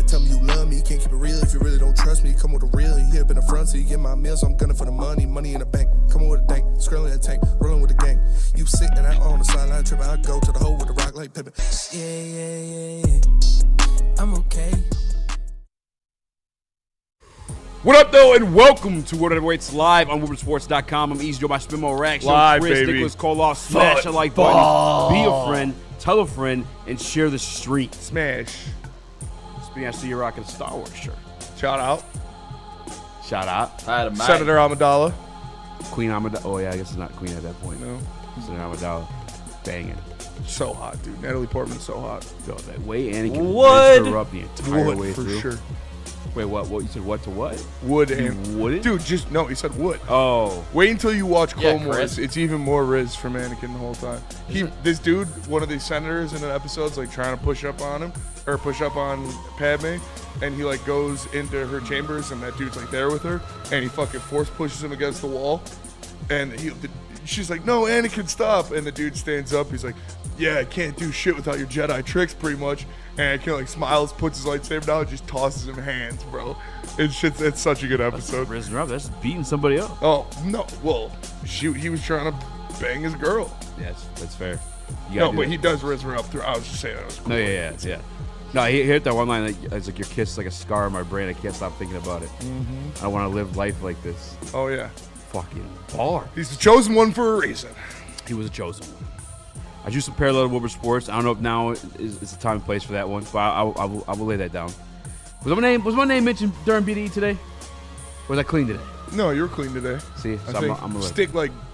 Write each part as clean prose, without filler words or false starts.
Tell me you love me, can't keep it real if you really don't trust me. Come with a real, you here up in the front, so you get my meals. I'm gunning for the money in the bank. Come on with a dank, scrolling in the tank, rolling with the gang. You sit and I on the sideline tripping, I go to the hole with the rock like Pippin. Yeah. I'm okay. What up, though, and welcome to Woodward Ringside live on WoodwardSports.com. I'm Eazy, my spin mode Raxter, live, Chris, baby. Nicholas, Koloff. Smash the like button, be a friend, tell a friend, and share the stream. Smash. Speaking, I see you're rocking a Star Wars shirt. Shout out. Shout out. Senator Amidala. Queen Amidala. Oh, yeah, I guess it's not Queen at that point. No. Senator Amidala. Banging. So hot, dude. Natalie Portman's so hot. Yo, that way Anakin Wood. rinsed her up the entire Wood, way for through. sure. Wait, what? You said what to what? Wood You and wouldn't? dude, just no. He said wood. Oh. Wait until you watch Clone Wars. Chris. It's even more Riz from Anakin the whole time. This dude, one of these senators in an episode's like trying to push up on him or push up on Padme, and he like goes into her chambers, and that dude's like there with her, and he fucking force pushes him against the wall, and she's like, "No, Anakin, stop!" And the dude stands up. He's like, "Yeah, I can't do shit without your Jedi tricks, pretty much." And Anakin like smiles, puts his lightsaber down, and just tosses him hands, bro. It's such a good episode. Risen her up. That's beating somebody up. Oh no, well, he was trying to bang his girl. Yes, that's fair. No, but he does raise her up through. I was just saying that was cool. No, yeah. No, he hit that one line. It's like your kiss is like a scar on my brain. I can't stop thinking about it. Mm-hmm. I want to live life like this. Oh yeah. Fucking bar. He's the chosen one for a reason. He was a chosen one. I drew some parallel to Woodward Sports. I don't know if now is the time and place for that one, but I will lay that down. Was my name mentioned during BDE today? Or was I clean today? No, you're clean today. See, I so think I'm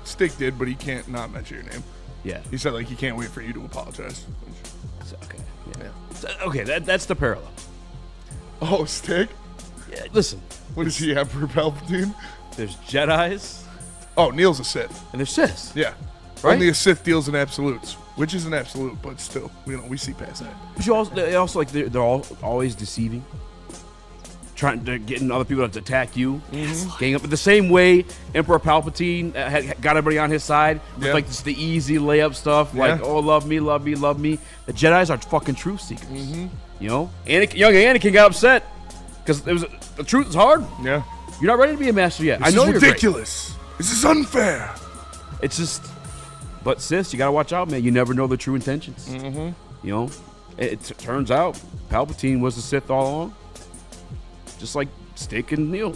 Stick did, but he can't not mention your name. Yeah. He said like he can't wait for you to apologize. Okay. Yeah. So, okay, that's the parallel. Oh, Stick? Yeah, listen. What does he have for Palpatine? There's Jedis Oh, Neil's a Sith. and there's Siths. Yeah. Right? Only a Sith deals in absolutes, which is an absolute, but still, we see past that. But they also like they're all always deceiving, trying to getting other people to attack you, getting up the same way. Emperor Palpatine had got everybody on his side with Yeah. like this, the easy layup stuff, like Yeah. oh love me, love me, love me. The Jedi's are fucking truth seekers, you know. Young Anakin got upset because the truth is hard. Yeah. You're not ready to be a master yet. This I know is you're great. ridiculous. This is unfair. It's just, but sis, you gotta watch out, man. You never know the true intentions. You know, it turns out Palpatine was the Sith all along, just like Stick and Neil.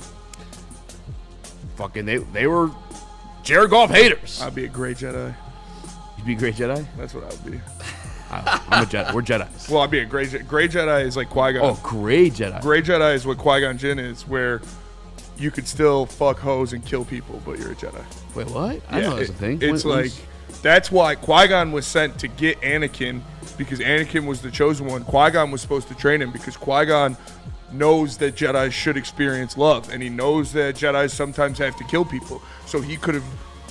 Fucking, they were Jared Goff haters. I'd be a great Jedi. You'd be a great Jedi. That's what I would be. I'm a Jedi. We're Jedis. Well, I'd be a great Jedi. Great Jedi is like Qui-Gon. Oh, great Jedi. Great Jedi is what Qui-Gon Jinn is, where you could still fuck hoes and kill people, but you're a Jedi. Wait, what? I know that's a thing. It's that's why Qui-Gon was sent to get Anakin, because Anakin was the chosen one. Qui-Gon was supposed to train him because Qui-Gon knows that Jedi should experience love, and he knows that Jedi sometimes have to kill people. So he could have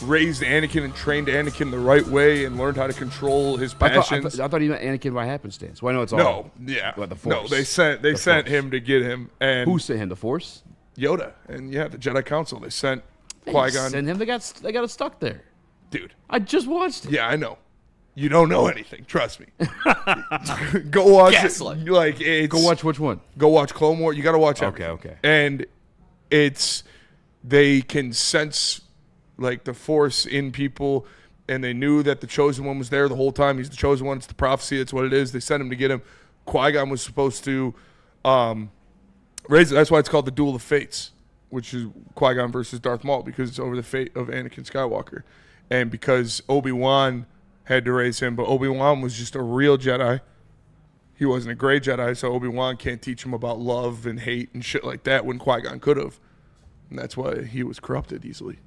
raised Anakin and trained Anakin the right way and learned how to control his passions. I thought he meant Anakin by happenstance. Well, I know it's all. No, yeah. What, the Force. No, they sent Force. him to get him, and Who sent him? The Force. Yoda, and yeah, the Jedi Council. They sent They Qui-Gon. sent him. They got it stuck there. Dude, I just watched it. yeah, I know. You don't know anything. Trust me. Go watch Gaslight. it. Like, it's, Go watch which one? Go watch Clone Wars. You got to watch everything. Okay. And they can sense like the Force in people, and they knew that the chosen one was there the whole time. He's the chosen one. It's the prophecy. It's what it is. They sent him to get him. Qui-Gon was supposed to raise it. That's why it's called the Duel of Fates, which is Qui-Gon versus Darth Maul, because it's over the fate of Anakin Skywalker. And because Obi-Wan had to raise him, but Obi-Wan was just a real Jedi. He wasn't a great Jedi, so Obi-Wan can't teach him about love and hate and shit like that when Qui-Gon could have. And that's why he was corrupted easily.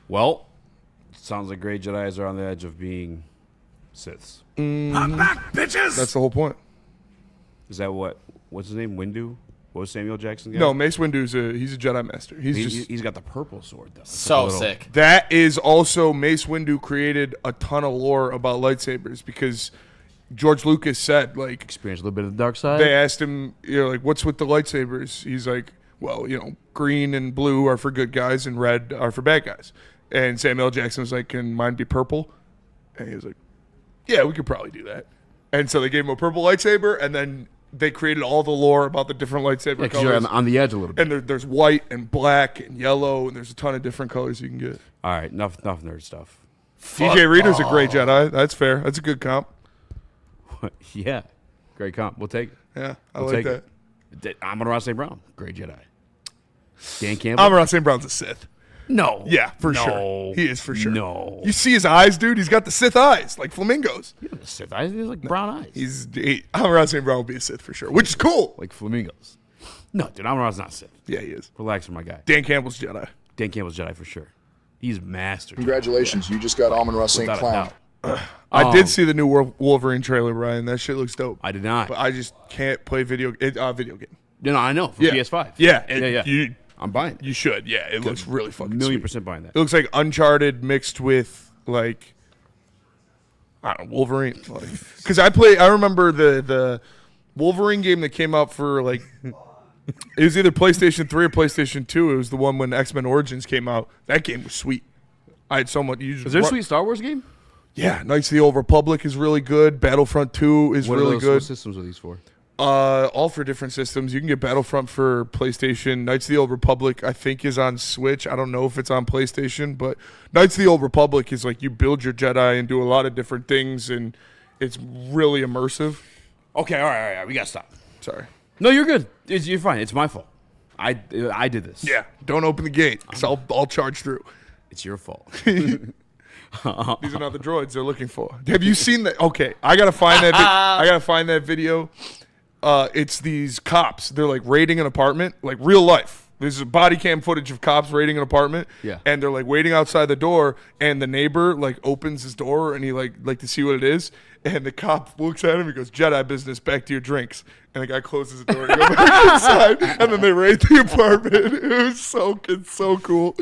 Well, sounds like great Jedis are on the edge of being Siths. I'm back, bitches! That's the whole point. Is that what's his name? Windu? What was Samuel Jackson? Guy? No, Mace Windu's he's a Jedi Master. He's got the purple sword though. It's So like a little- sick. That is also Mace Windu created a ton of lore about lightsabers, because George Lucas said, like, Experience a little bit of the dark side. they asked him, like, what's with the lightsabers? He's like, well, green and blue are for good guys and red are for bad guys. And Samuel Jackson was like, can mine be purple? And he was like, yeah, we could probably do that. And so they gave him a purple lightsaber, and then they created all the lore about the different lightsaber Yeah, 'cause colors. you're on the edge a little bit. And there's white and black and yellow, and there's a ton of different colors you can get. All right, enough nerd stuff. DJ Reader's a great Jedi. That's fair. That's a good comp. Yeah, great comp. We'll take it. Yeah, I We'll like take that. it. Amon-Ra St. Brown, great Jedi. Dan Campbell. Amon-Ra St. Brown's a Sith. No. Yeah, for No. sure. He is for sure. No. You see his eyes, dude? He's got the Sith eyes, like flamingos. He doesn't have Sith eyes. He has like brown eyes. Amon-Ra St. Brown will be a Sith for sure, which is cool. Like flamingos. No, dude, Amon-Ra's not Sith. Yeah, he is. Relax, my guy. Dan Campbell's Jedi. Dan Campbell's Jedi for sure. He's master. Congratulations, you just got Amon-Ra St. Without a Clown. doubt. I did see the new Wolverine trailer, Brian. That shit looks dope. I did not. But I just can't play video game. No, I know. For Yeah. PS5. Yeah, Yeah. I'm buying it. You should. Yeah, it looks really fucking Million sweet. percent buying that. It looks like Uncharted mixed with like I don't know, Wolverine. Because I remember the Wolverine game that came out for like it was either PlayStation 3 or PlayStation 2. It was the one when X-Men Origins came out. That game was sweet. I had so much. Is there a sweet Star Wars game? Yeah, Knights of the Old Republic is really good. Battlefront 2 is really good. What systems are these for? All for different systems. You can get Battlefront for PlayStation. Knights of the Old Republic, I think, is on Switch. I don't know if it's on PlayStation, but Knights of the Old Republic is like you build your Jedi and do a lot of different things, and it's really immersive. Okay, all right. We got to stop. Sorry. No, you're good. You're fine. It's my fault. I did this. Yeah, don't open the gate, because I'll charge through. It's your fault. These are not the droids they're looking for. Have you seen that? Okay, I gotta find that. I gotta find that video. It's these cops. They're like raiding an apartment, like real life. This is body cam footage of cops raiding an apartment. Yeah. And they're like waiting outside the door, and the neighbor like opens his door, and he like to see what it is. And the cop looks at him. He goes, "Jedi business. Back to your drinks." And the guy closes the door and goes back inside. And then they raid the apartment. It's so cool.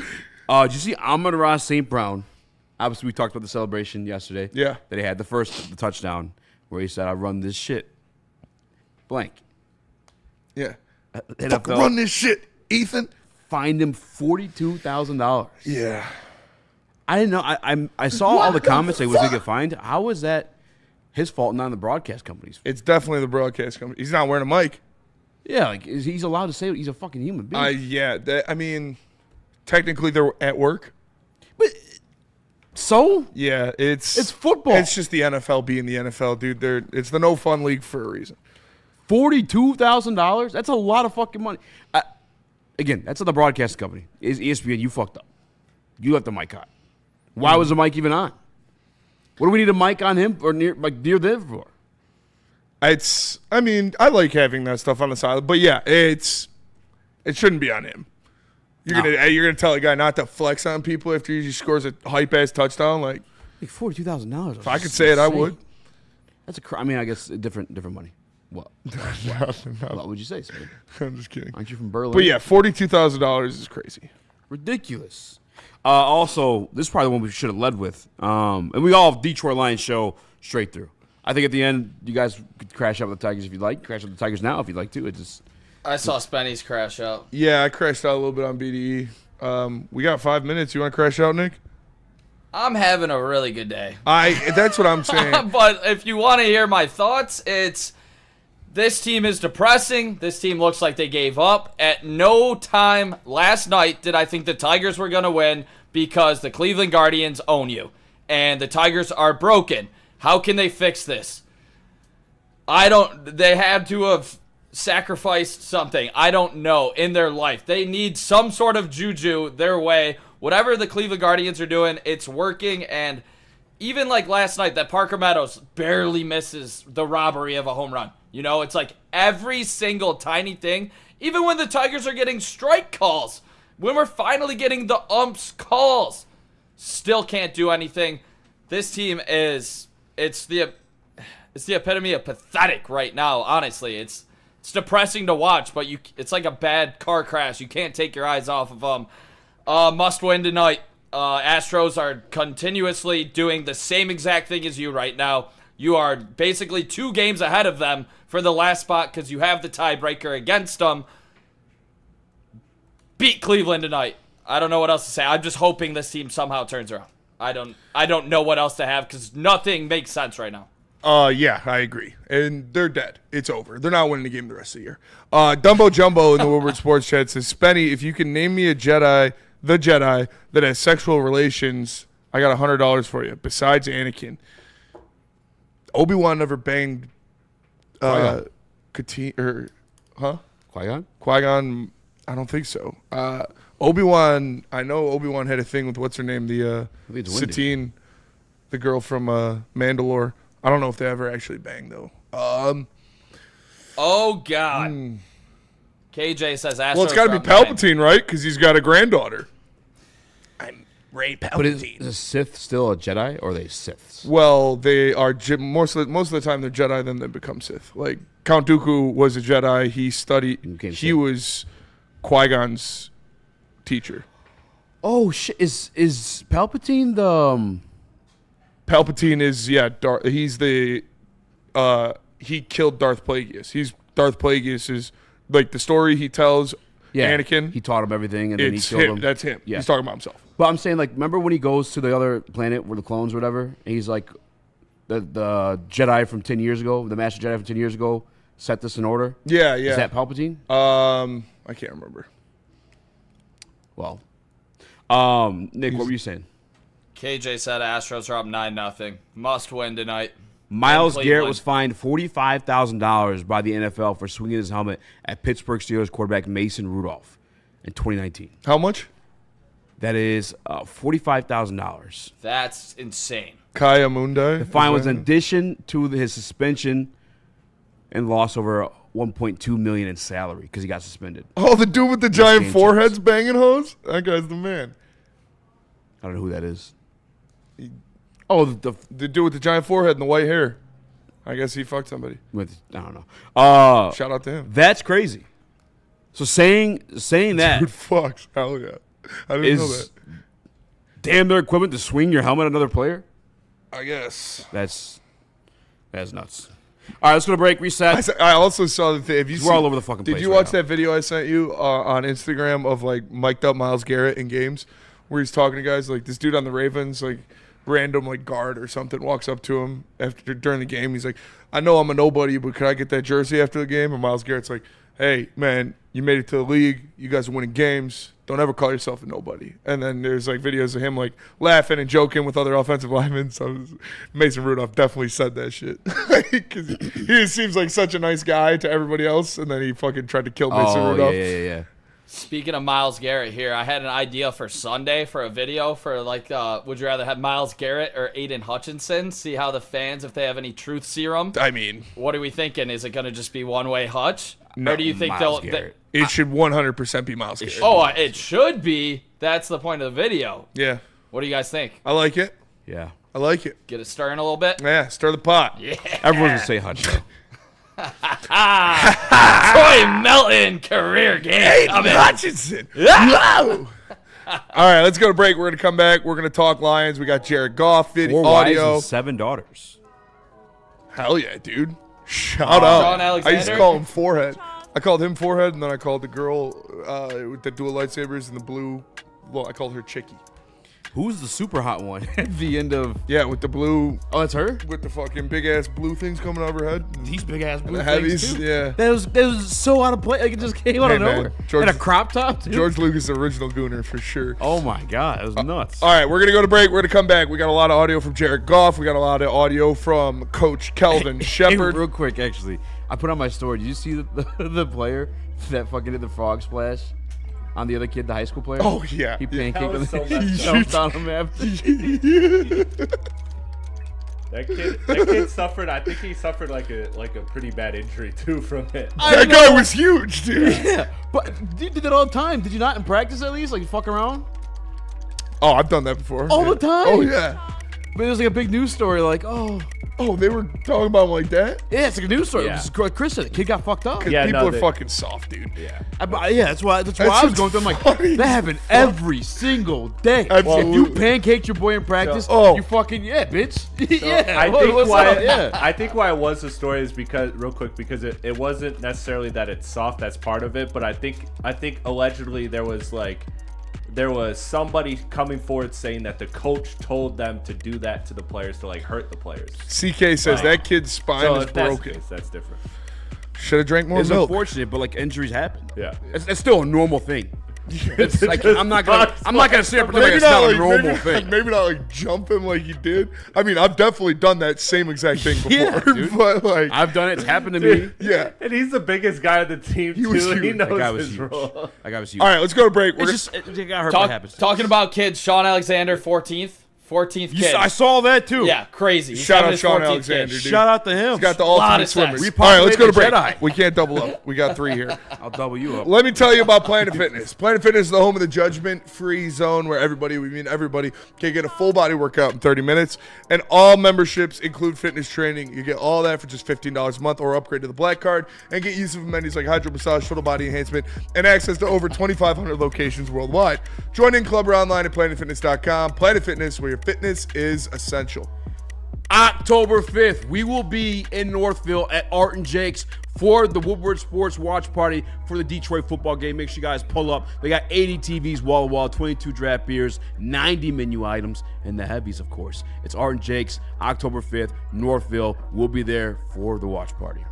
Did you see Amon-Ra St. Brown? Obviously, we talked about the celebration yesterday. Yeah. That he had the touchdown where he said, "I run this shit." Blank. Yeah. NFL Run this shit, Ethan. fined him $42,000. Yeah. I didn't know. I saw all the comments saying was he get fined. How was that his fault, not the broadcast company's fault? It's definitely the broadcast company. He's not wearing a mic. Yeah, like he's allowed to say he's a fucking human being. I mean, technically they're at work. But so Yeah, it's football. It's just the NFL being the NFL, dude. It's the no fun league for a reason. $42,000. That's a lot of fucking money. Again, that's not the broadcast company. Is ESPN? You fucked up. You left the mic on. Why was the mic even on? What do we need a mic on him or near them for? I mean, I like having that stuff on the side, but yeah, it shouldn't be on him. You're gonna tell a guy not to flex on people after he scores a hype ass touchdown, like $42,000. if I could say it, I would. That's I mean, I guess different money. What? Nothing. What would you say, sir? I'm just kidding. Aren't you from Berlin? But yeah, $42,000 is crazy. Ridiculous. Also, this is probably the one we should have led with. And we all have Detroit Lions show straight through. I think at the end, you guys could crash out with the Tigers if you'd like. Crash out with the Tigers now if you'd like to. I saw Spenny's crash out. Yeah, I crashed out a little bit on BDE. We got 5 minutes. You want to crash out, Nick? I'm having a really good day. That's what I'm saying. But if you want to hear my thoughts, this team is depressing. This team looks like they gave up. At no time last night did I think the Tigers were going to win because the Cleveland Guardians own you. And the Tigers are broken. How can they fix this? They had to have sacrificed something. I don't know in their life. They need some sort of juju their way. Whatever the Cleveland Guardians are doing, it's working. And even like last night, that Parker Meadows barely misses the robbery of a home run. You know, it's like every single tiny thing. Even when the Tigers are getting strike calls, when we're finally getting the umps calls, still can't do anything. This team it's the epitome of pathetic right now, honestly. It's depressing to watch, but it's like a bad car crash. You can't take your eyes off of them. Must win tonight. Astros are continuously doing the same exact thing as you right now. You are basically 2 games ahead of them for the last spot because you have the tiebreaker against them. Beat Cleveland tonight. I don't know what else to say. I'm just hoping this team somehow turns around. I don't know what else to have because nothing makes sense right now. Yeah, I agree. And they're dead. It's over. They're not winning the game the rest of the year. Dumbo Jumbo in the Woodward Sports Chat says, Spenny, if you can name me a Jedi, the Jedi, that has sexual relations, I got $100 for you, besides Anakin. Obi-Wan never banged Qui-Gon. Qui-Gon, I don't think so. Obi-Wan, I know Obi-Wan had a thing with what's her name, the Satine, the girl from Mandalore. I don't know if they ever actually banged though. Oh God. KJ says Astros. Well, it's got to be Palpatine, right? Because he's got a granddaughter. I'm Ray Palpatine. But is a Sith still a Jedi, or are they Siths? Well, they are most of the time they're Jedi, then they become Sith. Like Count Dooku was a Jedi. He studied. He was Qui-Gon's teacher. Oh shit! Is Palpatine the? Palpatine is he's the he killed Darth Plagueis. Darth Plagueis is like the story he tells Anakin. He taught him everything, and then he killed him. That's him. Yeah. He's talking about himself. But I'm saying, like, remember when he goes to the other planet where the clones or whatever, and he's like, the Jedi from 10 years ago, the Master Jedi from 10 years ago, set this in order? Yeah. Is that Palpatine? I can't remember. Well, Nick, what were you saying? KJ said Astros are up 9-0. Must win tonight. Myles Garrett was fined $45,000 by the NFL for swinging his helmet at Pittsburgh Steelers quarterback Mason Rudolph in 2019. How much? That is $45,000. That's insane. Kaya Mundai. The fine was in addition to his suspension and loss over $1.2 million in salary because he got suspended. Oh, the dude with the giant foreheads banging hoes? That guy's the man. I don't know who that is. Oh, the dude with the giant forehead and the white hair. I guess he fucked somebody. I don't know. Shout out to him. That's crazy. So saying that dude fucks. Hell yeah. I didn't know that. Damn near equivalent to swing your helmet at another player? I guess. That's nuts. All right, let's go to break. Reset. I also saw the thing. We're all over the fucking place. Did you watch that video I sent you on Instagram of like mic'd up Myles Garrett in games where he's talking to guys like this dude on the Ravens, like random like guard or something walks up to him during the game. He's like, I know I'm a nobody, but could I get that jersey after the game? And Myles Garrett's like, hey, man, you made it to the league. You guys are winning games. Don't ever call yourself a nobody. And then there's like videos of him like laughing and joking with other offensive linemen. So Mason Rudolph definitely said that shit. Because he seems like such a nice guy to everybody else. And then he fucking tried to kill Mason Rudolph. Yeah. Speaking of Myles Garrett here, I had an idea for Sunday for a video for like, would you rather have Myles Garrett or Aiden Hutchinson? See how the fans, if they have any truth serum. I mean, what are we thinking? Is it going to just be one-way Hutch? No, or do you think it should 100% be Myles Garrett. Oh, it should be. That's the point of the video. Yeah. What do you guys think? I like it. Yeah. I like it. Get it stirring a little bit? Yeah, stir the pot. Yeah. Everyone's going to say Hutch, though. Troy Melton career game. Aiden Hutchinson. Whoa. All right, let's go to break. We're going to come back. We're going to talk Lions. We got Jared Goff, video, 4 wives audio. and 7 daughters. Hell yeah, dude. Shout out. Sean Alexander. I used to call him Forehead. I called him Forehead, and then I called the girl with the dual lightsabers and the blue. Well, I called her Chicky. Who's the super hot one at the end of... Yeah, with the blue... Oh, that's her? With the fucking big-ass blue things coming out of her head. These big-ass blue the things, heavies, too. yeah. That was so out of place. Like, it just came out of nowhere. George, and a crop top, too. George Lucas, the original Gooner, for sure. Oh, my God. That was nuts. All right, we're going to go to break. We're going to come back. We got a lot of audio from Jared Goff. We got a lot of audio from Coach Kelvin Shepard. Hey, real quick, actually. I put on my story. Did you see the player that fucking did the frog splash on the other kid, the high school player? Oh, yeah. He pancaked him. So He jumped on him after. That kid suffered. I think he suffered like a pretty bad injury too from it. That guy was huge, dude. Yeah, but you did that all the time. Did you not in practice at least? Like, you fuck around? Oh, I've done that before. All the time? Oh, yeah. But it was like a big news story, like, oh, they were talking about him like that? yeah, it's like a news story. Yeah. It was like Chris said, the kid got fucked up. Yeah, People no, are fucking soft, dude. Yeah. Yeah, that's why I was going through. I'm like, funny. that happened every single day. Absolutely. If you pancaked your boy in practice, you fucking, bitch. Yeah. I think why it was a story is because it wasn't necessarily that it's soft. That's part of it, but I think allegedly there was like there was somebody coming forward saying that the coach told them to do that to the players to like hurt the players. CK says Right. that kid's spine So is if that's the broken. case, that's different. Should have drank more It's milk. unfortunate, but like injuries happen. Yeah. It's still a normal thing. It's like I'm not gonna sit up and like it's not a normal thing. Maybe not like jump him like he did. I mean, I've definitely done that same exact thing before. Yeah, dude. But like, I've done it. It's happened to me. yeah. And he's the biggest guy on the team too. was He huge. knows That guy was his huge. role. That guy was huge. All right, let's go to break. We're It's just it got hurt. What happens? Talking about kids, Sean Alexander, 14th kid. I saw that too. Yeah, crazy. He's Shout having out his Sean 14th Alexander, kid. dude. Shout out to him. He's got the Lot ultimate of swimmer. sex. All right, let's go to break. Repopulate the Jedi. We can't double up. We got 3 here. I'll double you up. Let me tell you about Planet Fitness. Planet Fitness is the home of the judgment-free zone where everybody can get a full body workout in 30 minutes. And all memberships include fitness training. You get all that for just $15 a month or upgrade to the Black Card and get use of amenities like hydro massage, total body enhancement, and access to over 2,500 locations worldwide. Join in club or online at planetfitness.com. Planet Fitness, where your fitness is essential. October 5th, we will be in Northville at Art and Jake's for the Woodward Sports Watch Party for the Detroit football game. Make sure you guys pull up. They got 80 TVs wall to wall, 22 draft beers, 90 menu items, and the heavies, of course. It's Art and Jake's, October 5th, Northville. We'll be there for the watch party.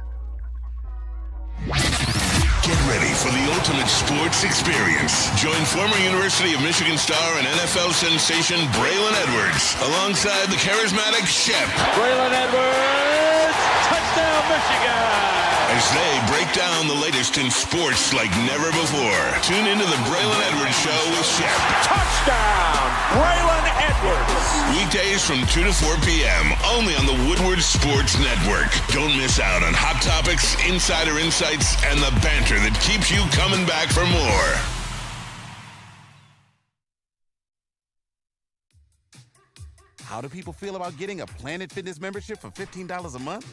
Get ready for the ultimate sports experience. Join former University of Michigan star and NFL sensation Braylon Edwards alongside the charismatic Shep. Braylon Edwards, touchdown Michigan! As they break down the latest in sports like never before. Tune into the Braylon Edwards Show with Shep. Touchdown, Braylon Edwards! Weekdays from 2 to 4 p.m. only on the Woodward Sports Network. Don't miss out on hot topics, insider insights, and the banter that keeps you coming back for more. How do people feel about getting a Planet Fitness membership for $15 a month?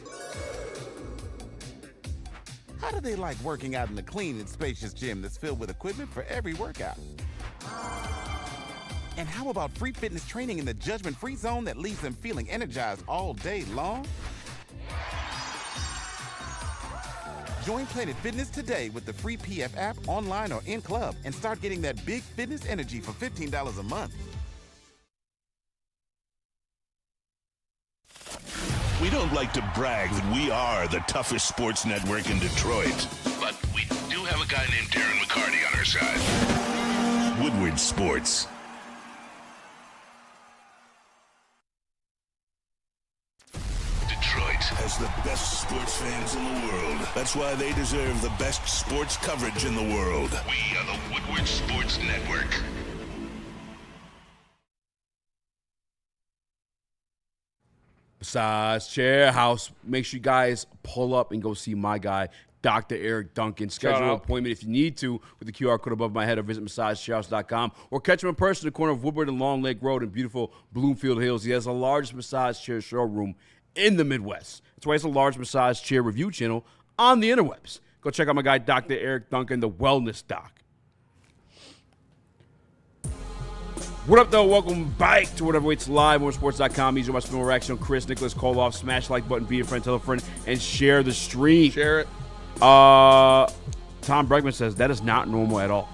How do they like working out in a clean and spacious gym that's filled with equipment for every workout? And how about free fitness training in the judgment-free zone that leaves them feeling energized all day long? Join Planet Fitness today with the free PF app, online or in club, and start getting that big fitness energy for $15 a month. We don't like to brag that we are the toughest sports network in Detroit, but we do have a guy named Darren McCarty on our side. Woodward Sports. Detroit has the best sports fans in the world. That's why they deserve the best sports coverage in the world. We are the Woodward Sports Network. Massage Chair House. Make sure you guys pull up and go see my guy, Dr. Eric Duncan. Schedule an appointment if you need to with the QR code above my head or visit massagechairhouse.com or catch him in person at the corner of Woodward and Long Lake Road in beautiful Bloomfield Hills. He has the largest massage chair showroom in the Midwest. That's why he's a large massage chair review channel on the interwebs. Go check out my guy, Dr. Eric Duncan, the Wellness Doc. What up, though? Welcome back to Whatever Waits Live, motorsports.com. Easy my spin Raxter, Chris, Nicholas, Koloff. Smash like button, be a friend, tell a friend, and share the stream. Share it. Tom Bregman says that is not normal at all.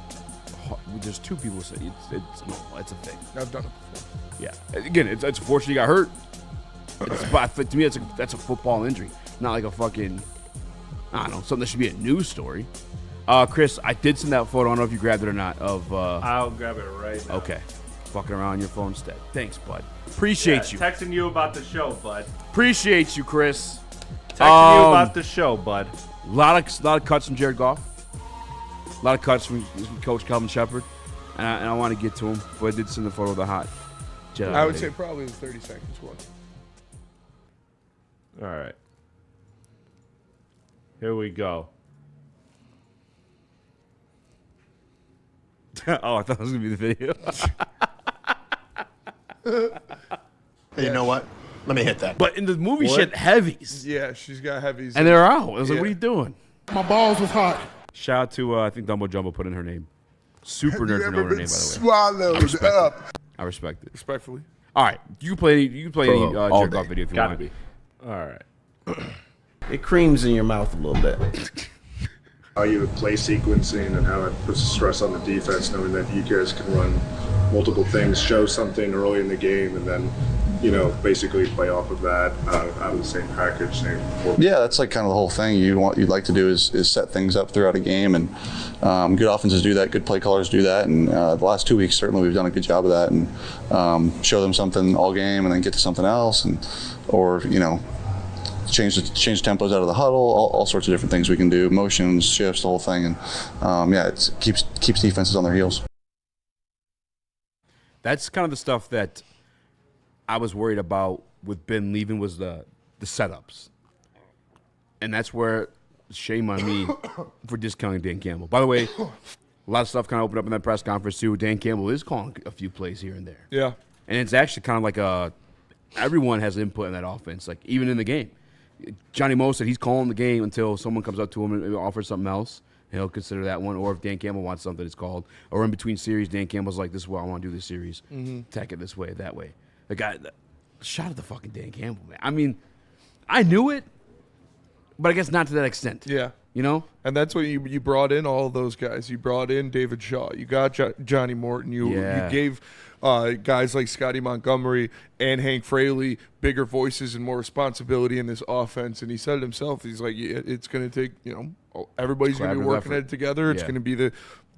There's 2 people say it's normal. It's a thing. I've done it before. Yeah. Again, it's unfortunate you got hurt. But to me, that's a football injury, not like a fucking, I don't know, something that should be a news story. Chris, I did send that photo. I don't know if you grabbed it or not. I'll grab it right now. Okay. Fucking around on your phone instead. Thanks, bud. Appreciate you. Texting you about the show, bud. Appreciate you, Chris. Texting you about the show, bud. A lot of cuts from Jared Goff. A lot of cuts from Coach Calvin Shepard. And I want to get to him, but I did send the photo of the hot Jedi. I would say probably the 30 seconds one. All right. Here we go. Oh, I thought it was going to be the video. Hey, you know what? Let me hit that. But in the movie, she had heavies. Yeah, she's got heavies. And they're out. I was like, Yeah. what are you doing? My balls was hot. Shout out to, I think Dumbo Jumbo put in her name. Super nerd to know her name, by the way. Swallowed up. I respect it. Respectfully. All right. You can play any Jared Goff video if you Gotta want. be. All right. It creams in your mouth a little bit. How you play sequencing and how it puts stress on the defense, knowing that you guys can run multiple things, show something early in the game, and then, basically play off of that out of the same package. Yeah, that's like kind of the whole thing. You'd like to do is set things up throughout a game, and good offenses do that, good play callers do that, and the last 2 weeks certainly we've done a good job of that, and show them something all game and then get to something else, or change tempos out of the huddle, all sorts of different things we can do, motions, shifts, the whole thing, and it keeps defenses on their heels. That's kind of the stuff that I was worried about with Ben leaving, was the setups. And that's where, shame on me for discounting Dan Campbell. By the way, a lot of stuff kind of opened up in that press conference too. Dan Campbell is calling a few plays here and there. Yeah. And it's actually kind of like everyone has input in that offense, like even in the game. Johnny Moe said he's calling the game until someone comes up to him and offers something else. And he'll consider that one. Or if Dan Campbell wants something, it's called. Or in between series, Dan Campbell's like, this is what I want to do this series. Attack it this way, that way. The guy, shout out to fucking Dan Campbell, man. I mean, I knew it, but I guess not to that extent. Yeah. And that's what you brought in all of those guys. You brought in David Shaw. You got Johnny Morton. You gave guys like Scotty Montgomery and Hank Fraley bigger voices and more responsibility in this offense. And he said it himself. He's like, it's going to take, everybody's going to be working at it together. It's going to be the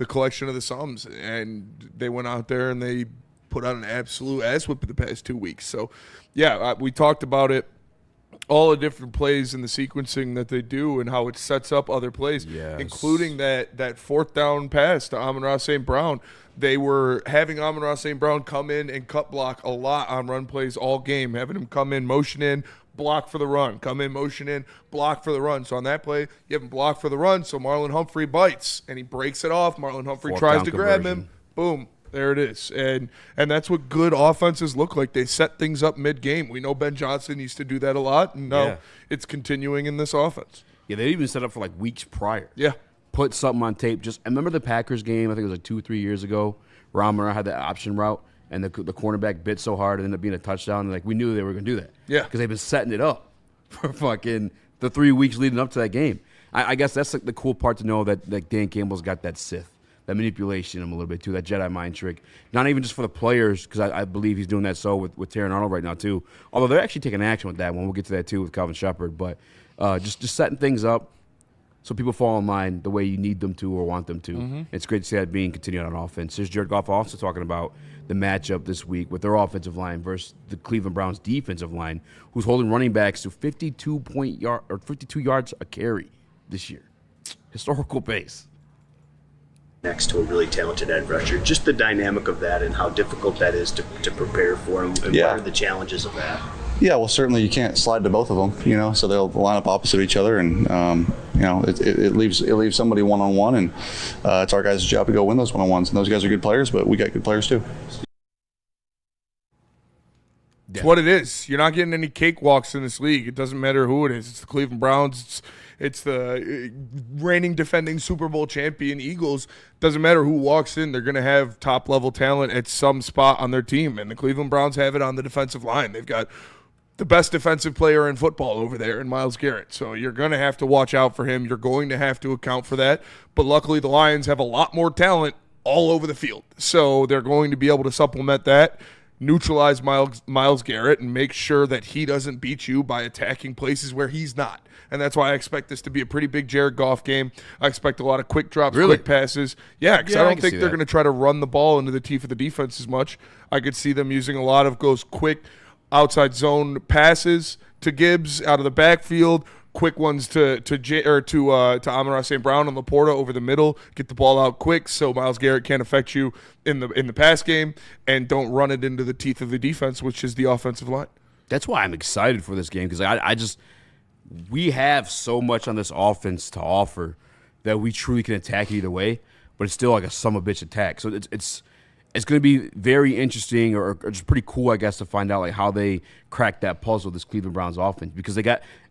collection of the sums. And they went out there and they put out an absolute ass whip in the past 2 weeks. So, we talked about it. All the different plays and the sequencing that they do and how it sets up other plays, including that fourth down pass to Amon-Ra St. Brown. They were having Amon-Ra St. Brown come in and cut block a lot on run plays all game, having him come in, motion in, block for the run, come in, motion in, block for the run. So on that play, you have him block for the run, so Marlon Humphrey bites, and he breaks it off. Marlon Humphrey tries to grab him. Boom. There it is. And that's what good offenses look like. They set things up mid-game. We know Ben Johnson used to do that a lot, and now it's continuing in this offense. Yeah, they even set up for like weeks prior. Yeah. Put something on tape. I remember the Packers game, I think it was like 2 or 3 years ago, where Amon-Ra had that option route, and the cornerback bit so hard it ended up being a touchdown, and we knew they were going to do that. Yeah. Because they've been setting it up for fucking the 3 weeks leading up to that game. I guess that's the cool part to know that Dan Campbell's got that Sith. That manipulation him a little bit too, that Jedi mind trick. Not even just for the players, because I believe he's doing that with Terrion Arnold right now too. Although they're actually taking action with that one. We'll get to that too with Calvin Shepard. But just setting things up so people fall in line the way you need them to or want them to. It's great to see that being continued on offense. Here's Jared Goff also talking about the matchup this week with their offensive line versus the Cleveland Browns defensive line, who's holding running backs to 52 yards a carry this year. Historical pace. Next to a really talented edge rusher. Just the dynamic of that and how difficult that is to prepare for him, and what are the challenges of that? Yeah, well, certainly you can't slide to both of them, so they'll line up opposite each other, and it leaves somebody one-on-one, and it's our guys' job to go win those one-on-ones. And those guys are good players, but we got good players too. It's what it is. You're not getting any cakewalks in this league. It doesn't matter who it is. It's the Cleveland Browns. It's the reigning defending Super Bowl champion Eagles. Doesn't matter who walks in. They're going to have top-level talent at some spot on their team, and the Cleveland Browns have it on the defensive line. They've got the best defensive player in football over there in Myles Garrett. So you're going to have to watch out for him. You're going to have to account for that. But luckily the Lions have a lot more talent all over the field. So they're going to be able to supplement that, neutralize Myles Garrett, and make sure that he doesn't beat you by attacking places where he's not. And that's why I expect this to be a pretty big Jared Goff game. I expect a lot of quick drops, quick passes. Yeah, because I don't think they're going to try to run the ball into the teeth of the defense as much. I could see them using a lot of those quick outside zone passes to Gibbs out of the backfield, quick ones to Amon-Ra St. Brown and Laporta over the middle. Get the ball out quick so Myles Garrett can't affect you in the pass game, and don't run it into the teeth of the defense, which is the offensive line. That's why I'm excited for this game, because we have so much on this offense to offer that we truly can attack either way, but it's still like a son of a bitch attack. So it's going to be very interesting or just pretty cool, I guess, to find out how they crack that puzzle, this Cleveland Browns offense, because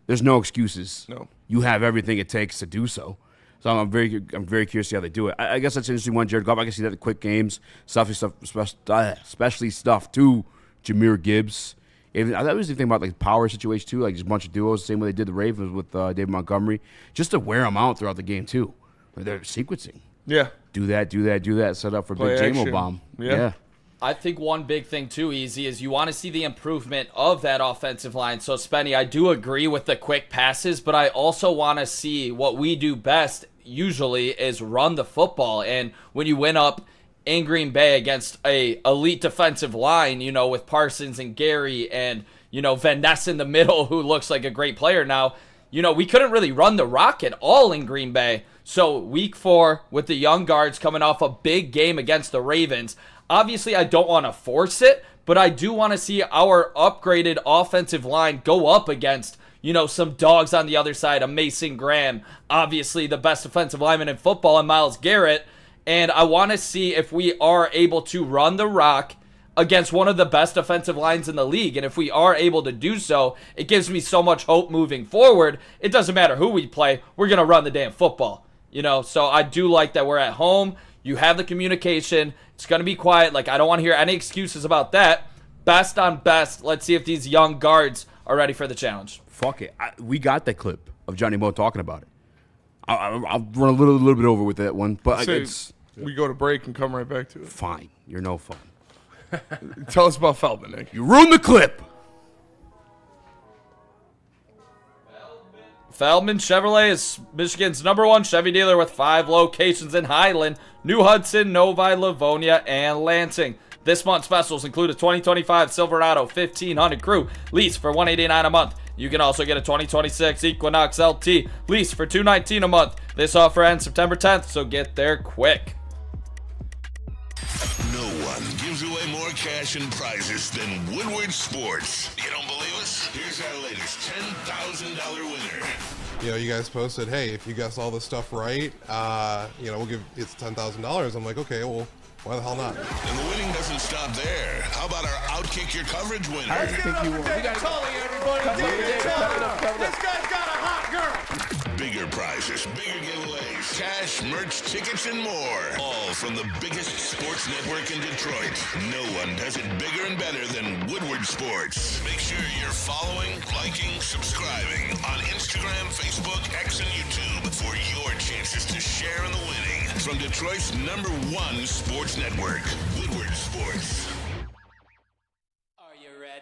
there's no excuses. No, you have everything it takes to do so. So I'm very curious to see how they do it. I guess that's an interesting one, Jared Goff. I can see that the quick games, especially stuff to Jahmyr Gibbs. That was the thing about power situation too, just a bunch of duos, the same way they did the Ravens with David Montgomery, just to wear them out throughout the game too. They're sequencing. Yeah. Do that. Set up for Play big JMO action. bomb. Yeah. I think one big thing too, Eazy, is you want to see the improvement of that offensive line. So, Spenny, I do agree with the quick passes, but I also want to see what we do best usually is run the football. And when you win up in Green Bay against a elite defensive line, you know, with Parsons and Gary and, you know, Van Ness in the middle, who looks like a great player now, you know, we couldn't really run the rock at all in Green Bay. So week 4 with the young guards coming off a big game against the Ravens, obviously, I don't want to force it, but I do want to see our upgraded offensive line go up against, you know, some dogs on the other side, a Mason Graham, obviously the best offensive lineman in football, and Myles Garrett. And I want to see if we are able to run the rock against one of the best offensive lines in the league. And if we are able to do so, it gives me so much hope moving forward. It doesn't matter who we play. We're going to run the damn football, you know. So I do like that we're at home. You have the communication. It's going to be quiet. Like, I don't want to hear any excuses about that. Best on best. Let's see if these young guards are ready for the challenge. Fuck it. We got that clip of Johnny Moe talking about it. I'll run a little bit over with that one, but we go to break and come right back to it. Fine. You're no fun. Tell us about Feldman, Nick. You ruined the clip. Feldman Chevrolet is Michigan's #1 Chevy dealer with 5 locations in Highland, New Hudson, Novi, Livonia, and Lansing. This month's specials include a 2025 Silverado 1500 Crew lease for $189 a month. You can also get a 2026 Equinox LT lease for $219 a month. This offer ends September 10th, so get there quick. No one gives away more cash and prizes than Woodward Sports. You don't believe us? Here's our latest $10,000 winner. You know, you guys posted, hey, if you guess all this stuff right, you know, we'll give it's $10,000. I'm like, okay, well, why the hell not? And the winning doesn't stop there. How about our Outkick Your Coverage winner? Let's give it up for David Tully, everybody. David Tully. This guy's got a hot girl. Bigger prizes, bigger giveaways, cash, merch, tickets, and more. All from the biggest sports network in Detroit. No one does it bigger and better than Woodward Sports. Make sure you're following, liking, subscribing on Instagram, Facebook, X, and YouTube for your chances to share in the winning. From Detroit's #1 sports network, Woodward Sports.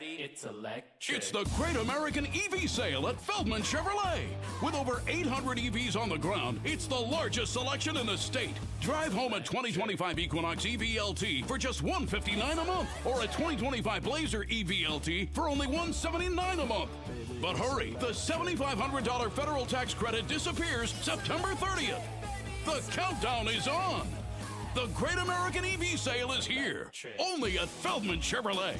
It's electric. It's the Great American EV Sale at Feldman Chevrolet. With over 800 EVs on the ground, it's the largest selection in the state. Drive home a 2025 Equinox EVLT for just $159 a month, or a 2025 Blazer EVLT for only $179 a month. But hurry, the $7,500 federal tax credit disappears September 30th. The countdown is on. The Great American EV Sale is here, only at Feldman Chevrolet.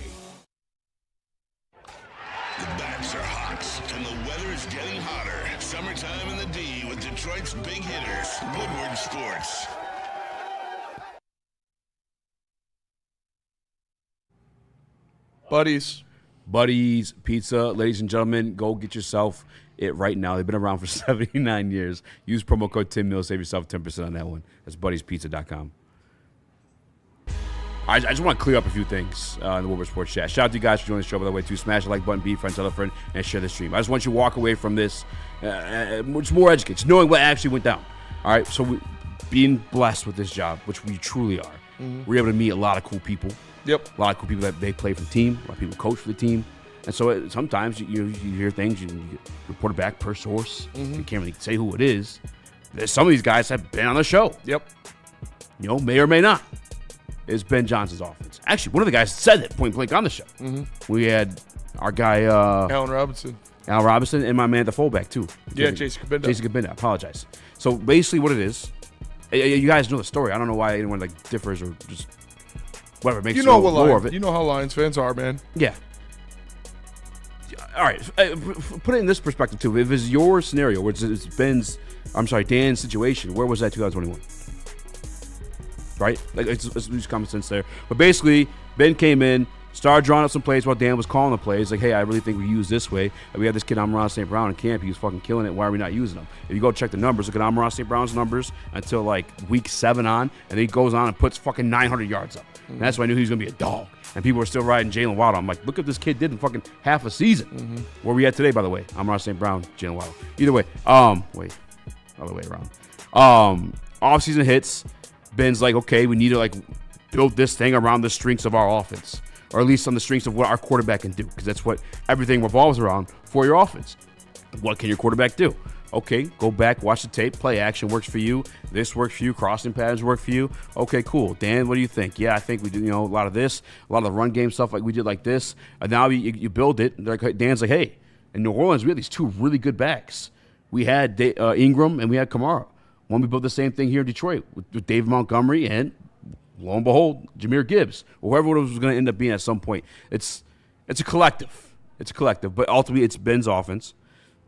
The bats are hot, and the weather is getting hotter. Summertime in the D with Detroit's big hitters, Woodward Sports. Buddies Pizza. Ladies and gentlemen, go get yourself it right now. They've been around for 79 years. Use promo code Tim Mills, save yourself 10% on that one. That's buddieспizza.com. I just want to clear up a few things in the Woodward Sports chat. Shout out to you guys for joining the show, by the way, too. Smash the like button, be a friend, tell a friend, and share the stream. I just want you to walk away from this much more educated, just knowing what actually went down. All right, so being blessed with this job, which we truly are. Mm-hmm. We're able to meet a lot of cool people. Yep. A lot of cool people that they play for the team. A lot of people coach for the team. And so sometimes you hear things, you get reported back per source. Mm-hmm. You can't really say who it is. Some of these guys have been on the show. Yep. You know, may or may not. Is Ben Johnson's offense. Actually, one of the guys said it point blank on the show. Mm-hmm. We had our guy Allen Robinson. Al Robinson, and my man at the fullback too. Yeah, Jason Kabinda. Jason Kabinda, I apologize. So basically what it is, you guys know the story. I don't know why anyone differs or just whatever makes you know more of it. You know how Lions fans are, man. Yeah. All right, put it in this perspective too. If it's your scenario, where it's Dan's situation, where was that 2021? Right? Like, it's use common sense there. But basically, Ben came in, started drawing up some plays while Dan was calling the plays. Like, hey, I really think we use this way. And we had this kid, Amon-Ra St. Brown, in camp. He was fucking killing it. Why are we not using him? If you go check the numbers, look at Amon-Ra St. Brown's numbers until, like, week 7 on. And then he goes on and puts fucking 900 yards up. Mm-hmm. And that's when I knew he was going to be a dog. And people were still riding Jalen Waddle. I'm like, look what this kid did in fucking half a season. Mm-hmm. Where we at today, by the way? Amon-Ra St. Brown, Jalen Waddle. Either way. Wait. Other way around. offseason hits. Ben's like, okay, we need to like build this thing around the strengths of our offense, or at least on the strengths of what our quarterback can do, because that's what everything revolves around for your offense. What can your quarterback do? Okay, go back, watch the tape, play action works for you. This works for you. Crossing patterns work for you. Okay, cool. Dan, what do you think? Yeah, I think we do, a lot of this, a lot of the run game stuff like we did like this. And now you build it. Dan's like, hey, in New Orleans, we had these two really good backs. We had Ingram and we had Kamara. When we built the same thing here in Detroit with David Montgomery and, lo and behold, Jahmyr Gibbs, or whoever it was going to end up being at some point. It's a collective. It's a collective. But ultimately, it's Ben's offense.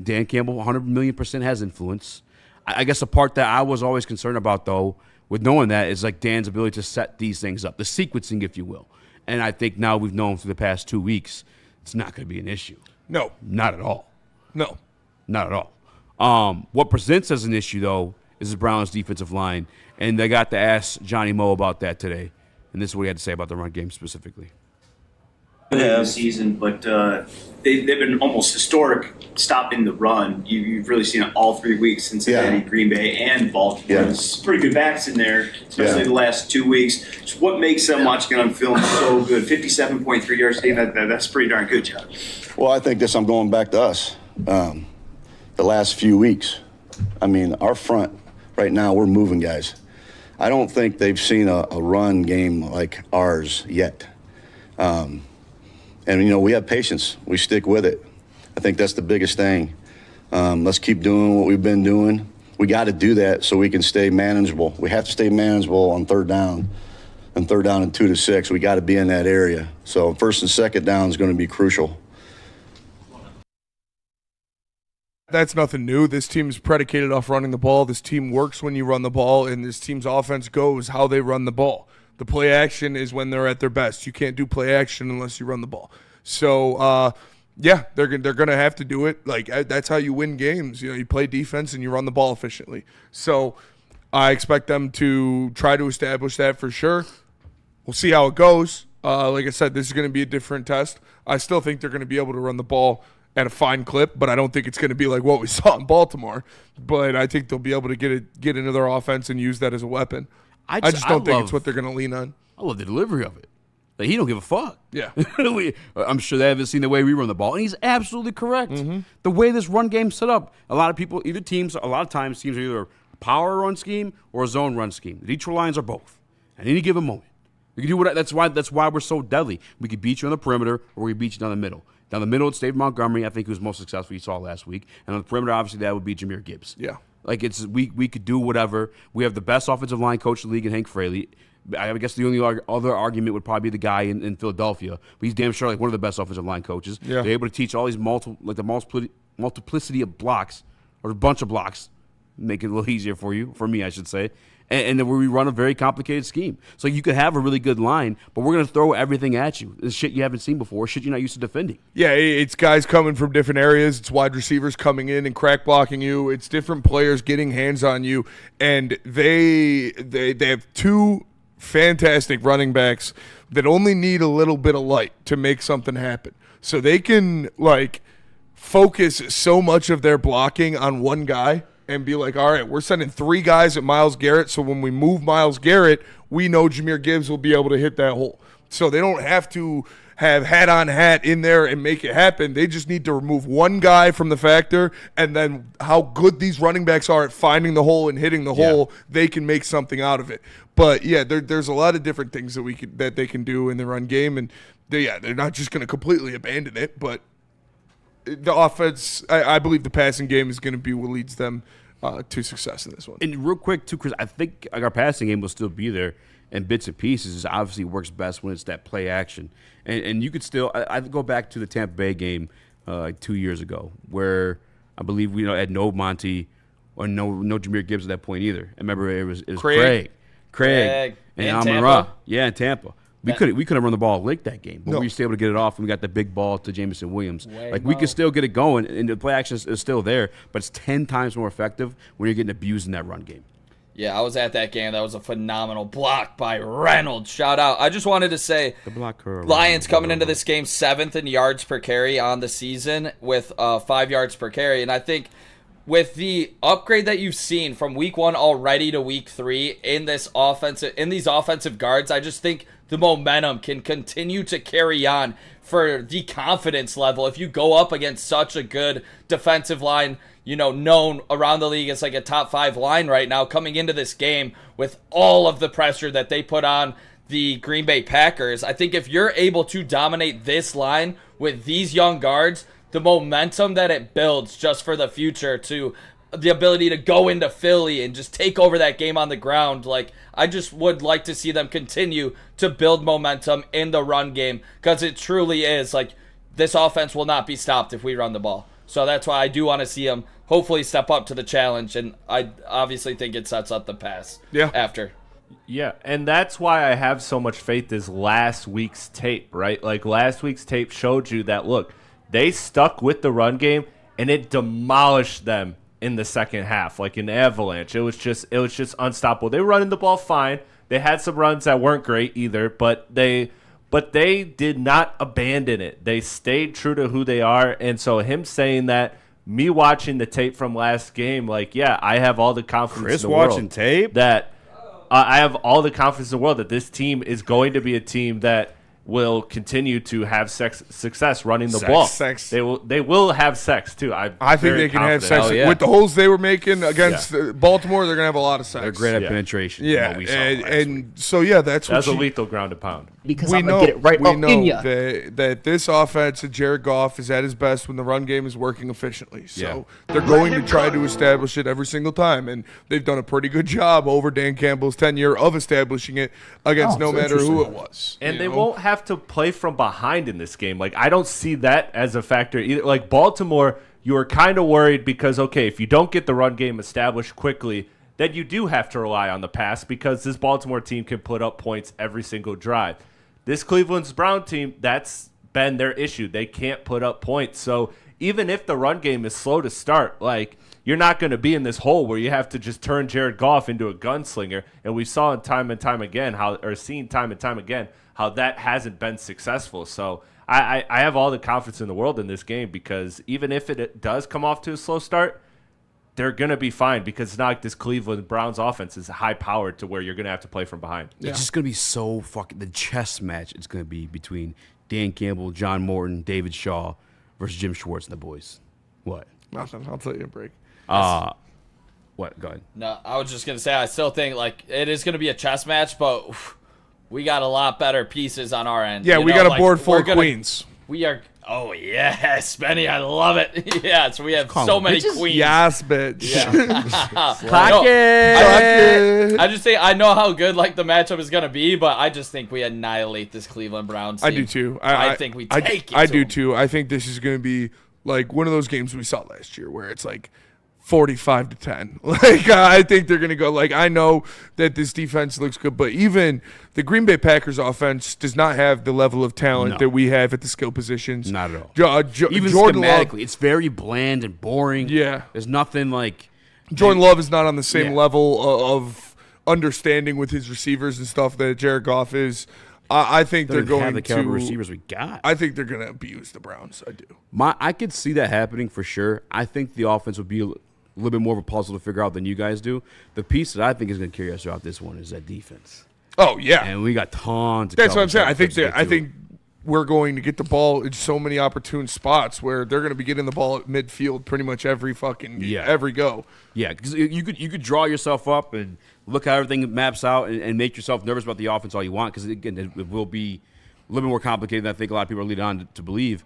Dan Campbell, 100,000,000% has influence. I guess the part that I was always concerned about, though, with knowing that is like Dan's ability to set these things up, the sequencing, if you will. And I think now we've known through the past 2 weeks, it's not going to be an issue. No. Not at all. No. Not at all. What presents as an issue, though, is the Browns' defensive line. And they got to ask Johnny Moe about that today. And this is what he had to say about the run game specifically. The season, but they've been almost historic stopping the run. You've really seen it all 3 weeks, Cincinnati, Green Bay, and Baltimore. There's pretty good backs in there, especially the last 2 weeks. So what makes them, watching it on film, so good? 57.3 yards a game, that's pretty darn good, John. Well, I think I'm going back to us. The last few weeks, I mean, our front right now, we're moving guys. I don't think they've seen a run game like ours yet. And, we have patience. We stick with it. I think that's the biggest thing. Let's keep doing what we've been doing. We got to do that so we can stay manageable. We have to stay manageable on third down and 2 to 6. We got to be in that area. So first and second down is going to be crucial. That's nothing new. This team's predicated off running the ball. This team works when you run the ball, and this team's offense goes how they run the ball. The play action is when they're at their best. You can't do play action unless you run the ball. So, they're going to have to do it. Like, that's how you win games. You play defense and you run the ball efficiently. So I expect them to try to establish that for sure. We'll see how it goes. Like I said, this is going to be a different test. I still think they're going to be able to run the ball at a fine clip, but I don't think it's going to be like what we saw in Baltimore. But I think they'll be able to get into their offense and use that as a weapon. I just don't think it's what they're going to lean on. I love the delivery of it. Like, he don't give a fuck. Yeah. I'm sure they haven't seen the way we run the ball. And he's absolutely correct. Mm-hmm. The way this run game's set up, a lot of times teams are either a power run scheme or a zone run scheme. The Detroit Lions are both at any given moment. We can do what. That's why we're so deadly. We could beat you on the perimeter or we could beat you down the middle. Down the middle, it's David Montgomery. I think he was most successful you saw last week. And on the perimeter, obviously, that would be Jahmyr Gibbs. Yeah. Like, we could do whatever. We have the best offensive line coach in the league in Hank Fraley. I guess the only other argument would probably be the guy in Philadelphia. But he's damn sure like one of the best offensive line coaches. Yeah. They're able to teach all these multiplicity of blocks, or a bunch of blocks, make it a little easier for me, I should say. And then we run a very complicated scheme. So you could have a really good line, but we're going to throw everything at you. It's shit you haven't seen before, shit you're not used to defending. Yeah, it's guys coming from different areas. It's wide receivers coming in and crack blocking you. It's different players getting hands on you. And they have two fantastic running backs that only need a little bit of light to make something happen. So they can, focus so much of their blocking on one guy and be like, all right, we're sending 3 guys at Myles Garrett, so when we move Myles Garrett, we know Jahmyr Gibbs will be able to hit that hole. So they don't have to have hat-on-hat in there and make it happen. They just need to remove one guy from the factor, and then how good these running backs are at finding the hole and hitting the hole, they can make something out of it. But, there's a lot of different things that they can do in the run game, and they're not just going to completely abandon it, but the offense, I believe the passing game is going to be what leads them to success in this one. And real quick, too, Chris, I think our passing game will still be there in bits and pieces. It obviously works best when it's that play action. And you could still – I go back to the Tampa Bay game 2 years ago where I believe we had no Monty or no Jahmyr Gibbs at that point either. I remember it was Craig and Amon-Ra. Yeah, in Tampa. We couldn't run the ball late that game, but we were still able to get it off, and we got the big ball to Jameson Williams. We could still get it going, and the play action is still there, but it's 10 times more effective when you're getting abused in that run game. Yeah, I was at that game. That was a phenomenal block by Reynolds. Shout out. I just wanted to say, the blocker, Lions coming into this game 7th in yards per carry on the season with 5 yards per carry, and I think with the upgrade that you've seen from week 1 already to week 3 in these offensive guards, I just think the momentum can continue to carry on for the confidence level. If you go up against such a good defensive line, known around the league as like a top 5 line right now, coming into this game with all of the pressure that they put on the Green Bay Packers, I think if you're able to dominate this line with these young guards, the momentum that it builds just for the future, to the ability to go into Philly and just take over that game on the ground, like, I just would like to see them continue to build momentum in the run game, because it truly is like this offense will not be stopped if we run the ball. So that's why I do want to see them hopefully step up to the challenge, and I obviously think it sets up the pass after. Yeah, and that's why I have so much faith is last week's tape, right? Like, last week's tape showed you that, look, they stuck with the run game, and it demolished them in the second half, like an avalanche. It was just unstoppable. They were running the ball fine. They had some runs that weren't great either, but they did not abandon it. They stayed true to who they are, and so him saying that, me watching the tape from last game, like, yeah, I have all the confidence in the world. Chris watching tape? That I have all the confidence in the world that this team is going to be a team that will continue to have success running the ball. They will have sex too. I think they can have sex with the holes they were making against Baltimore. They're gonna have a lot of sex. They're great at penetration. Yeah, that's a lethal ground and pound. Because I'm gonna get it right up in ya. That this offense and Jared Goff is at his best when the run game is working efficiently. So they're going to try to establish it every single time, and they've done a pretty good job over Dan Campbell's tenure of establishing it against no matter who it was. And they won't have to play from behind in this game. Like, I don't see that as a factor either. Like, Baltimore, you were kind of worried because, okay, if you don't get the run game established quickly, then you do have to rely on the pass, because this Baltimore team can put up points every single drive. This Cleveland Browns team, that's been their issue. They can't put up points. So even if the run game is slow to start, like, you're not going to be in this hole where you have to just turn Jared Goff into a gunslinger. And we saw time and time again how that hasn't been successful. So I have all the confidence in the world in this game, because even if it does come off to a slow start, they're going to be fine, because it's not like this Cleveland Browns offense is high-powered to where you're going to have to play from behind. It's just going to be so fucking – the chess match it's going to be between Dan Campbell, John Morton, David Shaw versus Jim Schwartz and the boys. What? Nothing. I'll tell you a break. What? Go ahead. No, I was just going to say, I still think, like, it is going to be a chess match, but we got a lot better pieces on our end. Yeah, we got a board full of queens. We are – oh, yes, Benny, I love it. Yes, we have so many queens. Yes, bitch. Yeah. Clock it. I just think I know how good, like, the matchup is going to be, but I just think we annihilate this Cleveland Browns team. I do, too. I think we take it. I do, too. I think this is going to be, like, one of those games we saw last year where it's, like, 45-10. Like, I think they're going to go. Like, I know that this defense looks good, but even the Green Bay Packers offense does not have the level of talent that we have at the skill positions. Not at all. Even Jordan schematically, it's very bland and boring. Yeah. There's nothing like... Jordan Love is not on the same level of understanding with his receivers and stuff that Jared Goff is. I think they're going have the to caliber receivers we got. I think they're going to abuse the Browns. I do. I could see that happening for sure. I think the offense would be a little bit more of a puzzle to figure out than you guys do. The piece that I think is going to carry us throughout this one is that defense. Oh yeah, and we got tons. That's what I'm saying. I think we're going to get the ball in so many opportune spots where they're going to be getting the ball at midfield pretty much every fucking every go. Yeah, because you could draw yourself up and look how everything maps out and make yourself nervous about the offense all you want, because again it will be a little bit more complicated than I think a lot of people are leading on to believe.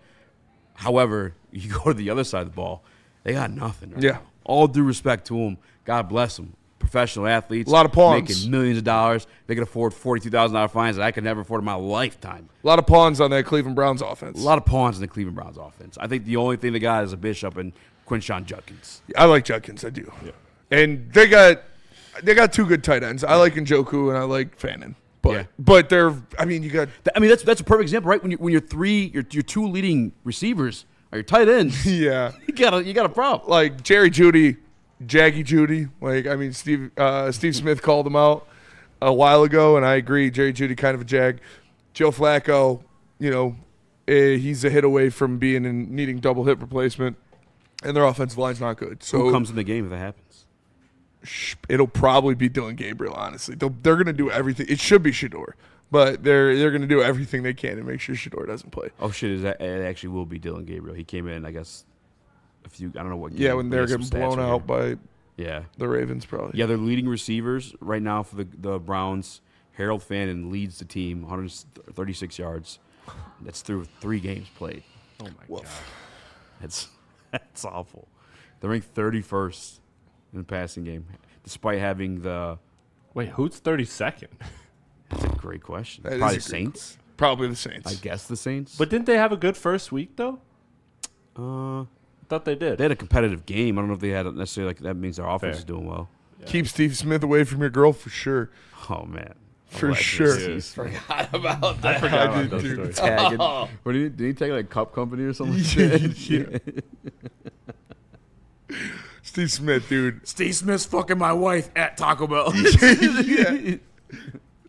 However, you go to the other side of the ball, they got nothing. Right now. All due respect to them, God bless them. Professional athletes, a lot of pawns, making millions of dollars. They can afford $42,000 fines that I could never afford in my lifetime. A lot of pawns on that Cleveland Browns offense. A lot of pawns in the Cleveland Browns offense. I think the only thing they got is a Bishop and Quinshon Judkins. I like Judkins, I do. Yeah. And they got two good tight ends. I like Njoku and I like Fannin. But they're that's a perfect example, right? When your two leading receivers are your tight ends. Yeah. You got a problem. Like Jerry Jeudy, Jaggy Jeudy. Like, I mean, Steve Smith called him out a while ago, and I agree. Jerry Jeudy, kind of a jag. Joe Flacco, he's a hit away from being in needing double hip replacement. And their offensive line's not good. So who comes in the game if that happens? It'll probably be Dylan Gabriel, honestly. They're going to do everything. It should be Shedeur. But they're going to do everything they can to make sure Shedeur doesn't play. Oh, shit. It actually will be Dylan Gabriel. He came in, I guess, I don't know what game. Yeah, when they're getting blown out by the Ravens, probably. Yeah, their leading receivers right now for the Browns, Harold Fannin leads the team, 136 yards. That's through 3 games played. Oh, my God. That's awful. They're ranked 31st in the passing game, despite having the... Wait, who's 32nd? That's a great question. That Probably is a Saints. Probably the Saints. I guess the Saints. But didn't they have a good first week, though? I thought they did. They had a competitive game. I don't know if they had necessarily that means their offense is doing well. Yeah. Keep Steve Smith away from your girl for sure. Oh, man. For sure. Forgot about that. I forgot about those stories. Tagging. What did he tag like Cup Company or something? Steve Smith, dude. Steve Smith's fucking my wife at Taco Bell. Yeah.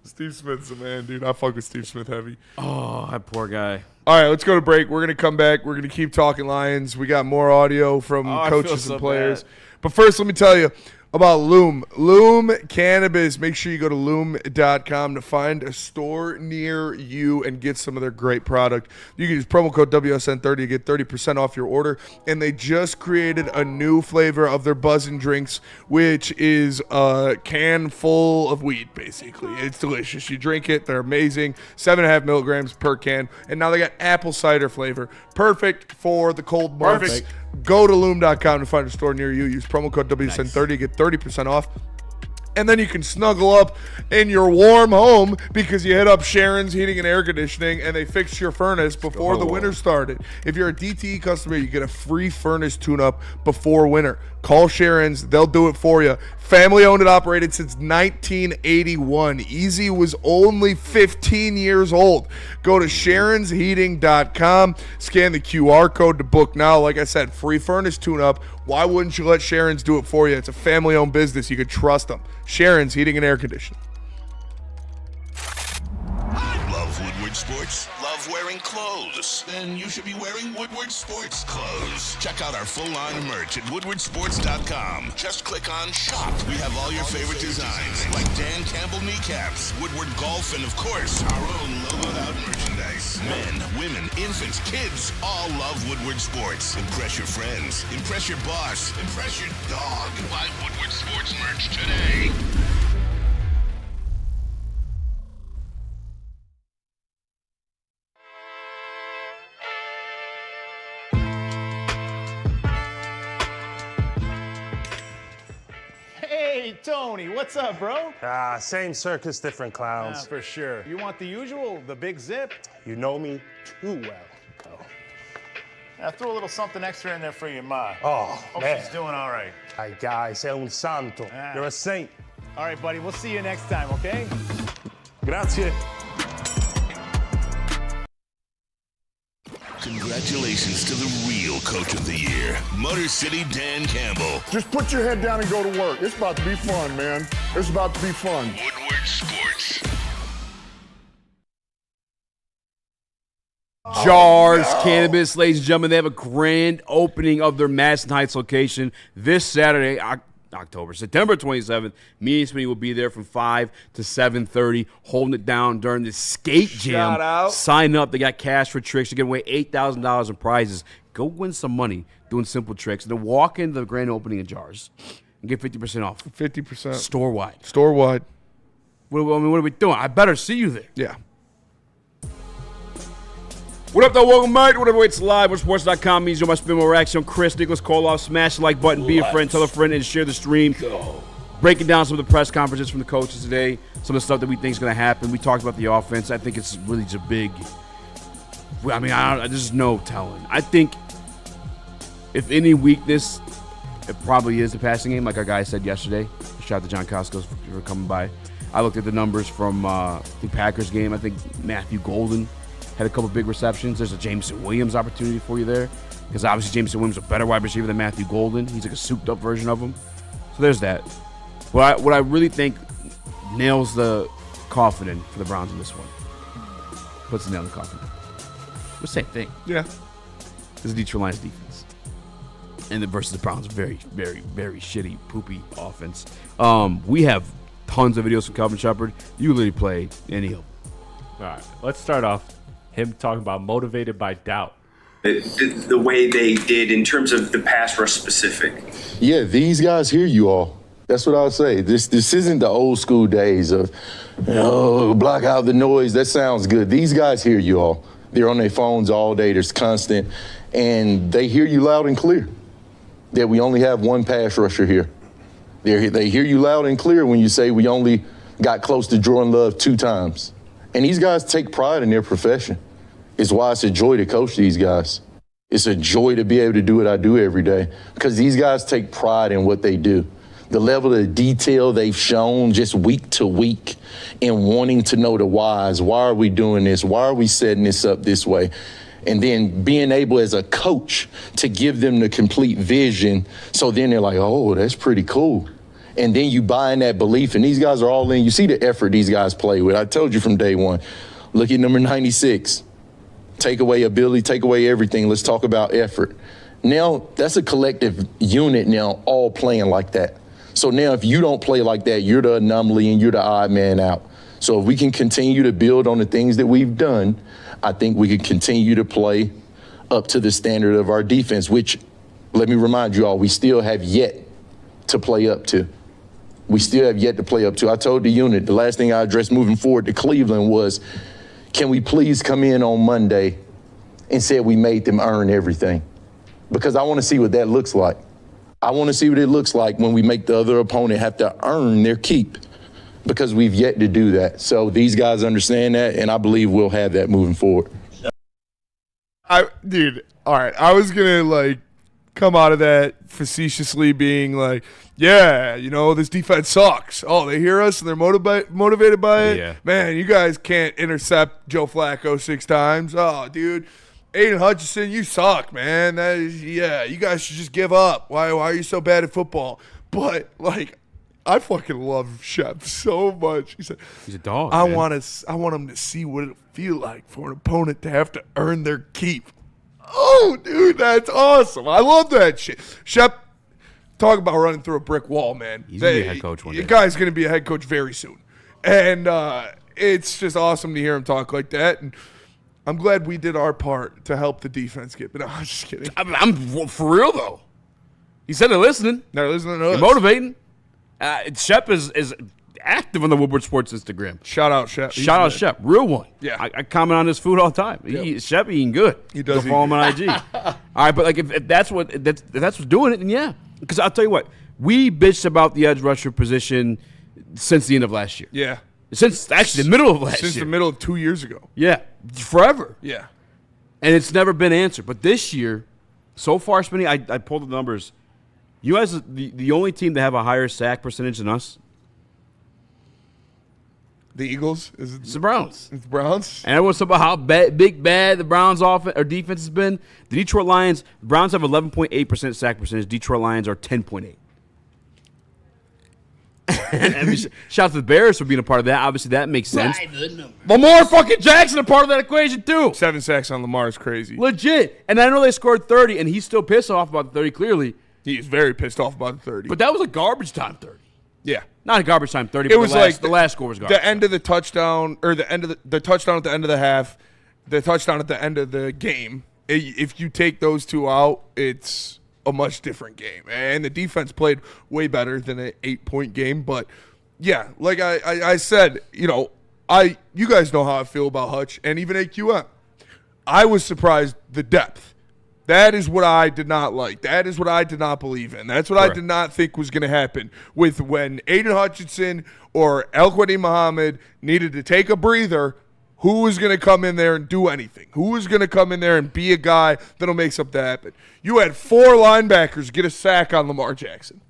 Steve Smith's the man, dude. I fuck with Steve Smith heavy. Oh, that poor guy. All right, let's go to break. We're going to come back. We're going to keep talking Lions. We got more audio from coaches and players. But first, let me tell you about Loom. Loom Cannabis. Make sure you go to loom.com to find a store near you and get some of their great product. You can use promo code WSN30 to get 30% off your order. And they just created a new flavor of their Buzzin' drinks, which is a can full of weed, basically. It's delicious. You drink it. They're amazing. 7.5 milligrams per can. And now they got apple cider flavor. Perfect for the cold months. Perfect. Go to loom.com to find a store near you. Use promo code WSN30 to get 30% off. And then you can snuggle up in your warm home because you hit up Sharon's Heating and Air Conditioning and they fixed your furnace before the winter started. If you're a DTE customer, you get a free furnace tune-up before winter. Call Sharon's. They'll do it for you. Family owned and operated since 1981. Eazy was only 15 years old. Go to SharonsHeating.com. Scan the QR code to book now. Like I said, free furnace tune-up. Why wouldn't you let Sharon's do it for you? It's a family-owned business. You could trust them. Sharon's Heating and Air Conditioning. Love Woodward Sports? Love wearing clothes? Then you should be wearing Woodward Sports clothes. Check out our full line of merch at woodwardsports.com. Just click on shop. We have all your favorite designs, like Dan Campbell kneecaps, Woodward Golf, and of course, our own logoed out merchandise. Men, women, infants, kids all love Woodward Sports. Impress your friends. Impress your boss. Impress your dog. Buy Woodward Sports merch today. Hey, Tony, what's up, bro? Same circus, different clowns. For sure. You want the usual, the big zip? You know me too well. I threw a little something extra in there for your ma. Oh, Hope man. she's doing all right. Ay, guy, sei un santo. You're a saint. All right, buddy, we'll see you next time, okay? Grazie. Congratulations to the real coach of the year, Motor City Dan Campbell. Just put your head down and go to work. It's about to be fun, man. It's about to be fun. Woodward Sports. Jars Cannabis, ladies and gentlemen, they have a grand opening of their Madison Heights location this Saturday, September 27th. Me and Smitty will be there from 5 to 7:30, holding it down during the skate jam. Shout out. Sign up. They got cash for tricks. They're giving away $8,000 in prizes. Go win some money doing simple tricks. And then walk into the grand opening of Jars and get 50% off. 50%. Store-wide. Store-wide. What are we doing? I better see you there. Yeah. What up, though? Welcome back to Whatever It's Live. Sports.com means you must spin more reaction. Chris, Nicholas Koloff, smash the like button, be a friend, tell a friend, and share the stream. Breaking down some of the press conferences from the coaches today, some of the stuff that we think is going to happen. We talked about the offense. I think it's really just a big. I mean, there's no telling. I think if any weakness, it probably is the passing game, like our guy said yesterday. Shout out to John Costco for coming by. I looked at the numbers from the Packers game. I think Matthew Golden had a couple big receptions. There's a Jameson Williams opportunity for you there, because obviously Jameson Williams is a better wide receiver than Matthew Golden. He's like a souped-up version of him. So there's that. What I really think nails the coffin in for the Browns in this one. Puts the nail in the coffin. The same thing. Yeah. This is Detroit Lions defense. And then versus the Browns, very, very, very shitty, poopy offense. We have tons of videos from Calvin Shepard. You literally play any of them. All right, let's start off him talking about motivated by doubt. The way they did in terms of the pass rush specific. Yeah, these guys hear you all. That's what I'll say. This isn't the old school days of, block out the noise. That sounds good. These guys hear you all. They're on their phones all day. There's constant. And they hear you loud and clear that we only have one pass rusher here. They hear you loud and clear when you say we only got close to Jordan Love 2 times. And these guys take pride in their profession. It's why it's a joy to coach these guys. It's a joy to be able to do what I do every day because these guys take pride in what they do. The level of detail they've shown just week to week in wanting to know the whys. Why are we doing this? Why are we setting this up this way? And then being able as a coach to give them the complete vision. So then they're like, oh, that's pretty cool. And then you buy in that belief, and these guys are all in. You see the effort these guys play with. I told you from day one. Look at number 96. Take away ability, take away everything. Let's talk about effort. Now, that's a collective unit now, all playing like that. So now if you don't play like that, you're the anomaly and you're the odd man out. So if we can continue to build on the things that we've done, I think we can continue to play up to the standard of our defense, which, let me remind you all, we still have yet to play up to. We still have yet to play up to. I told the unit, the last thing I addressed moving forward to Cleveland was, can we please come in on Monday and say we made them earn everything? Because I want to see what that looks like. I want to see what it looks like when we make the other opponent have to earn their keep, because we've yet to do that. So these guys understand that, and I believe we'll have that moving forward. Dude, all right. I was going to, come out of that facetiously being like, yeah, this defense sucks. Oh, they hear us and they're motivated by it? Yeah. Man, you guys can't intercept Joe Flacco 6 times. Oh, dude. Aiden Hutchinson, you suck, man. You guys should just give up. Why are you so bad at football? But, I fucking love Shep so much. He said, he's a dog. I want him to see what it'll feel like for an opponent to have to earn their keep. Oh, dude, that's awesome. I love that shit. Shep, talk about running through a brick wall, man. He's going to be a head coach one day. The guy's going to be a head coach very soon. And it's just awesome to hear him talk like that. And I'm glad we did our part to help the defense get. But I'm just kidding. I'm for real, though. He said they're listening. They're listening to us. They're motivating. Shep is active on the Woodward Sports Instagram. Shout out Shep. Shout out Shep. Real one. Yeah. I comment on his food all the time. Yep. Shep eating good. He does. Go follow him on IG. All right, but if that's what's doing it, then yeah. Because I'll tell you what, we bitched about the edge rusher position since the end of last year. Yeah. Since actually the middle of last year. Since the middle of 2 years ago. Yeah. Forever. Yeah. And it's never been answered. But this year, so far, Spinny, I pulled the numbers. You guys are the only team to have a higher sack percentage than us. The Eagles? It's the Browns. It's the Browns? And everyone's talking about how bad the Browns' offense or defense has been. The Detroit Lions, the Browns have 11.8% sack percentage. Detroit Lions are 10.8. Shout out to the Bears for being a part of that. Obviously, that makes sense. Lamar fucking Jackson a part of that equation, too. 7 sacks on Lamar is crazy. Legit. And I know they scored 30, and he's still pissed off about the 30, clearly. He is very pissed off about the 30. But that was a garbage time 30. Yeah. Not a garbage time 30, It but was the last score was garbage. The end of the touchdown, or the end of the touchdown at the end of the half, the touchdown at the end of the game. If you take those two out, it's a much different game. And the defense played way better than an 8-point game. But, yeah, like I said, you guys know how I feel about Hutch and even AQM. I was surprised the depth. That is what I did not like. That is what I did not believe in. That's what I did not think was going to happen with when Aiden Hutchinson or El-Quadi Muhammad needed to take a breather. Who was going to come in there and do anything? Who was going to come in there and be a guy that'll make something happen? You had 4 linebackers get a sack on Lamar Jackson.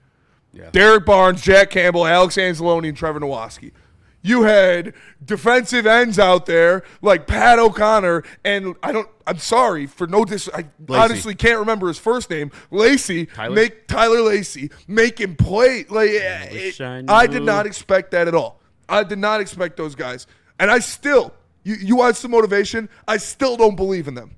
Yeah. Derek Barnes, Jack Campbell, Alex Anzalone, and Trevor Nowaski. You had defensive ends out there like Pat O'Connor, and I'm sorry for no I honestly can't remember his first name. Tyler Lacey, make him play. I did not expect that at all. I did not expect those guys. And I still, you watch the motivation, I still don't believe in them.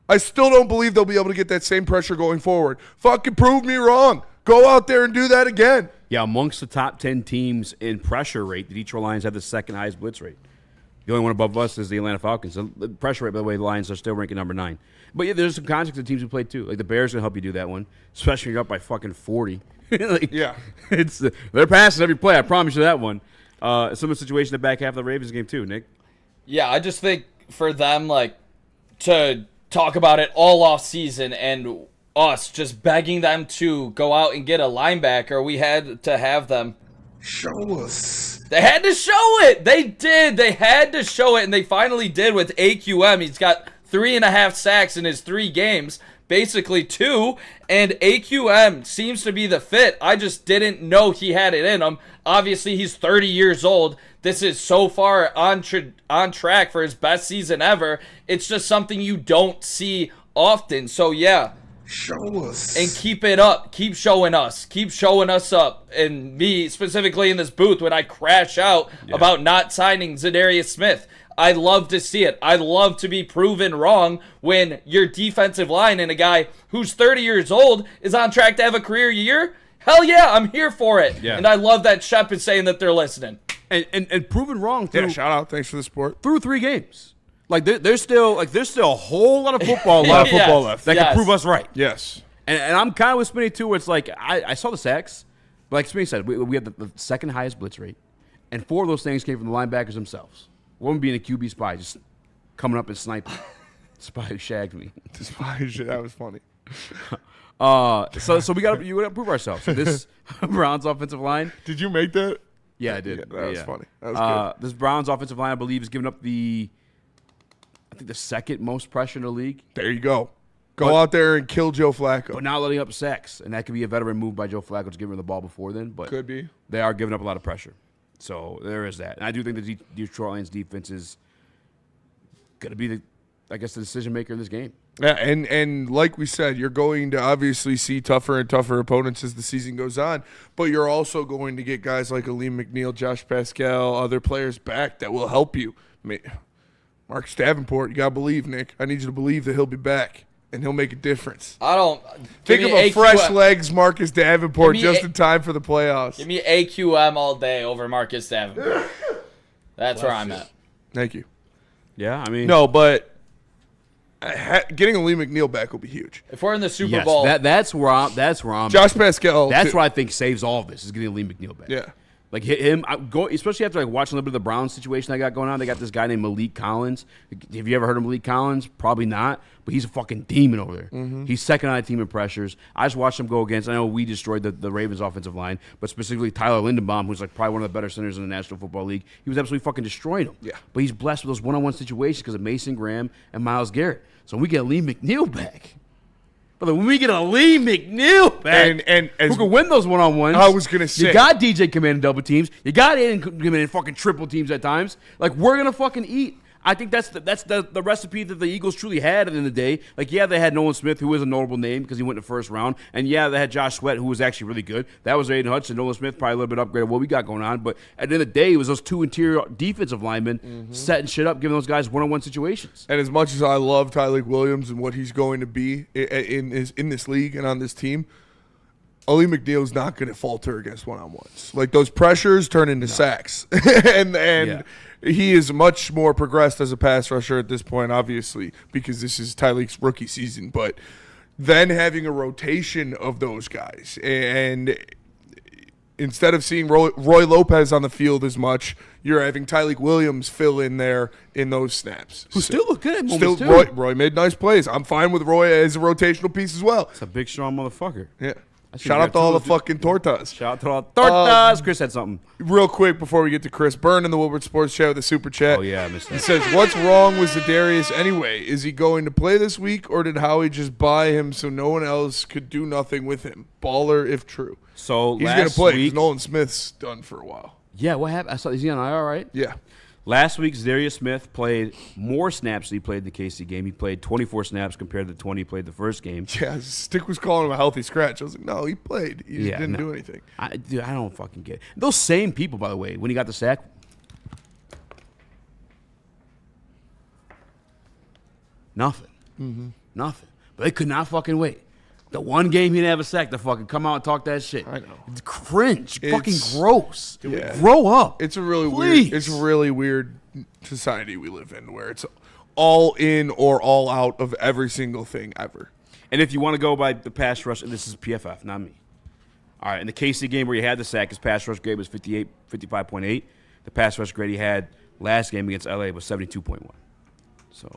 I still don't believe they'll be able to get that same pressure going forward. Fucking prove me wrong. Go out there and do that again. Yeah, amongst the top 10 teams in pressure rate, the Detroit Lions have the second highest blitz rate. The only one above us is the Atlanta Falcons. The pressure rate, by the way, the Lions are still ranking number 9. But yeah, there's some context of teams who played too. Like the Bears can help you do that one, especially when you're up by fucking 40. Yeah. They're passing every play. I promise you that one. Similar situation in the back half of the Ravens game too, Nick. Yeah, I just think for them, like, to talk about it all off season and us just begging them to go out and get a linebacker, we had to have them show us. They had to show it. They did. They had to show it, and they finally did with AQM. He's got 3.5 sacks in his 3 games, basically 2, and AQM seems to be the fit. I just didn't know he had it in him. Obviously, he's 30 years old. This is so far on track for his best season ever. It's just something you don't see often. So, yeah. Show us. And keep it up. Keep showing us. Keep showing us up. And me, specifically in this booth, when I crash out about not signing Zadarius Smith. I love to see it. I love to be proven wrong when your defensive line and a guy who's 30 years old is on track to have a career year. Hell yeah, I'm here for it. Yeah. And I love that Shep is saying that they're listening. And proven wrong through, shout out. Thanks for the support. Through 3 games. Like there's still a whole lot of football left that can prove us right. Yes. And I'm kind of with Spinney too, where it's like I saw the sacks, but like Spinney said, we have the second highest blitz rate, and 4 of those things came from the linebackers themselves. One being a QB spy, just coming up and sniping. Spy shagged me. The spy, that was funny. So we got to prove ourselves. So this Browns offensive line. Did you make that? Yeah, I did. Yeah, that was funny. That was good. This Browns offensive line, I believe, is giving up the second most pressure in the league. There you go. Go out there and kill Joe Flacco. But not letting up sacks. And that could be a veteran move by Joe Flacco to give him the ball before then. But could be. They are giving up a lot of pressure. So there is that. And I do think the Detroit Lions defense is going to be the decision maker in this game. Yeah, and like we said, you're going to obviously see tougher and tougher opponents as the season goes on, but you're also going to get guys like Aleem McNeil, Josh Pascal, other players back that will help you. Marcus Davenport, you got to believe, Nick. I need you to believe that he'll be back, and he'll make a difference. I don't think of a fresh legs Marcus Davenport just in time for the playoffs. Give me AQM all day over Marcus Davenport. That's where I'm at. Thank you. Yeah, I mean. No, but getting Aleem McNeil back will be huge. If we're in the Super Bowl. That's where I'm Josh Pascal. That's what I think saves all of this, is getting Aleem McNeil back. Yeah. Like him, especially after watching a little bit of the Browns situation they got going on. They got this guy named Malik Collins. Have you ever heard of Malik Collins? Probably not, but he's a fucking demon over there. Mm-hmm. He's second on the team in pressures. I just watched him go against. I know we destroyed the Ravens offensive line, but specifically Tyler Lindenbaum, who's like probably one of the better centers in the National Football League. He was absolutely fucking destroying him. Yeah. But he's blessed with those one-on-one situations because of Mason Graham and Myles Garrett. So when we get Aleem McNeil back. Brother, when we get Aleem McNeil back, and who can win those one-on-ones? I was gonna say, you got DJ commanding double teams. You got Aiden commanding fucking triple teams at times. Like, we're gonna fucking eat. I think that's the recipe that the Eagles truly had at the end of the day. Like, yeah, they had Nolan Smith, who is a notable name because he went in the first round, and yeah, they had Josh Sweat, who was actually really good. That was Aiden Hudson. Nolan Smith probably a little bit upgraded what we got going on, but at the end of the day, it was those 2 interior defensive linemen setting shit up, giving those guys one-on-one situations. And as much as I love Tyleik Williams and what he's going to be in this league and on this team, Aleem McNeil's not going to falter against one-on-ones. Like, those pressures turn into sacks, and he is much more progressed as a pass rusher at this point, obviously, because this is Tyleik's rookie season. But then having a rotation of those guys, and instead of seeing Roy Lopez on the field as much, you're having Tyleik Williams fill in there in those snaps. Who still look good at moments, too. Roy made nice plays. I'm fine with Roy as a rotational piece as well. It's a big, strong motherfucker. Yeah. Shout out to all the fucking tortas. Shout out to all the tortas. Chris had something. Real quick before we get to Chris Byrne in the Woodward Sports Chat with a super chat. Oh, yeah, I missed that. He says, what's wrong with Zadarius anyway? Is he going to play this week, or did Howie just buy him so no one else could do nothing with him? Baller if true. So he's going to play because Nolan Smith's done for a while. Yeah, what happened? I saw, is he on IR, right? Yeah. Last week, Zadarius Smith played more snaps than he played the KC game. He played 24 snaps compared to the 20 he played the first game. Yeah, Stick was calling him a healthy scratch. I was like, no, he played. He just didn't do anything. Dude, I don't fucking get it. Those same people, by the way, when he got the sack. Nothing. Nothing. But they could not fucking wait. The one game he didn't have a sack to fucking come out and talk that shit. I know. It's cringe. Fucking gross. Yeah. Grow up. It's a really Please. weird. It's a really weird society we live in, where it's all in or all out of every single thing ever. And if you want to go by the pass rush, and this is PFF, not me. All right, in the KC game where he had the sack, his pass rush grade was 55.8. The pass rush grade he had last game against LA was 72.1. So,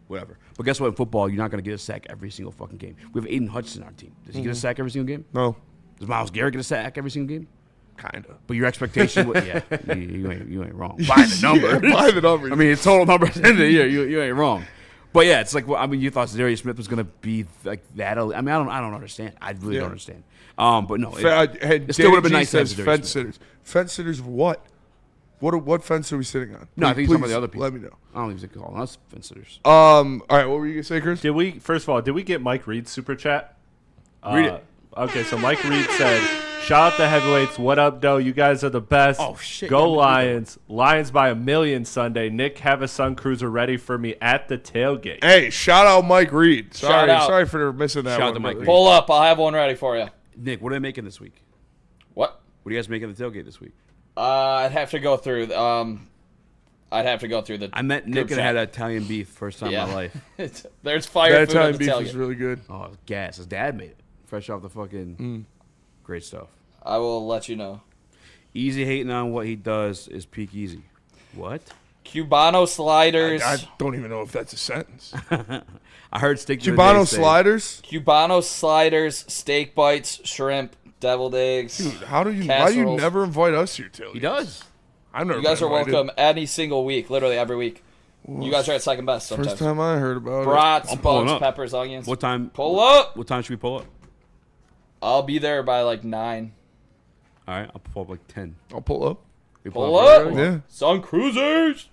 whatever. But guess what? In football, you're not going to get a sack every single fucking game. We have Aiden Hutchinson on our team. Does he get a sack every single game? No. Does Myles Garrett get a sack every single game? Kind of. But your expectation was, yeah, you ain't wrong. By the number. By the numbers. I mean, it's total numbers in the year. You ain't wrong. But yeah, it's like, well, I mean, you thought Zadarius Smith was going to be like that. I mean, I don't understand. I really don't understand. But no, it still would have been nice to have Zadarius fence Smith. sitters. Fence sitters of what? What fence are we sitting on? No, I think he's talking about the other people. Let me know. I don't think he's calling us fence sitters. All right, what were you going to say, Chris? First of all, did we get Mike Reed's super chat? Read it. Okay, so Mike Reed said, shout out the heavyweights. What up, though? You guys are the best. Oh, shit. Go Lions. Lions by 1,000,000 Sunday. Nick, have a Sun Cruiser ready for me at the tailgate. Hey, shout out Mike Reed. Shout out. Sorry for missing that Shout one. out to Mike Reed. Pull up. I'll have one ready for you. Nick, what are they making this week? What? What are you guys making at the tailgate this week? I'd have to go through. The. I met Nick and I had Italian beef first time in my life. There's fire That food Italian at the beef tailgate. is really good. Oh, gas. His dad made it. Fresh off the fucking great stuff. I will let you know. Easy hating on what he does is peak Easy. What? Cubano sliders. I don't even know if that's a sentence. I heard steak. Cubano sliders? Cubano sliders, steak bites, shrimp, deviled eggs. Dude, why do you casseroles. never invite us to your tailgate? He does. I've never You guys been are invited. welcome any single week, literally every week. You guys are at second best sometimes. First time I heard about Brats, I'm pulling bugs, up. peppers, onions. What time? Pull up. What time should we pull up? I'll be there by like 9. All right, I'll pull up like 10. I'll pull up. We Pull up. early? Yeah. Sun Cruisers.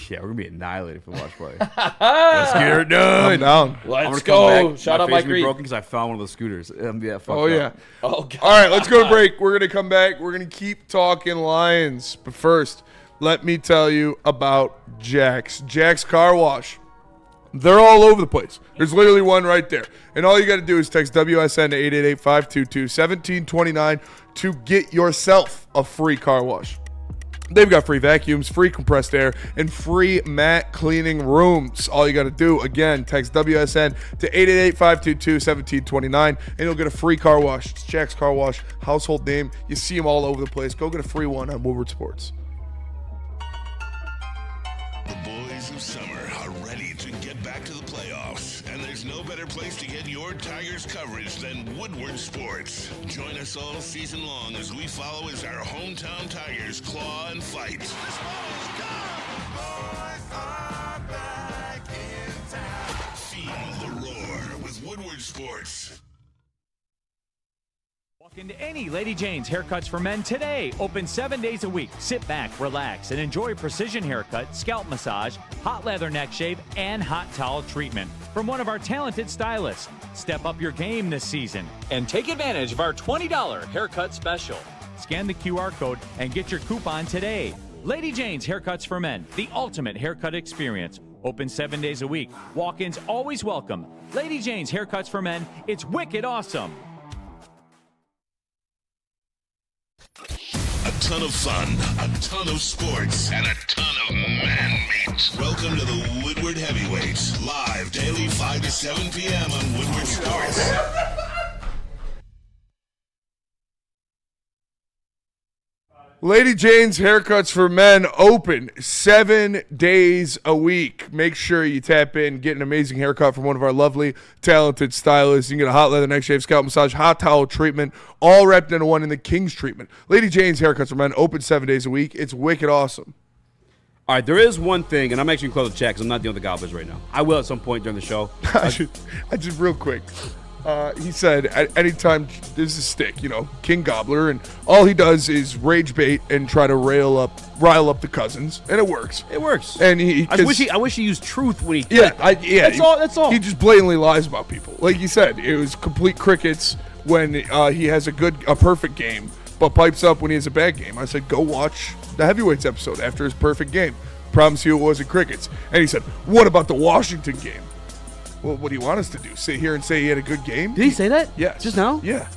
Yeah, we're gonna be annihilated if we watch play. Let's get her done. I'm down. Let's go. Shout out Mike Reed. broken because I found one of those scooters. Yeah, fuck Oh, yeah. Oh, God. All right, let's go to break. We're going to come back. We're going to keep talking Lions. But first, let me tell you about Jack's. Jack's Car Wash. They're all over the place. There's literally one right there. And all you got to do is text WSN to 888-522-1729 to get yourself a free car wash. They've got free vacuums, free compressed air, and free mat cleaning rooms. All you got to do, again, text WSN to 888-522-1729, and you'll get a free car wash. It's Jack's Car Wash, household name. You see them all over the place. Go get a free one on Woodward Sports. The boys of summer are ready to get back to the playoffs, and there's no better place to get your Tigers coverage than Woodward Sports. Join us all season long as we follow as our hometown Tigers claw and fight. This ball is gone. Boys are back in town. Feel the roar with Woodward Sports. Walk into any Lady Jane's Haircuts for Men today. Open 7 days a week. Sit back, relax, and enjoy precision haircut, scalp massage, hot leather neck shave, and hot towel treatment from one of our talented stylists. Step up your game this season and take advantage of our $20 haircut special. Scan the QR code and get your coupon today. Lady Jane's Haircuts for Men, the ultimate haircut experience. Open 7 days a week. Walk-ins always welcome. Lady Jane's Haircuts for Men. It's wicked awesome. A ton of fun, a ton of sports, and a ton of man meat. Welcome to the Woodward Heavyweights, live daily 5 to 7 p.m. on Woodward Sports. Lady Jane's Haircuts for Men open 7 days a week. Make sure you tap in, get an amazing haircut from one of our lovely, talented stylists. You can get a hot leather neck shave, scalp massage, hot towel treatment, all wrapped into one in the King's treatment. Lady Jane's Haircuts for Men open 7 days a week. It's wicked awesome. All right, there is one thing, and I'm actually going to close the chat because I'm not dealing with the Goblins right now. I will at some point during the show. I just real quick. He said, at any time, this is a stick, King Gobbler, and all he does is rage bait and try to rile up the cousins, and it works. It works. And I wish he used truth when he. That's all. That's all. He just blatantly lies about people. Like you said, it was complete crickets when he has a perfect game, but pipes up when he has a bad game. I said, go watch the Heavyweights episode after his perfect game. Promise you it wasn't crickets. And he said, what about the Washington game? Well, what do you want us to do? Sit here and say he had a good game? Did he say that? Yes. Just now? Yeah.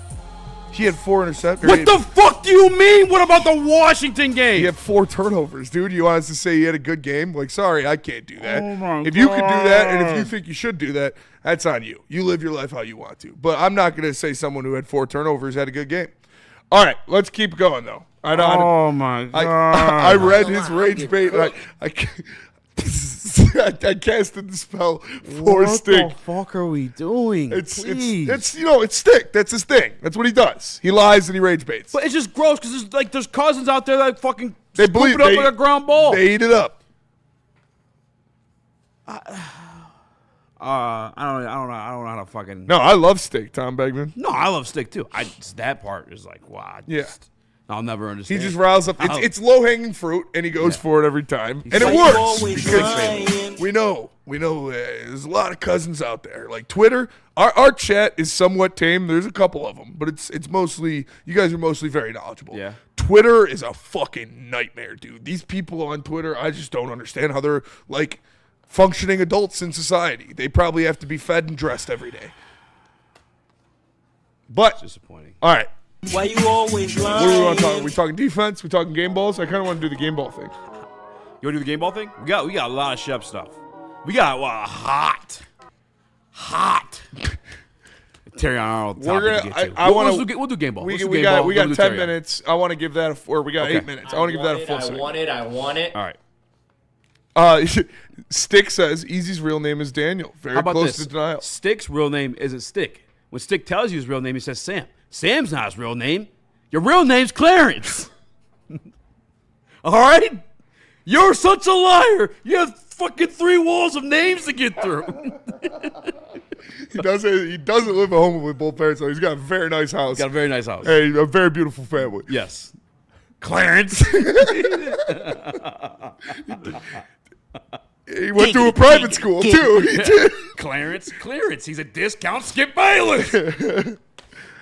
He had 4 interceptions. What the fuck do you mean? What about the Washington game? He had 4 turnovers, dude. You want us to say he had a good game? Like, sorry, I can't do that. Oh my if you could do that, and if God. you think you should do that, that's on you. You live your life how you want to. But I'm not going to say someone who had 4 turnovers had a good game. All right, let's keep going, though. Oh, my God. I read his rage bait, and I casted the spell for Stick. What the fuck are we doing? It's Please. Stick. That's his thing. That's what he does. He lies and he rage baits. But it's just gross because there's cousins out there that fucking They scoop believe it up they- like a ground ball. They eat it up. I don't know how to fucking. No, I love Stick, Tom Begman. No, I love Stick too. That part is like, wow. I'll never He understand. just riles up. It's low hanging fruit, and he goes for it every time, and it works. Because we know. There's a lot of cousins out there. Like Twitter, our chat is somewhat tame. There's a couple of them, but it's mostly you guys are mostly very knowledgeable. Yeah. Twitter is a fucking nightmare, dude. These people on Twitter, I just don't understand how they're like functioning adults in society. They probably have to be fed and dressed every day. But It's disappointing. All right. Why you always lying? What do we want to talk? Are we talking defense? We talking game balls? I kind of want to do the game ball thing. You want to do the game ball thing? We got a lot of Shep stuff. We got hot. Terrion Arnold. We're gonna. We'll do game ball. We Let's do game got ball. we got We'll do 10 Terrion. minutes. I want to give that or we got Okay. 8 minutes. I want to give that a full second. I want it. All right. Stick says Easy's real name is Daniel. Very How about close this? to denial. Stick's real name isn't Stick. When Stick tells you his real name, he says Sam. Sam's not his real name. Your real name's Clarence. All right? You're such a liar. You have fucking 3 walls of names to get through. He doesn't live at home with both parents, though. He's got a very nice house. Got a very nice house. Hey, a very beautiful family. Yes. Clarence. He went to a private school, too. He did. Clarence. He's a discount Skip Bayless.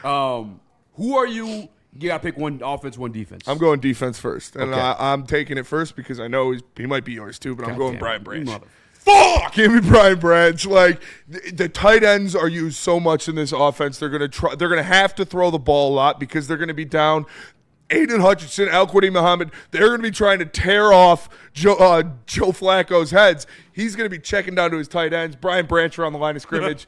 Who are you? You got to pick one offense, one defense. I'm going defense first. And Okay. I'm taking it first because I know he might be yours, too, but I'm going Brian Branch. Fuck! Give me Brian Branch. Like the tight ends are used so much in this offense. They're gonna have to throw the ball a lot because they're gonna be down. Aiden Hutchinson, Al-Quadin Muhammad, they're going to be trying to tear off Joe Flacco's heads. He's going to be checking down to his tight ends. Brian Branch around the line of scrimmage.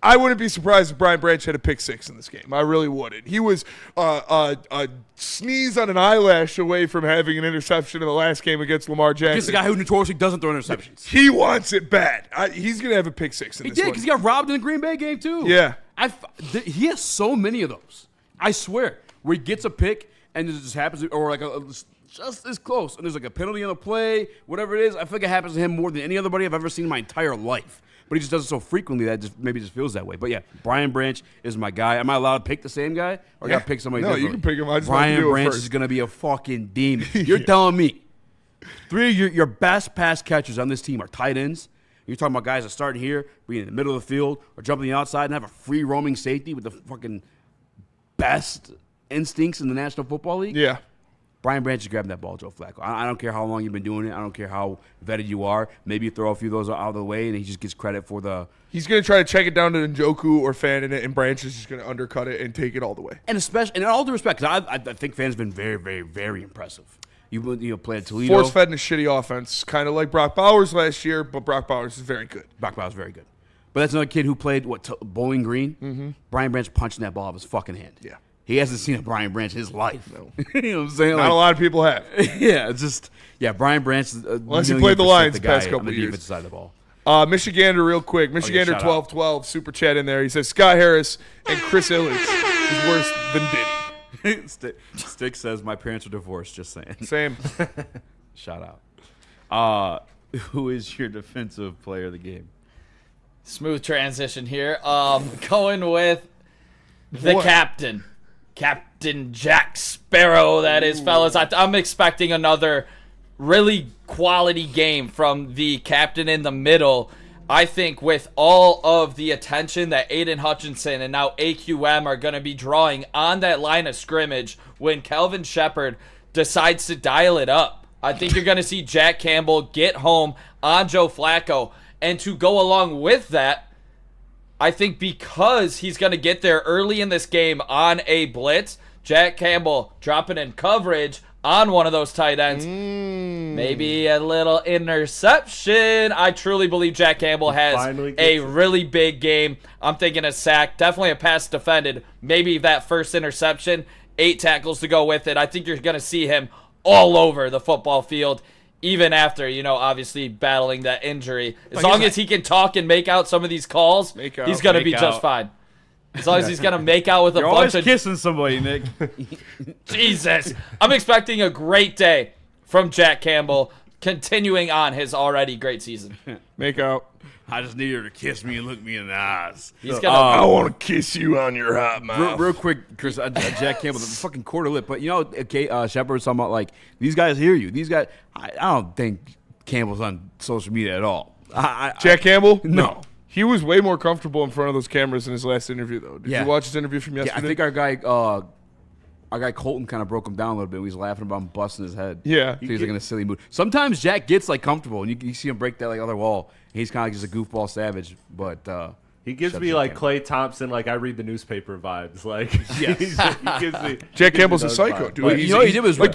I wouldn't be surprised if Brian Branch had a pick 6 in this game. I really wouldn't. He was a sneeze on an eyelash away from having an interception in the last game against Lamar Jackson. He's the guy who notoriously doesn't throw interceptions. He wants it bad. He's going to have a pick 6 in He this did one. because he got robbed in the Green Bay game too. Yeah. He has so many of those. I swear. Where he gets a pick and it just happens, or like just as close, and there's like a penalty on the play, whatever it is. I feel like it happens to him more than any other buddy I've ever seen in my entire life. But he just does it so frequently that maybe just feels that way. But yeah, Brian Branch is my guy. Am I allowed to pick the same guy, or got to pick somebody different? No, you can pick him. I just want Brian to do it Branch first. is going to be a fucking demon. You're telling me 3 of your best pass catchers on this team are tight ends? You're talking about guys that start here, being in the middle of the field, or jumping the outside and have a free roaming safety with the fucking best instincts in the National Football League? Yeah. Brian Branch is grabbing that ball, Joe Flacco. I don't care how long you've been doing it. I don't care how vetted you are. Maybe you throw a few of those out of the way, and he just gets credit for the. He's going to try to check it down to Njoku or Fan in it, and Branch is just going to undercut it and take it all the way. And especially, and in all due respect, because I think Fan's been very, very, very impressive. You played at Toledo. Force fed in a shitty offense, kind of like Brock Bowers last year, but Brock Bowers is very good. Brock Bowers is very good. But that's another kid who played, Bowling Green? Mm-hmm. Brian Branch punching that ball out of his fucking hand. Yeah. He hasn't seen a Brian Branch in his life. No. You know what I'm saying? Not a lot of people have. Yeah, Brian Branch is unless he played the Lions the past couple on the years. defensive side of the ball. Michigander real quick. Michigander 1212 super chat in there. He says Scott Harris and Chris Illich is worse than Diddy. Stick says my parents are divorced. Just saying. Same. Shout out. Who is your defensive player of the game? Smooth transition here. Going with the captain. Captain Jack Sparrow, that is, fellas. I'm expecting another really quality game from the captain in the middle. I think with all of the attention that Aiden Hutchinson and now AQM are going to be drawing on that line of scrimmage when Kelvin Shepard decides to dial it up, I think you're going to see Jack Campbell get home on Joe Flacco. And to go along with that, I think because he's going to get there early in this game on a blitz, Jack Campbell dropping in coverage on one of those tight ends. Maybe a little interception. I truly believe Jack Campbell has a really big game. I'm thinking a sack, definitely a pass defended. Maybe that first interception, 8 tackles to go with it. I think you're going to see him all over the football field, even after, obviously battling that injury. As long as he can talk and make out some of these calls, he's going to be just fine. As long as he's going to make out with a bunch of... kissing somebody, Nick. Jesus. I'm expecting a great day from Jack Campbell, continuing on his already great season. Make out. I just need her to kiss me and look me in the eyes. He's gonna. I want to kiss you on your hot mouth. Real quick, Chris, Jack Campbell, the fucking quarter lip. But, Shep was talking about, like, these guys hear you. These guys, I don't think Campbell's on social media at all. Jack Campbell? No. He was way more comfortable in front of those cameras in his last interview, though. Did you watch his interview from yesterday? Yeah, I think our guy Colton kind of broke him down a little bit. He was laughing about him busting his head. Yeah. So he's like in a silly mood. Sometimes Jack gets like comfortable, and you see him break that like other wall. He's kind of like just a goofball savage, but he gives me like Klay Thompson, like I read the newspaper vibes. Like, yes. he gives me. Jack Campbell's a psycho, dude. But, he did was like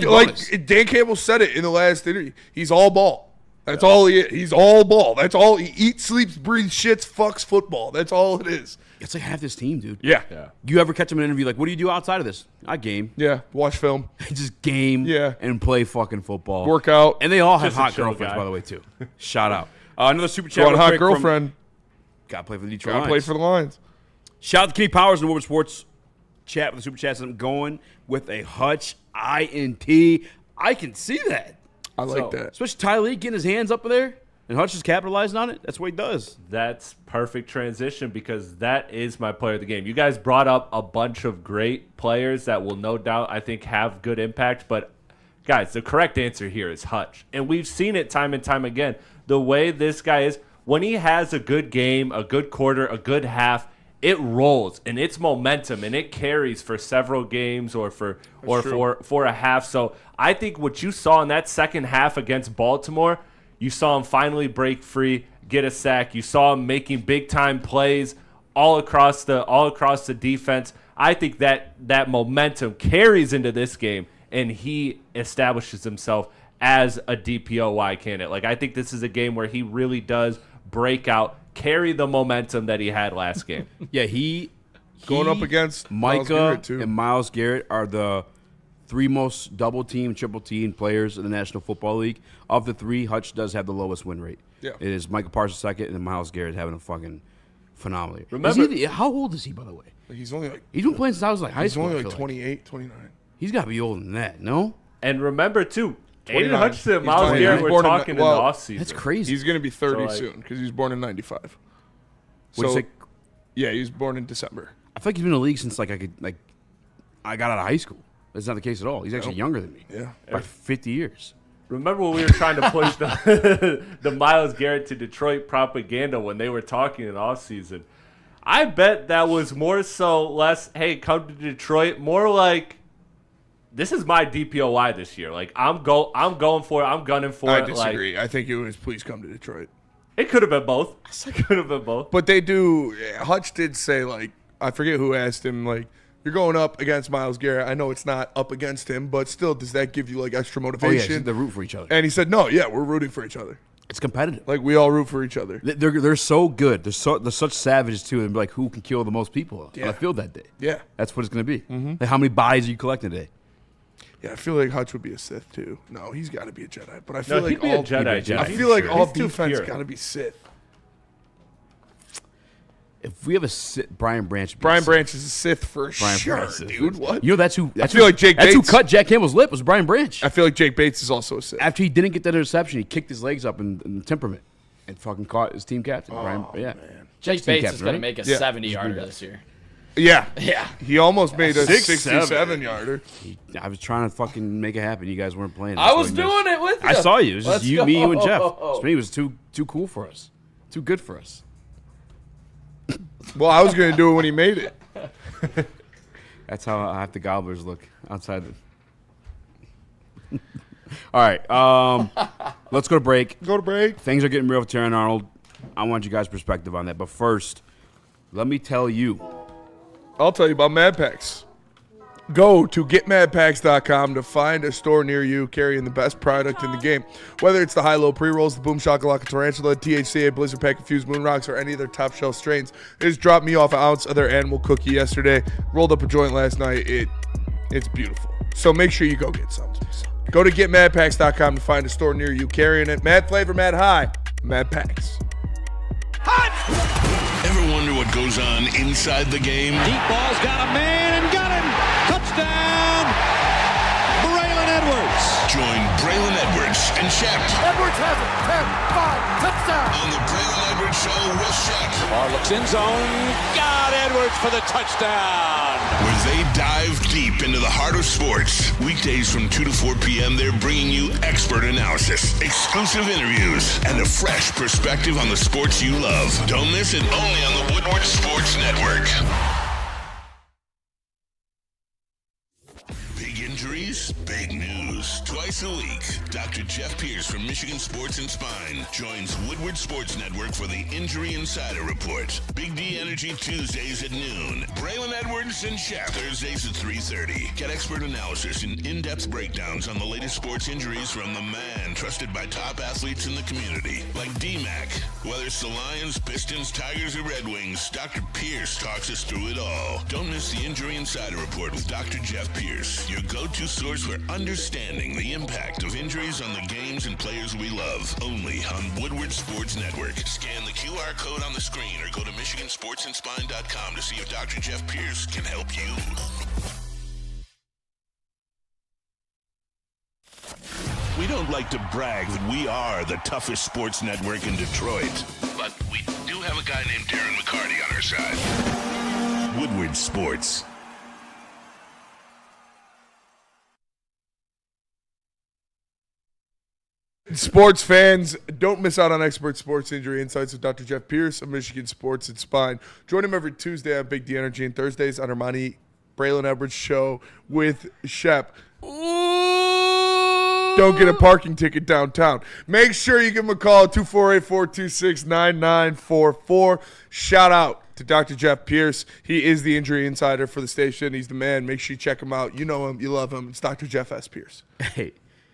Dan Campbell said it in the last interview. He's all ball. That's all he is. He's all ball. That's all he eats, sleeps, breathes, shits, fucks football. That's all it is. It's like half this team, dude. Yeah. You ever catch him in an interview like, what do you do outside of this? I game. Yeah. Watch film. Just game. Yeah. And play fucking football. Work out. And they all have Just a hot chill girlfriends, guy. by the way, too. Shout out. Another super chat. Got a real hot quick girlfriend. Gotta play for the Detroit Gotta play Lions. for the Lions. Shout out to Kenny Powers and the Woodward Sports chat with the super chats. I'm going with a Hutch INT. I can see that. I like that. Especially Tylee getting his hands up there. And Hutch is capitalizing on it. That's what he does. That's perfect transition because that is my player of the game. You guys brought up a bunch of great players that will no doubt, I think, have good impact. But, guys, the correct answer here is Hutch. And we've seen it time and time again. The way this guy is, when he has a good game, a good quarter, a good half, it rolls and it's momentum and it carries for several games or for a half. So I think what you saw in that second half against Baltimore, you saw him finally break free, get a sack. You saw him making big time plays all across the defense. I think that momentum carries into this game, and he establishes himself as a DPOY candidate. Like, I think this is a game where he really does break out, carry the momentum that he had last game. Yeah, he going up against Micah and Myles Garrett are the 3 most double-team, triple-team players in the National Football League. Of the 3, Hutch does have the lowest win rate. Yeah. It is Micah Parsons second, and then Myles Garrett having a fucking phenomenal year. Remember, how old is he, by the way? He's only like... He's been playing since I was like high school. He's only like 28, 29. He's got to be older than that, no? And remember, too, Aiden 29. Hutchinson and He's Myles 29. Garrett He's were born in- talking in the well, offseason. That's crazy. He's going to be 30 So, like- soon because he was born in 95. What'd you say? Yeah, he was born in December. I feel like he's been in the league since I got out of high school. That's not the case at all. He's actually younger than me. Yeah. By 50 years. Remember when we were trying to push the Myles Garrett to Detroit propaganda when they were talking in offseason? I bet that was more so less, hey, come to Detroit, more like, this is my DPOY this year. Like, I'm going for it. I'm gunning for it. I disagree. I think it was please come to Detroit. It could have been both. It could have been both. But they do. Hutch did say, like, I forget who asked him, like, you're going up against Myles Garrett. I know it's not up against him, but still, does that give you, like, extra motivation? Oh, yeah, they root for each other. And he said, no, yeah, we're rooting for each other. It's competitive. Like, we all root for each other. They're so good. They're such savages, too. And, like, who can kill the most people on the field that day? Yeah. That's what it's going to be. Mm-hmm. Like, how many buys are you collecting today? Yeah, I feel like Hutch would be a Sith, too. No, he's got to be a Jedi. But I feel like he'd be a Jedi. I feel like all He's too defense pure. got to be Sith. If we have a Sith, Brian Branch. Brian Branch is a Sith for Brian sure, Branch is a dude. Sith. What? You know, that's who Bates cut Jack Campbell's lip was Brian Branch. I feel like Jake Bates is also a Sith. After he didn't get that interception, he kicked his legs up in temperament and fucking caught his team captain. Brian, yeah. Man. Jake Bates is going to make a 70-yarder this year. Yeah. Yeah. He almost made a 67. 67-yarder. I was trying to fucking make it happen. You guys weren't playing. I was doing it with you. I saw you. It was just Let's me, you, and go. Jeff. To me, it was too cool for us. Too good for us. Well, I was going to do it when he made it. That's how half the gobblers look outside. All right. Let's go to break. Go to break. Things are getting real with Terrion Arnold. I want you guys' perspective on that. But first, let me tell you. I'll tell you about Mad Packs. Go to getmadpacks.com to find a store near you carrying the best product in the game. Whether it's the high-low pre-rolls, the Boom Shakalaka Tarantula, THCA, Blizzard Pack Infused Moon Rocks, or any of their top shelf strains. They just dropped me off an ounce of their animal cookie yesterday. Rolled up a joint last night. It's beautiful. So make sure you go get some. Go to getmadpacks.com to find a store near you carrying it. Mad flavor, mad high. Mad Packs. Ever wonder what goes on inside the game? Deep ball's got a man and got him. Touchdown, Braylon Edwards. Join Braylon Edwards and Shep. Edwards has it. 10-5, touchdown. On the Braylon Edwards Show with Shep. Bar looks in zone. Got Edwards for the touchdown. Where they dive deep into the heart of sports. Weekdays from 2 to 4 p.m., they're bringing you expert analysis, exclusive interviews, and a fresh perspective on the sports you love. Don't miss it, only on the Woodward Sports Network. Big injuries, big news. Twice a week, Dr. Jeff Pierce from Michigan Sports and Spine joins Woodward Sports Network for the Injury Insider Report. Big D Energy Tuesdays at noon. Braylon Edwards and Shep Thursdays at 3:30. Get expert analysis and in-depth breakdowns on the latest sports injuries from the man trusted by top athletes in the community, like D-Mac. Whether it's the Lions, Pistons, Tigers, or Red Wings, Dr. Pierce talks us through it all. Don't miss the Injury Insider Report with Dr. Jeff Pierce, your go-to source for understanding the impact of injuries on the games and players we love. Only on Woodward Sports Network. Scan the QR code on the screen or go to MichiganSportsandSpine.com to see if Dr. Jeff Pierce can help you. We don't like to brag that we are the toughest sports network in Detroit, but we do have a guy named Darren McCarty on our side. Woodward Sports. Sports fans, don't miss out on expert sports injury insights with Dr. Jeff Pierce of Michigan Sports and Spine. Join him every Tuesday on Big D Energy and Thursdays on Armani Braylon Edwards Show with Shep. Don't get a parking ticket downtown. Make sure you give him a call at 248-426-9944. Shout out to Dr. Jeff Pierce. He is the injury insider for the station. He's the man. Make sure you check him out. You know him. You love him. It's Dr. Jeff S. Pierce. Hey.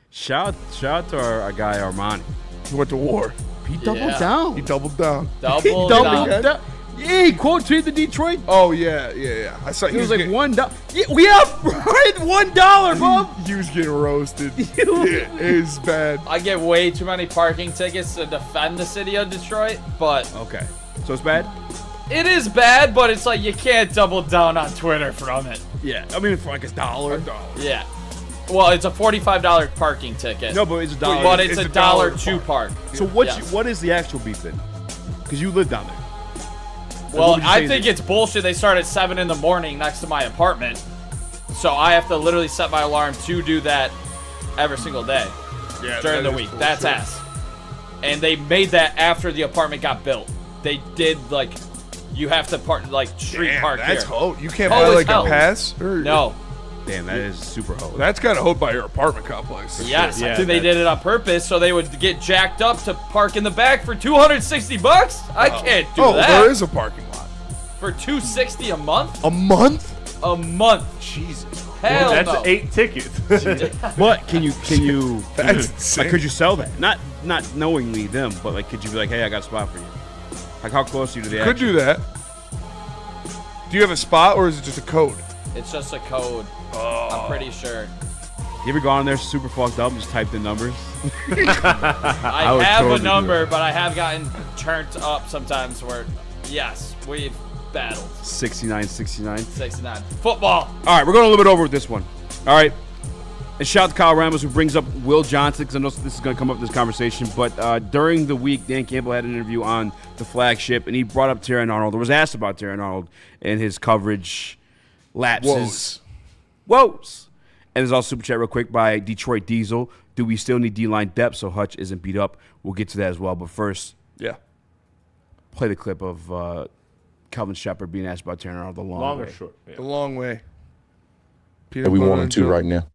Shout out to our guy Armani. He went to war. He doubled down. He doubled down. Doubled down. Yeah, he quote tweeted the Detroit. Oh yeah. I saw he was like $1. Yeah, we have right $1, Bob. He was getting roasted. It is bad. I get way too many parking tickets to defend the city of Detroit, but okay, so it's bad. It is bad, but it's like you can't double down on Twitter from it. Yeah, I mean for like $1. Yeah. Well, it's a $45 parking ticket. No, but it's $1. But it's $1 to park. So what is the actual beef then? Because you live down there. Well, I think it's bullshit. They start at 7 in the morning next to my apartment. So I have to literally set my alarm to do that every single day during the week. That's ass. And they made that after the apartment got built. They did, like, you have to park, like, street park that's here. hoe. You can't buy, like, a pass? No. Damn, that is super hoe. That's kind of hoed by your apartment complex. Yes, I think they did it on purpose so they would get jacked up to park in the back for $260. I can't do that. Oh, there is a parking lot. For $260 a month? A month? A month. Jesus. Hell that's no. 8 tickets. But can you That's insane. like, could you sell that? Not knowingly them, but like could you be like, hey, I got a spot for you? Like how close are you to the Could do that. Do you have a spot or is it just a code? It's just a code. I'm pretty sure. You ever gone in there super fucked up and just typed in numbers? I have totally a number, but I have gotten turned up sometimes where, yes, we've battled. 69. Football. All right, we're going a little bit over with this one. All right. And shout out to Kyle Ramos who brings up Will Johnson because I know this is going to come up in this conversation. But during the week, Dan Campbell had an interview on the flagship, and he brought up Terrion Arnold. There was asked about Terrion Arnold and his coverage lapses. Woes. And there's also a super chat real quick by Detroit Diesel. Do we still need D-line depth so Hutch isn't beat up? We'll get to that as well. But first, play the clip of Kelvin Shepard being asked about Terrion Arnold the long way. Or short? The long way. We 1-2 right now.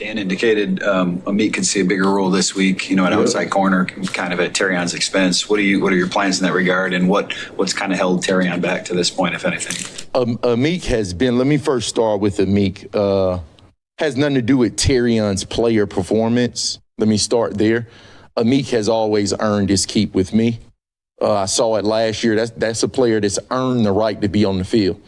Dan indicated Amik could see a bigger role this week, at outside corner, kind of at Terrion's expense. What are your plans in that regard, and what's kind of held Terrion back to this point, if anything? Amik has been. Let me first start with Amik. Has nothing to do with Terrion's player performance. Let me start there. Amik has always earned his keep with me. I saw it last year. That's a player that's earned the right to be on the field.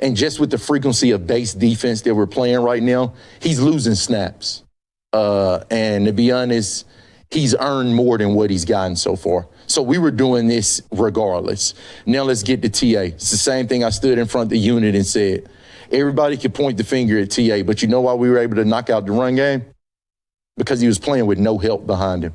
And just with the frequency of base defense that we're playing right now, he's losing snaps. And to be honest, he's earned more than what he's gotten so far. So we were doing this regardless. Now let's get to TA. It's the same thing I stood in front of the unit and said. Everybody could point the finger at TA, but you know why we were able to knock out the run game? Because he was playing with no help behind him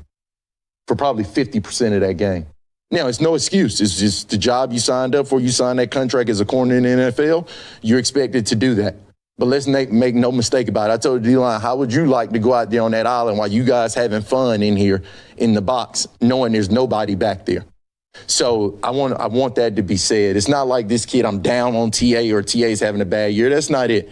for probably 50% of that game. Now, it's no excuse. It's just the job you signed up for. You signed that contract as a corner in the NFL. You're expected to do that. But let's make no mistake about it. I told the D-line, how would you like to go out there on that island while you guys having fun in here in the box, knowing there's nobody back there? So I want that to be said. It's not like this kid, I'm down on TA or TA's having a bad year. That's not it.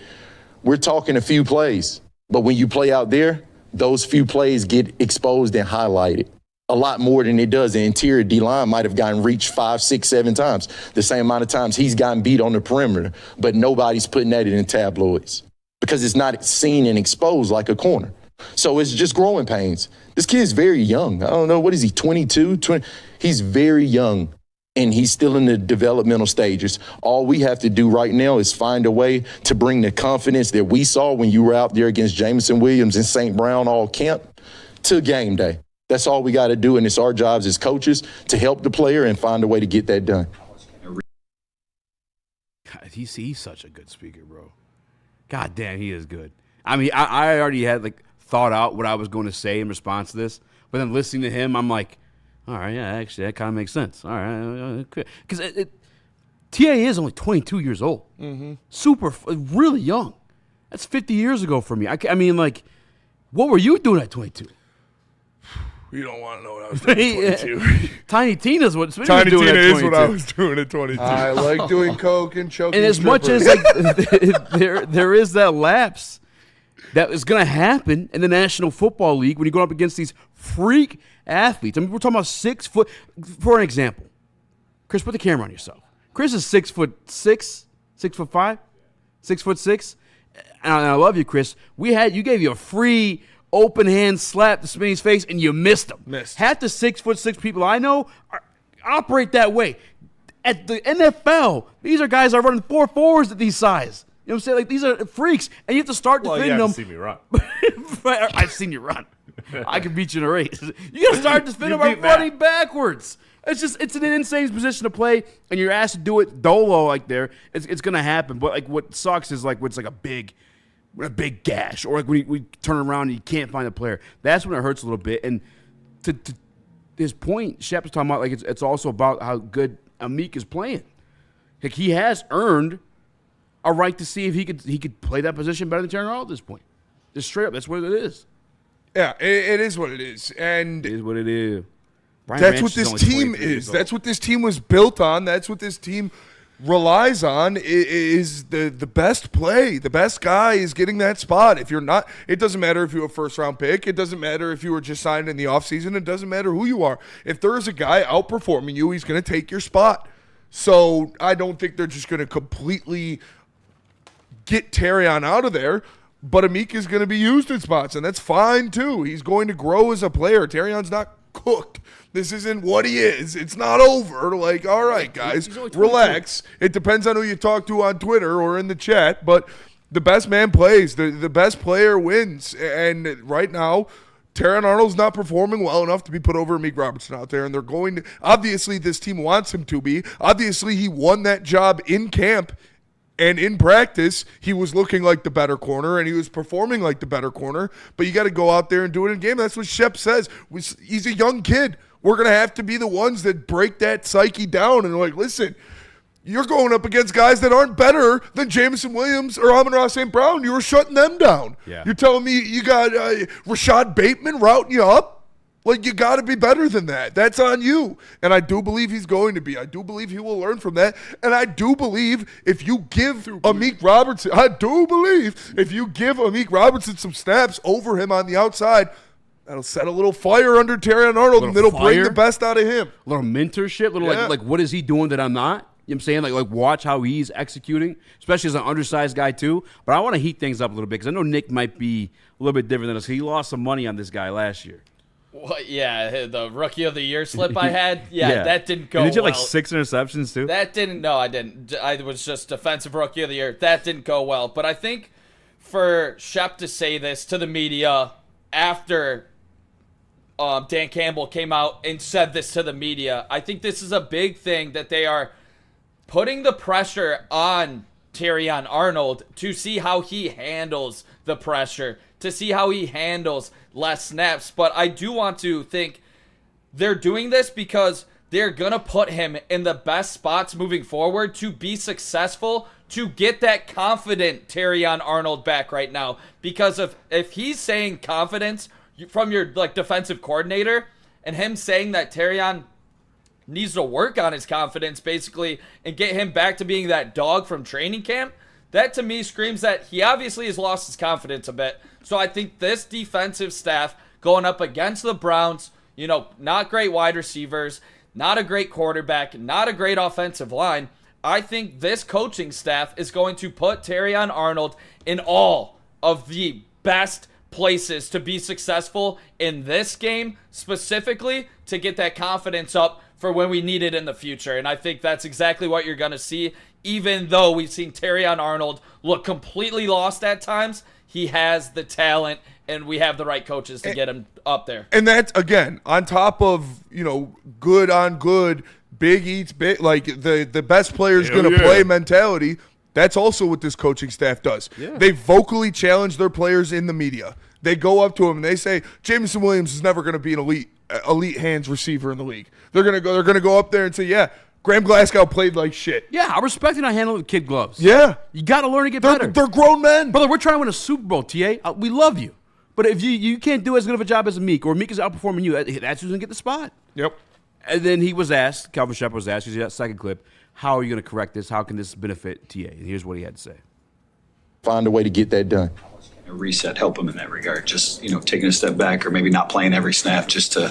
We're talking a few plays. But when you play out there, those few plays get exposed and highlighted. A lot more than it does. The interior D-line might have gotten reached 5, 6, 7 times. The same amount of times he's gotten beat on the perimeter. But nobody's putting that in the tabloids because it's not seen and exposed like a corner. So it's just growing pains. This kid's very young. I don't know, what is he, 22? 20? He's very young, and he's still in the developmental stages. All we have to do right now is find a way to bring the confidence that we saw when you were out there against Jameson Williams and St. Brown all camp to game day. That's all we got to do, and it's our jobs as coaches to help the player and find a way to get that done. God, he's such a good speaker, bro. God damn, he is good. I mean, I already had thought out what I was going to say in response to this, but then listening to him, I'm like, all right, yeah, actually, that kind of makes sense. All right, because TA is only 22 years old, really young. That's 50 years ago for me. I mean, what were you doing at 22? You don't want to know what I was doing at 22. Tiny Tina's what Tiny doing Tina at 22. is what I was doing at 22. I like doing coke and choking. And as much as there is that lapse that is going to happen in the National Football League when you go up against these freak athletes. I mean, we're talking about 6 foot. For an example, Chris, put the camera on yourself. Chris is 6'6", 6'5", 6'6". And I love you, Chris. You gave you a free open hand slap to Smitty's face, and you missed him. Half the 6'6" people I know operate that way. At the NFL, these are guys that are running 4.4s at these size. You know what I'm saying? These are freaks, and you have to start defending them. You haven't seen me run. I've seen you run. I can beat you in a race. You got to start defending them by running backwards. It's an insane position to play, and you're asked to do it dolo there. It's going to happen. But what sucks is when it's a big gash, or when we turn around and you can't find a player. That's when it hurts a little bit. And to his point, Shep was talking about it's also about how good Amik is playing. He has earned a right to see if he could play that position better than Terrion Arnold at this point. Just straight up, that's what it is. Yeah, it is what it is, and it is what it is. That's what this team is. That's what this team was built on. That's what this team relies on. Is the best play. The best guy is getting that spot. If you're not, it doesn't matter if you're a first-round pick. It doesn't matter if you were just signed in the offseason. It doesn't matter who you are. If there is a guy outperforming you, he's going to take your spot. So I don't think they're just going to completely get Terrion out of there. But Amik is going to be used in spots, and that's fine too. He's going to grow as a player. Terrion's not cooked. This isn't what he is. It's not over. All right, guys, relax. It depends on who you talk to on Twitter or in the chat, but the best man plays. The best player wins. And right now, Terrion Arnold's not performing well enough to be put over Amik Robertson out there, and they're going to – obviously this team wants him to be. Obviously he won that job in camp. And in practice, he was looking like the better corner, and he was performing like the better corner. But you got to go out there and do it in game. That's what Shep says. He's a young kid. We're going to have to be the ones that break that psyche down. And listen, you're going up against guys that aren't better than Jameson Williams or Amon-Ra St. Brown. You were shutting them down. Yeah. You're telling me you got Rashad Bateman routing you up? Like, you got to be better than that. That's on you. And I do believe he's going to be. I do believe he will learn from that. And I do believe if you give Amik Robertson, some snaps over him on the outside, that'll set a little fire under Terrion Arnold, and it'll bring the best out of him. A little mentorship, like what is he doing that I'm not? You know what I'm saying? Like watch how he's executing, especially as an undersized guy too. But I want to heat things up a little bit because I know Nick might be a little bit different than us. He lost some money on this guy last year. Well, yeah, the Rookie of the Year slip I had, that didn't go well. And did you have like 6 interceptions too? No, I didn't. I was just Defensive Rookie of the Year. That didn't go well. But I think for Shep to say this to the media after Dan Campbell came out and said this to the media, I think this is a big thing that they are putting the pressure on Terrion Arnold to see how he handles the pressure, to see how he handles less snaps. But I do want to think they're doing this because they're going to put him in the best spots moving forward to be successful, to get that confident Terrion Arnold back right now. Because if he's saying confidence from your defensive coordinator and him saying that Terrion needs to work on his confidence basically and get him back to being that dog from training camp, that to me screams that he obviously has lost his confidence a bit. So I think this defensive staff going up against the Browns, not great wide receivers, not a great quarterback, not a great offensive line, I think this coaching staff is going to put Terrion Arnold in all of the best places to be successful in this game, specifically to get that confidence up for when we need it in the future. And I think that's exactly what you're going to see. Even though we've seen Terrion Arnold look completely lost at times, he has the talent and we have the right coaches to get him up there. And that's, again, on top of, good on good, big eats big, like the best player's going to play mentality. That's also what this coaching staff does. Yeah. They vocally challenge their players in the media. They go up to them and they say, Jameson Williams is never going to be an elite hands receiver in the league. They're going to go up there and say, yeah, Graham Glasgow played like shit. Yeah, I respect it. I handle it with kid gloves. Yeah. You got to learn to get better. They're grown men. Brother, we're trying to win a Super Bowl, TA. We love you. But if you can't do as good of a job as Amik, or Amik is outperforming you, that's who's going to get the spot. Yep. And then he was asked, Calvin Shep was asked, that second clip, how are you going to correct this? How can this benefit TA? And here's what he had to say. Find a way to get that done. A reset, help him in that regard. Just, taking a step back or maybe not playing every snap just to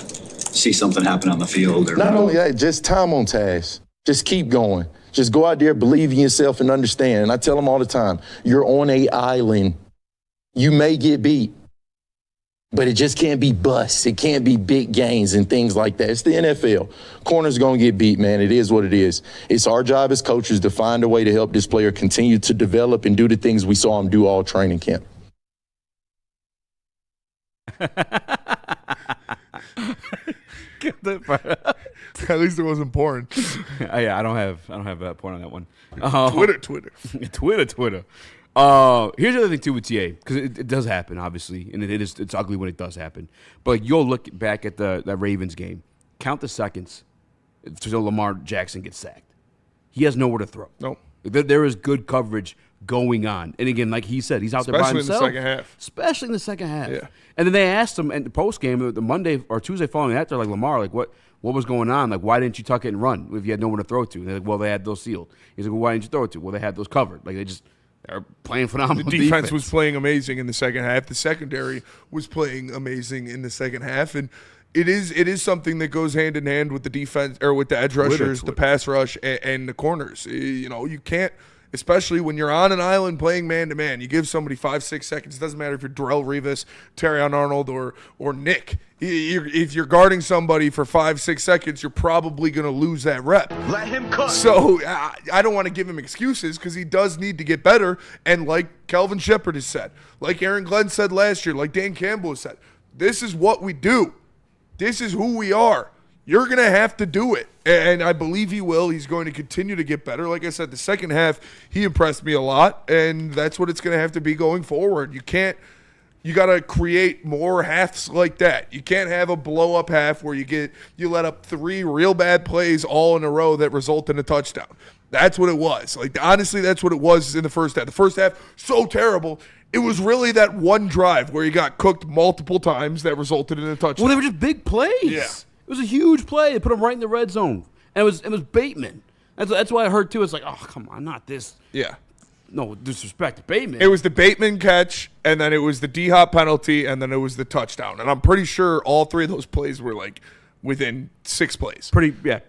see something happen on the field. Or not only that, just time on task. Just keep going. Just go out there, believe in yourself, and understand. And I tell them all the time, you're on an island. You may get beat, but it just can't be busts. It can't be big gains and things like that. It's the NFL. Corner's going to get beat, man. It is what it is. It's our job as coaches to find a way to help this player continue to develop and do the things we saw him do all training camp. At least it wasn't porn. Yeah, I don't have that porn on that one. Twitter. Here's the other thing too with TA, because it does happen, obviously, and it's ugly when it does happen. But you'll look back at that Ravens game, count the seconds until Lamar Jackson gets sacked. He has nowhere to throw. No. There is good coverage going on. And again, like he said, he's out there by himself. Especially in the second half. Especially in the second half. Yeah. And then they asked him in the post game, the Monday or Tuesday following that, they're like, Lamar, like what was going on? Like, why didn't you tuck it and run if you had no one to throw to? And they're like, well, they had those sealed. He's like, well, why didn't you throw it to? Well, they had those covered. Like they're playing phenomenal. The defense was playing amazing in the second half. The secondary was playing amazing in the second half. And it is something that goes hand in hand with the defense, or with the edge rushers, the pass rush, and the corners. You can't, especially when you're on an island playing man-to-man, you give somebody 5-6 seconds. It doesn't matter if you're Darrelle Revis, Terrion Arnold, or Nick. If you're guarding somebody for 5-6 seconds, you're probably going to lose that rep. Let him cook. So I don't want to give him excuses, because he does need to get better. And like Calvin Shepard has said, like Aaron Glenn said last year, like Dan Campbell has said, this is what we do. This is who we are. You're going to have to do it. And I believe he will. He's going to continue to get better. Like I said, the second half, he impressed me a lot, and that's what it's going to have to be going forward. You can't You got to create more halves like that. You can't have a blow up half where you let up 3 real bad plays all in a row that result in a touchdown. That's what it was. Like, honestly, that's what it was in the first half. The first half, so terrible. It was really that one drive where you got cooked multiple times that resulted in a touchdown. Well, they were just big plays. Yeah. It was a huge play. They put him right in the red zone. And it was Bateman. That's why I heard, too. It's like, oh, come on, not this. Yeah. No disrespect to Bateman. It was the Bateman catch, and then it was the D-Hop penalty, and then it was the touchdown. And I'm pretty sure all 3 of those plays were, like, within 6 plays. Yeah.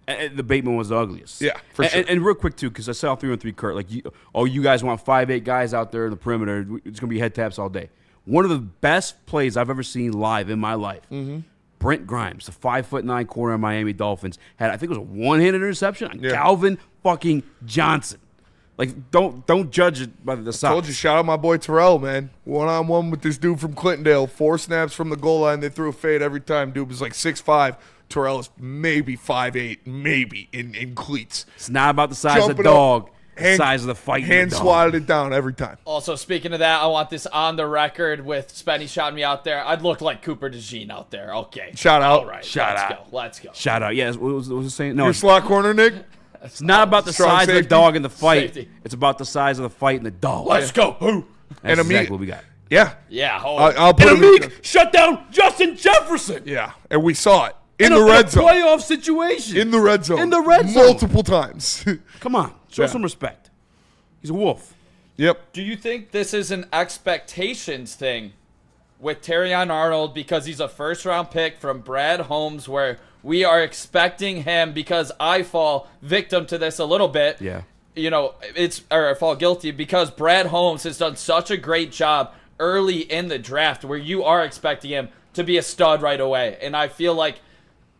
And the Bateman was the ugliest. Yeah, for sure. And real quick, too, because I saw 3-on-3 Kurt. Like, you guys want 5'8" guys out there in the perimeter. It's going to be head taps all day. One of the best plays I've ever seen live in my life. Mm-hmm. Brent Grimes, the 5'9" corner of Miami Dolphins, had, I think it was a one-handed interception on Calvin fucking Johnson. Like, don't judge it by the size. I told you, shout out my boy Terrell, man. One-on-one with this dude from Clintondale. 4 snaps from the goal line. They threw a fade every time. Dude was like 6'5". Terrell is maybe 5'8", maybe in cleats. It's not about the size of the dog. Size of the fight. Hand swatted it down every time. Also, speaking of that, I want this on the record with Spenny shouting me out there. I'd look like Cooper DeJean out there. Okay. Shout out. All right. Let's go. Shout out. Yeah, what was it saying? No, your slot corner, Nick? It's not about the size safety. of the dog in the fight. Safety. It's about the size of the fight and the dog. Let's go. Who? That's And exactly Amik, what we got. Yeah. Yeah. I'll put and Amik shut down Justin Jefferson. Yeah, and we saw it. In the red zone. Playoff situation. In the red zone. In the red zone. Multiple times. Come on. Show some respect. He's a wolf. Yep. Do you think this is an expectations thing with Terrion Arnold because he's a first-round pick from Brad Holmes where we are expecting him, because I fall victim to this a little bit. Yeah. I fall guilty because Brad Holmes has done such a great job early in the draft where you are expecting him to be a stud right away. And I feel like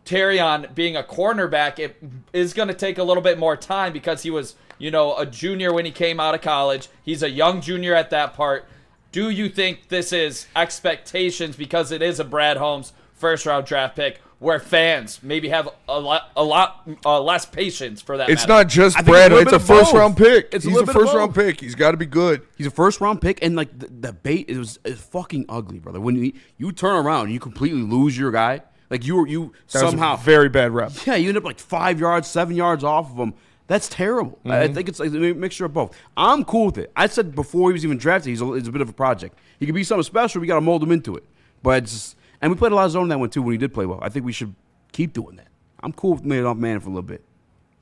Terrion being a cornerback, it is going to take a little bit more time because he was, a junior when he came out of college. He's a young junior at that part. Do you think this is expectations because it is a Brad Holmes first-round draft pick where fans maybe have a lot less patience for that? It's not just Brad. It's a first-round pick. He's a first-round pick. He's got to be good. He's a first-round pick, and like the bait is fucking ugly, brother. When you turn around and you completely lose your guy, like you somehow very bad rep. Yeah, you end up like 5 yards, 7 yards off of him. That's terrible. Mm-hmm. I think it's like a mixture of both. I'm cool with it. I said before he was even drafted, he's a bit of a project. He could be something special. We got to mold him into it. But and we played a lot of zone in that one too when he did play well. I think we should keep doing that. I'm cool with laying off man for a little bit,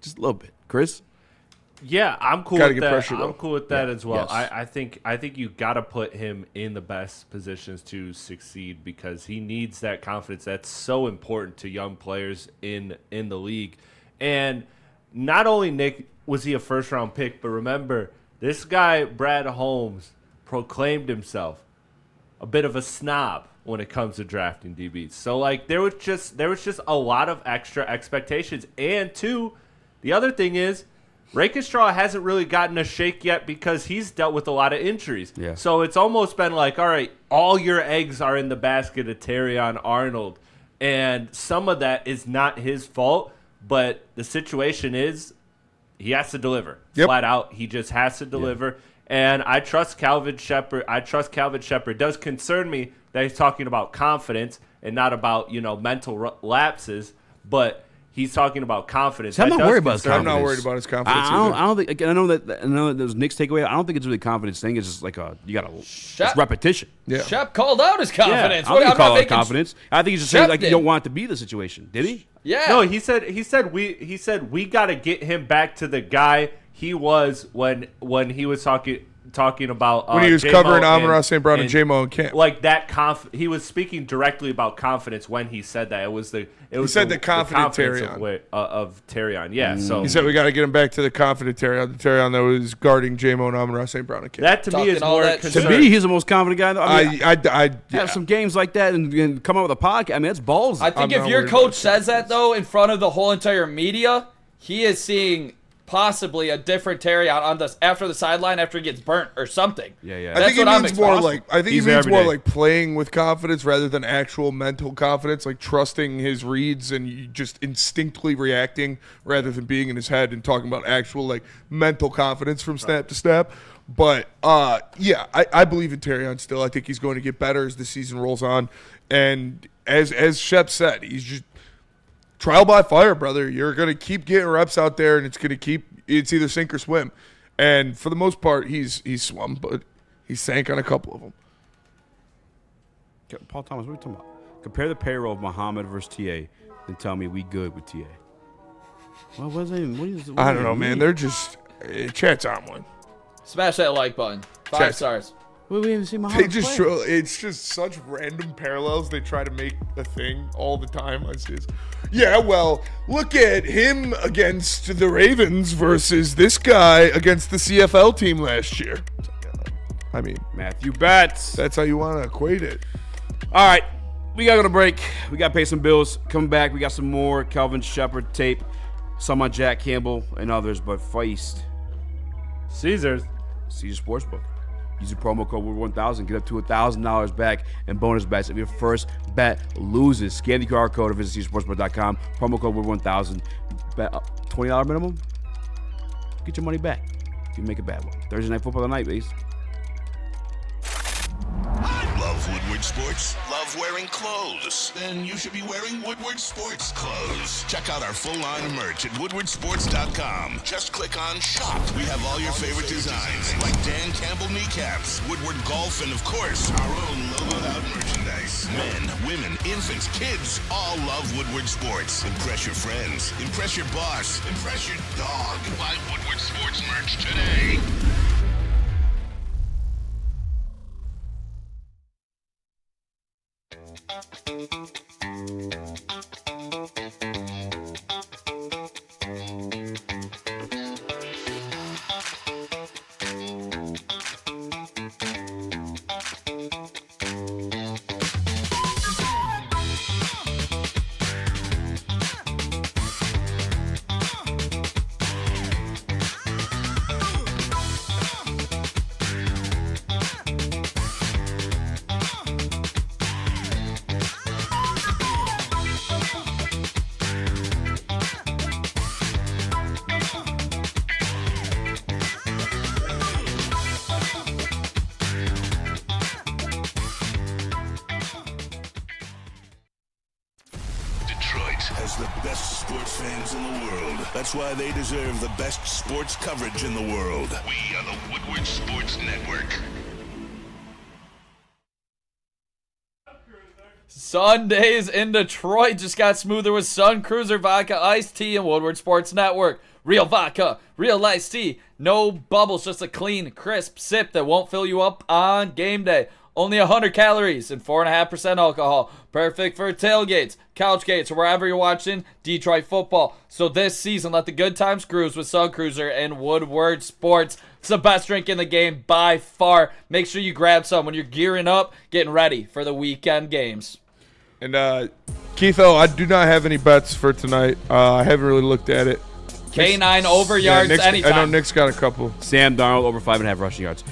just a little bit. Chris? Yeah, I'm cool Gotta with get that. pressure, though. I'm cool with that as well. Yes. I think you got to put him in the best positions to succeed because he needs that confidence. That's so important to young players in the league. And not only Nick was he a first round pick, but remember this guy Brad Holmes proclaimed himself a bit of a snob when it comes to drafting DBs. So like there was just a lot of extra expectations. And two, the other thing is Rakestraw hasn't really gotten a shake yet because he's dealt with a lot of injuries. Yeah. So it's almost been like, all right, all your eggs are in the basket of Terrion Arnold. And some of that is not his fault, but the situation is he has to deliver. Yep. Flat out, he just has to deliver. Yeah. And I trust Calvin Shepard. It does concern me that he's talking about confidence and not about, mental lapses, but he's talking about confidence. I'm not worried about his confidence. I'm not worried about his confidence I don't think. Again, I know that was Nick's takeaway. I don't think it's really a confidence thing. It's just like you got to repetition. Yeah. Shep called out his confidence. Yeah, I think he called out confidence. I think he's just saying like you don't want it to be the situation. Did he? Yeah. No, he said we got to get him back to the guy he was when he was talking about when he was J-Mo covering Amon-Ra St. Brown and J-Mo and Camp. Like that he was speaking directly about confidence when he said that. He said the confident Terrion of Terrion. Yeah. So he said we got to get him back to the confident Terrion. The Terrion that was guarding J-Mo and Amon-Ra St. Brown and Camp. That to me is more concern. To me, he's the most confident guy. I mean, I have some games like that and come up with a podcast. I mean, that's balls. I think if your coach says that though in front of the whole entire media, he is seeing possibly a different Terrion after the sideline after he gets burnt or something. Yeah. I think he means more like playing with confidence rather than actual mental confidence, like trusting his reads and just instinctively reacting rather than being in his head and talking about actual like mental confidence from snap to snap. But, yeah, I believe in Terrion still. I think he's going to get better as the season rolls on. And as Shep said, he's just trial by fire, brother. You're going to keep getting reps out there, and it's either sink or swim. And for the most part, he's swum, but he sank on a couple of them. Paul Thomas, what are you talking about? Compare the payroll of Muhammad versus TA, and tell me we good with TA. Well, what I don't know, man. They're just chat's on one. Smash that like button. 5 stars. We haven't seen Muhammad play. It's just such random parallels they try to make a thing all the time. I see. Yeah, well, look at him against the Ravens versus this guy against the CFL team last year. I mean, Matthew Betts. That's how you want to equate it. All right, we got to go to break. We got to pay some bills. Coming back, we got some more Kelvin Shepard tape, some on Jack Campbell and others, but Feist. Caesar Sportsbook. Use the promo code WOOD1000. Get up to $1,000 back and bonus bets if your first bet loses. Scan the QR code or visit caesarsportsbook.com. Promo code WOOD1000. Bet $20 minimum. Get your money back if you make a bad one. Thursday Night Football tonight, please. Love Woodward Sports? Love wearing clothes? Then you should be wearing Woodward Sports clothes. Check out our full line of merch at woodwardsports.com. Just click on shop. We have all your favorite designs, like Dan Campbell kneecaps, Woodward Golf, and of course, our own logoed out merchandise. Men, women, infants, kids, all love Woodward Sports. Impress your friends. Impress your boss. Impress your dog. Buy Woodward Sports merch today. That's why they deserve the best sports coverage in the world. We are the Woodward Sports Network. Sundays in Detroit just got smoother with Sun Cruiser Vodka Iced Tea and Woodward Sports Network. Real vodka, real iced tea, no bubbles, just a clean, crisp sip that won't fill you up on game day. Only 100 calories and 4.5% alcohol. Perfect for tailgates, couch gates, or wherever you're watching Detroit football. So this season, let the good times cruise with Sun Cruiser and Woodward Sports. It's the best drink in the game by far. Make sure you grab some when you're gearing up, getting ready for the weekend games. And Keitho, I do not have any bets for tonight. I haven't really looked at it. K9 over yards anytime. I know Nick's got a couple. Sam Darnold over 5.5 rushing yards.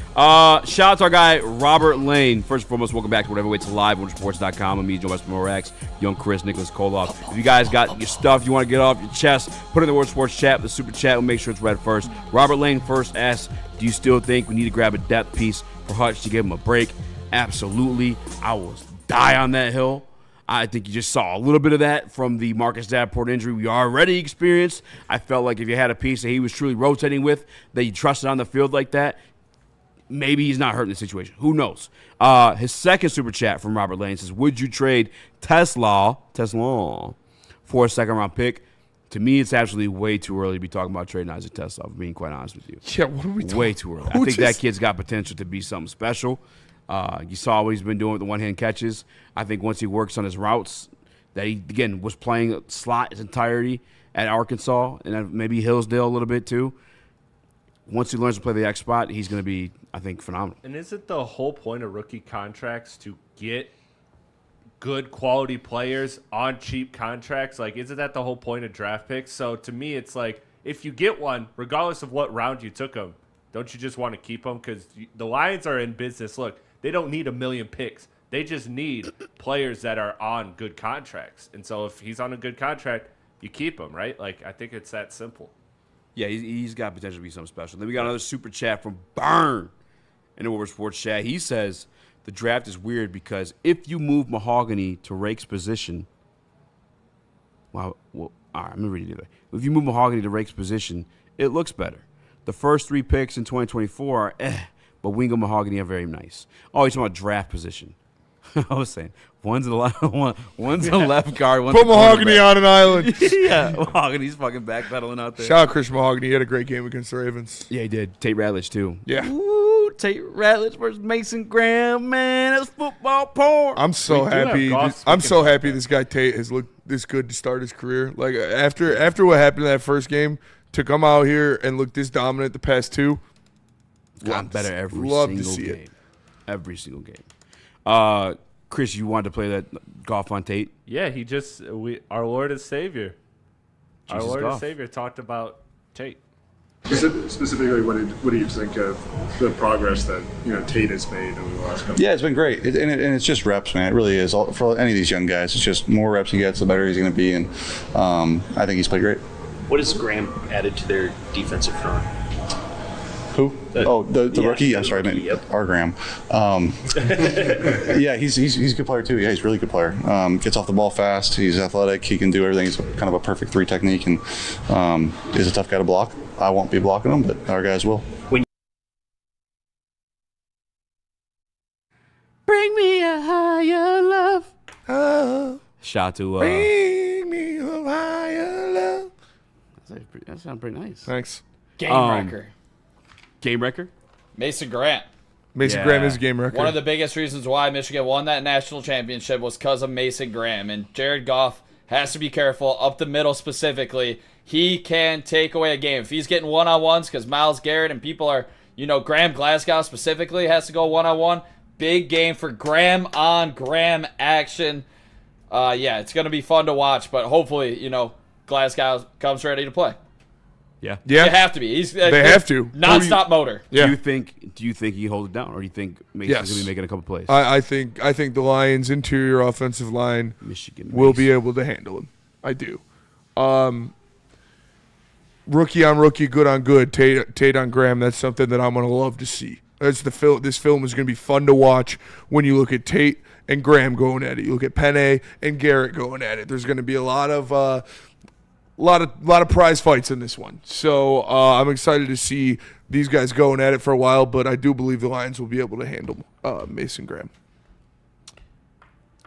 Shout out to our guy, Robert Lane. First and foremost, welcome back to Whatever Waits Live, WoodwardSports.com. I'm me, Joe Westmore-Rax, Young Chris, Nicholas Koloff. If you guys got your stuff you want to get off your chest, put it in the Woodward Sports chat. The super chat will make sure it's read first. Robert Lane first asks, do you still think we need to grab a depth piece for Hutch to give him a break? Absolutely. I will die on that hill. I think you just saw a little bit of that from the Marcus Davenport injury we already experienced. I felt like if you had a piece that he was truly rotating with, that you trusted on the field like that, maybe he's not hurt in the situation. Who knows? His second super chat from Robert Lane says, would you trade Tesla for a second-round pick? To me, it's actually way too early to be talking about trading Isaac Tesla, if I'm being quite honest with you. Yeah, what are we talking? Way too early. I think that kid's got potential to be something special. You saw what he's been doing with the one-hand catches. I think once he works on his routes, that he, again, was playing slot his entirety at Arkansas and maybe Hillsdale a little bit too. Once he learns to play the X spot, he's going to be, I think, phenomenal. And isn't the whole point of rookie contracts to get good quality players on cheap contracts? Like, isn't that the whole point of draft picks? So to me, it's like, if you get one, regardless of what round you took them, don't you just want to keep them? Because the Lions are in business. Look, they don't need 1 million picks. They just need players that are on good contracts. And so if he's on a good contract, you keep him, right? Like, I think it's that simple. Yeah, he's got potential to be something special. Then we got another super chat from Burn in the Woodward Sports chat. He says the draft is weird because if you move Mahogany to Rake's position, all right, I'm going to read it either way. If you move Mahogany to Rake's position, it looks better. The first 3 picks in 2024 are but Wingo Mahogany are very nice. Oh, he's talking about draft position. I was saying, one's a left guard, one's Put Mahogany on an island. Yeah, Mahogany's fucking backpedaling out there. Shout out Chris Mahogany. He had a great game against the Ravens. Yeah, he did. Tate Ratledge, too. Yeah. Ooh, Tate Ratledge versus Mason Graham, man. That's football porn. I'm so happy. This guy Tate has looked this good to start his career. Like, after what happened in that first game, to come out here and look this dominant the past 2, got better every single game. Every single game. Chris, you wanted to play that Goff on Tate? Yeah, our Lord and Savior. Jesus our Lord Goff. and Savior talked about Tate. Specifically, what do you think of the progress that Tate has made over the last couple? Yeah, it's been great, and it's just reps, man. It really is. For any of these young guys, it's just more reps he gets, the better he's going to be, and I think he's played great. What has Graham added to their defensive front? Who? The rookie? I'm sorry, I meant our Graham. Yeah, he's a good player too. Yeah, he's a really good player. Gets off the ball fast. He's athletic. He can do everything. He's kind of a perfect 3 technique, and is a tough guy to block. I won't be blocking him, but our guys will. Bring me a higher love. Shout to Bring me a higher love. That sounds pretty nice. Thanks. Game wrecker. Game wrecker? Mason Graham. Mason Graham is a game wrecker. One of the biggest reasons why Michigan won that national championship was because of Mason Graham. And Jared Goff has to be careful up the middle specifically. He can take away a game. If he's getting one-on-ones because Myles Garrett and people are, Graham Glasgow specifically has to go one-on-one. Big game for Graham on Graham action. Yeah, it's going to be fun to watch, but hopefully, Glasgow comes ready to play. Yeah. You have to be. They have to. Non-stop motor. Yeah. Do you think he hold it down, or do you think Mason's going to be making a couple plays? I think the Lions' interior offensive line will be able to handle him. I do. Rookie on rookie, good on good. Tate on Graham. That's something that I'm going to love to see. This film is going to be fun to watch when you look at Tate and Graham going at it. You look at Penny and Garrett going at it. There's going to be a lot of prize fights in this one. So I'm excited to see these guys going at it for a while, but I do believe the Lions will be able to handle Mason Graham.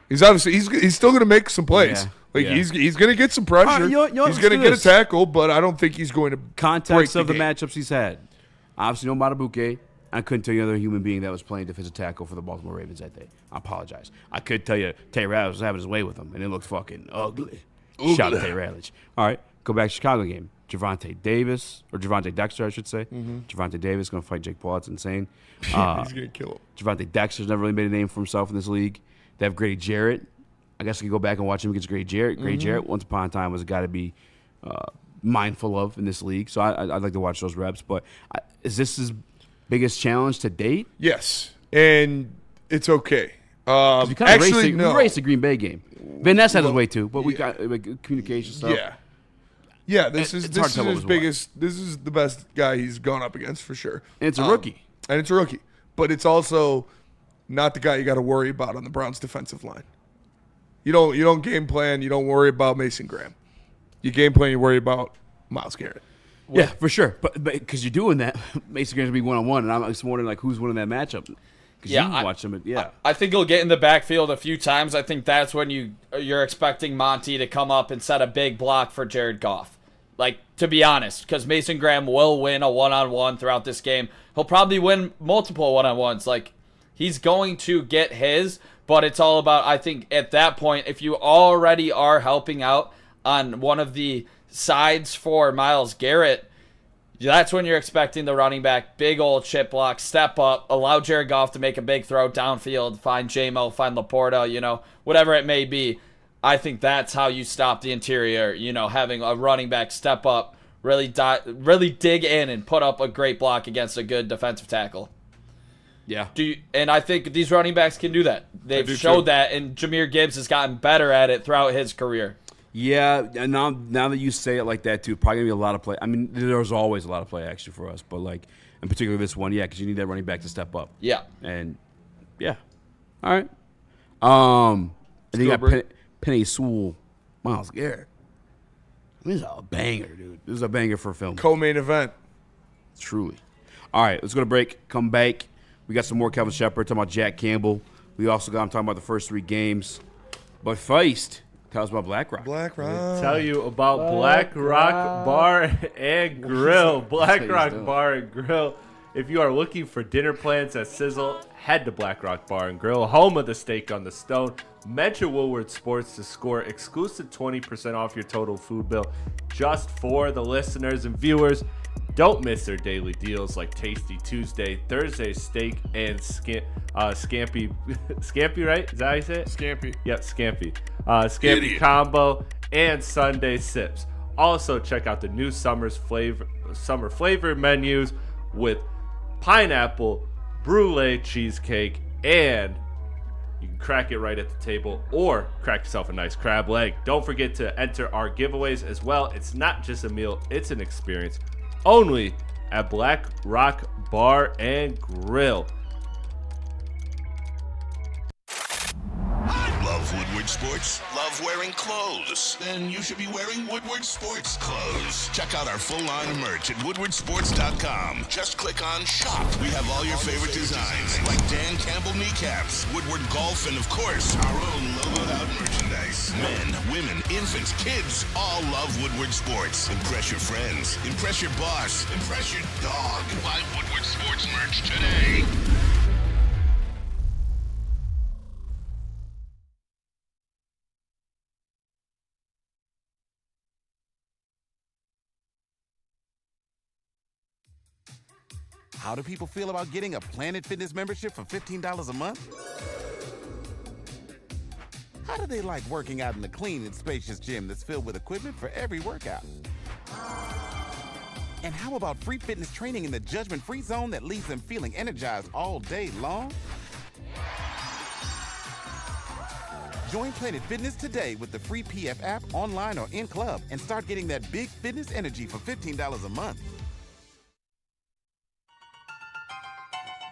He's still going to make some plays. Yeah. He's going to get some pressure. He's going to get a tackle, but I don't think he's going to context break of the game. matchups he's had. Obviously, no Matabuke. I couldn't tell you another human being that was playing defensive tackle for the Baltimore Ravens that day. I apologize. I could tell you Tate Ratledge was having his way with him, and it looked fucking ugly. Shout out to Tate Ratledge. All right, go back to Chicago game. Javonte Dexter, I should say. Javonte Davis going to fight Jake Paul. It's insane. He's going to kill him. Javonte Dexter's never really made a name for himself in this league. They have Grady Jarrett. I guess I could go back and watch him against Grady Jarrett. Grady Jarrett, once upon a time, was a guy to be mindful of in this league. So I'd like to watch those reps. But is this his biggest challenge to date? Yes, and it's okay. We raced the Green Bay game. Van Ness had his way too, but we got communication stuff. Yeah. This is his biggest. This is the best guy he's gone up against for sure. And it's a rookie. But it's also not the guy you got to worry about on the Browns' defensive line. You don't game plan. You don't worry about Mason Graham. You game plan. You worry about Myles Garrett. Yeah, for sure. But because you're doing that, Mason Graham's going to be one-on-one, and I'm just wondering who's winning that matchup. Because you watch him. I think he'll get in the backfield a few times. I think that's when you're expecting Monty to come up and set a big block for Jared Goff. Like, to be honest, because Mason Graham will win a one-on-one throughout this game. He'll probably win multiple one-on-ones. Like, he's going to get his, but it's all about, I think, at that point, if you already are helping out on one of the sides for Myles Garrett, that's when you're expecting the running back, big old chip block, step up, allow Jared Goff to make a big throw downfield, find J-Mo, find Laporta, whatever it may be. I think that's how you stop the interior, having a running back step up, really dig in and put up a great block against a good defensive tackle. Yeah. And I think these running backs can do that. They've showed that, and Jahmyr Gibbs has gotten better at it throughout his career. Yeah, and now that you say it like that too, probably gonna be a lot of play. I mean, there's always a lot of play action for us, but like in particular this one, yeah, because you need that running back to step up. Yeah, and yeah, all right. And then you got Penny Sewell, Myles Garrett. This is a banger, dude. This is a banger for a film. Co-main event. Truly. All right, let's go to break. Come back. We got some more Kevin Shepard talking about Jack Campbell. We also got him talking about the first 3 games. But Feist, tell us about Black Rock. Black Rock. Tell you about Black Rock Bar and Grill. Black Rock Bar and Grill. If you are looking for dinner plans that sizzle, head to Black Rock Bar and Grill, home of the steak on the stone. Mention Woodward Sports to score exclusive 20% off your total food bill just for the listeners and viewers. Don't miss their daily deals like Tasty Tuesday, Thursday steak, and Scampi. Scampi, right? Is that how you say it? Scampi. Yep, Scampi. Scampi combo and Sunday sips. Also, check out the new summer flavor menus with pineapple, brulee cheesecake, and you can crack it right at the table or crack yourself a nice crab leg. Don't forget to enter our giveaways as well. It's not just a meal, it's an experience. Only at Black Rock Bar and Grill. Love Woodward Sports? Love wearing clothes? Then you should be wearing Woodward Sports clothes. Check out our full line of merch at woodwardsports.com. Just click on shop. We have all your favorite designs, like Dan Campbell kneecaps, Woodward Golf, and of course, our own logoed out merchandise. Men, women, infants, kids, all love Woodward Sports. Impress your friends. Impress your boss. Impress your dog. Buy Woodward Sports merch today. How do people feel about getting a Planet Fitness membership for $15 a month? How do they like working out in a clean and spacious gym that's filled with equipment for every workout? And how about free fitness training in the judgment-free zone that leaves them feeling energized all day long? Join Planet Fitness today with the free PF app, online or in club, and start getting that big fitness energy for $15 a month.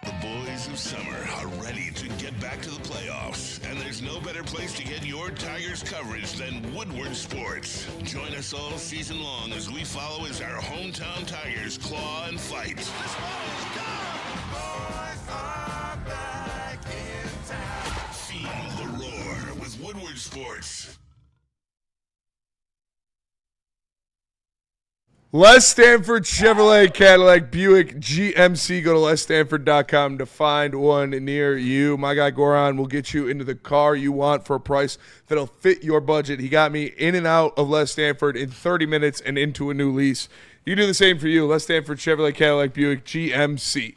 The boys of summer are ready to get back to the playoffs, and there's no better place to get your Tigers coverage than Woodward Sports. Join us all season long as we follow as our hometown Tigers claw and fight. Feel the roar with Woodward Sports. Les Stanford Chevrolet Cadillac Buick GMC. Go to lesstanford.com to find one near you. My guy Goran will get you into the car you want for a price that'll fit your budget. He got me in and out of Les Stanford in 30 minutes and into a new lease. You do the same for you. Les Stanford Chevrolet Cadillac Buick GMC.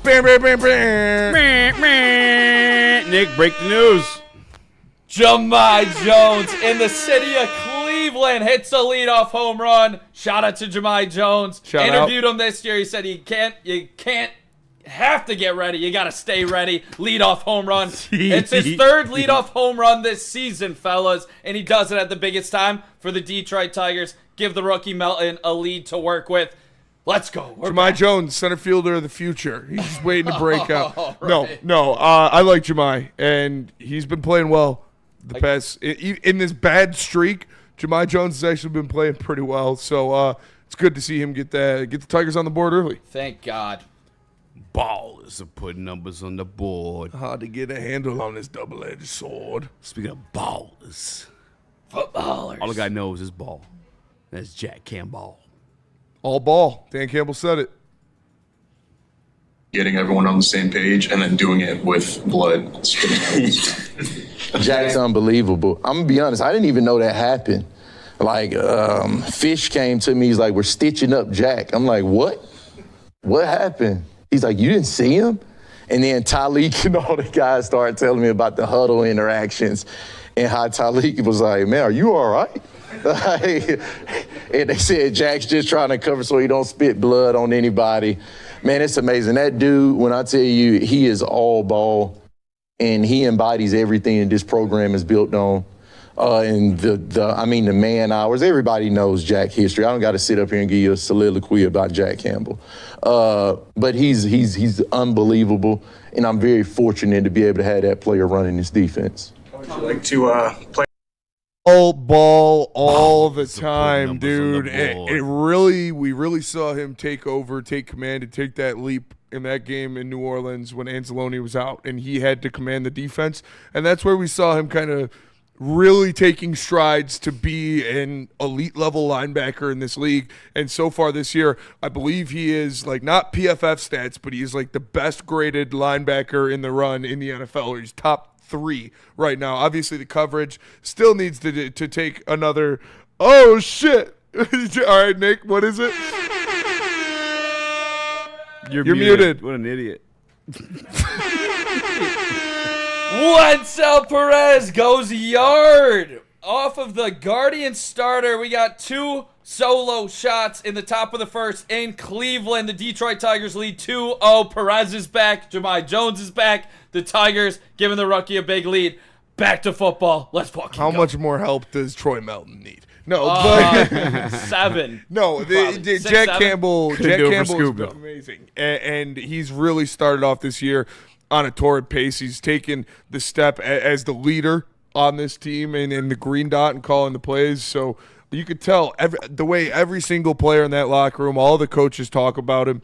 Bam, bam, bam, bam. Nick, break the news. Jahmai Jones in the city of Cleveland hits a leadoff home run. Shout out to Jahmai Jones. Interviewed him this year. He said you can't have to get ready. You got to stay ready. Leadoff home run. It's his third leadoff home run this season, fellas, and he does it at the biggest time for the Detroit Tigers. Give the rookie Melton a lead to work with. Let's go. Jahmai Jones, center fielder of the future. He's just waiting to break out. Right. No. I like Jahmai, and he's been playing well the past. In this bad streak, Jahmai Jones has actually been playing pretty well. So it's good to see him get the Tigers on the board early. Thank God. Ballers are putting numbers on the board. Hard to get a handle on this double-edged sword. Speaking of ballers. Footballers. All the guy knows is ball. That's Jack Campbell. All ball. Dan Campbell said it. Getting everyone on the same page and then doing it with blood. Jack's unbelievable. I'm going to be honest. I didn't even know that happened. Like, Fish came to me. He's like, we're stitching up Jack. I'm like, what? What happened? He's like, you didn't see him? And then Tyleek and all the guys started telling me about the huddle interactions and how Tyleek was like, man, are you all right? And they said Jack's just trying to cover so he don't spit blood on anybody. Man, it's amazing. That dude, when I tell you, he is all ball, and he embodies everything this program is built on. And the man hours. Everybody knows Jack history. I don't got to sit up here and give you a soliloquy about Jack Campbell. But he's unbelievable, and I'm very fortunate to be able to have that player running this defense. I'd like to play all ball all the time, dude. We really saw him take over, take command, and take that leap in that game in New Orleans when Anzalone was out, and he had to command the defense. And that's where we saw him kind of really taking strides to be an elite level linebacker in this league. And so far this year, I believe he is like not PFF stats, but he is like the best graded linebacker in the run in the NFL. Or he's top 3 right now. Obviously the coverage still needs to take another. Oh shit. All right, Nick, what is it? You're muted. What an idiot. Wenzel Perez goes yard off of the Guardian starter. We got 2 solo shots in the top of the first in Cleveland. The Detroit Tigers lead 2-0. Perez is back. Jahmai Jones is back. The Tigers giving the rookie a big lead. Back to football. Let's fucking How go. much more help does Troy Melton need? No, but 7. No, Jack Campbell. Jack Campbell is amazing, and he's really started off this year on a torrid pace. He's taken the step as the leader on this team and in the green dot and calling the plays. So you could tell the way every single player in that locker room, all the coaches talk about him,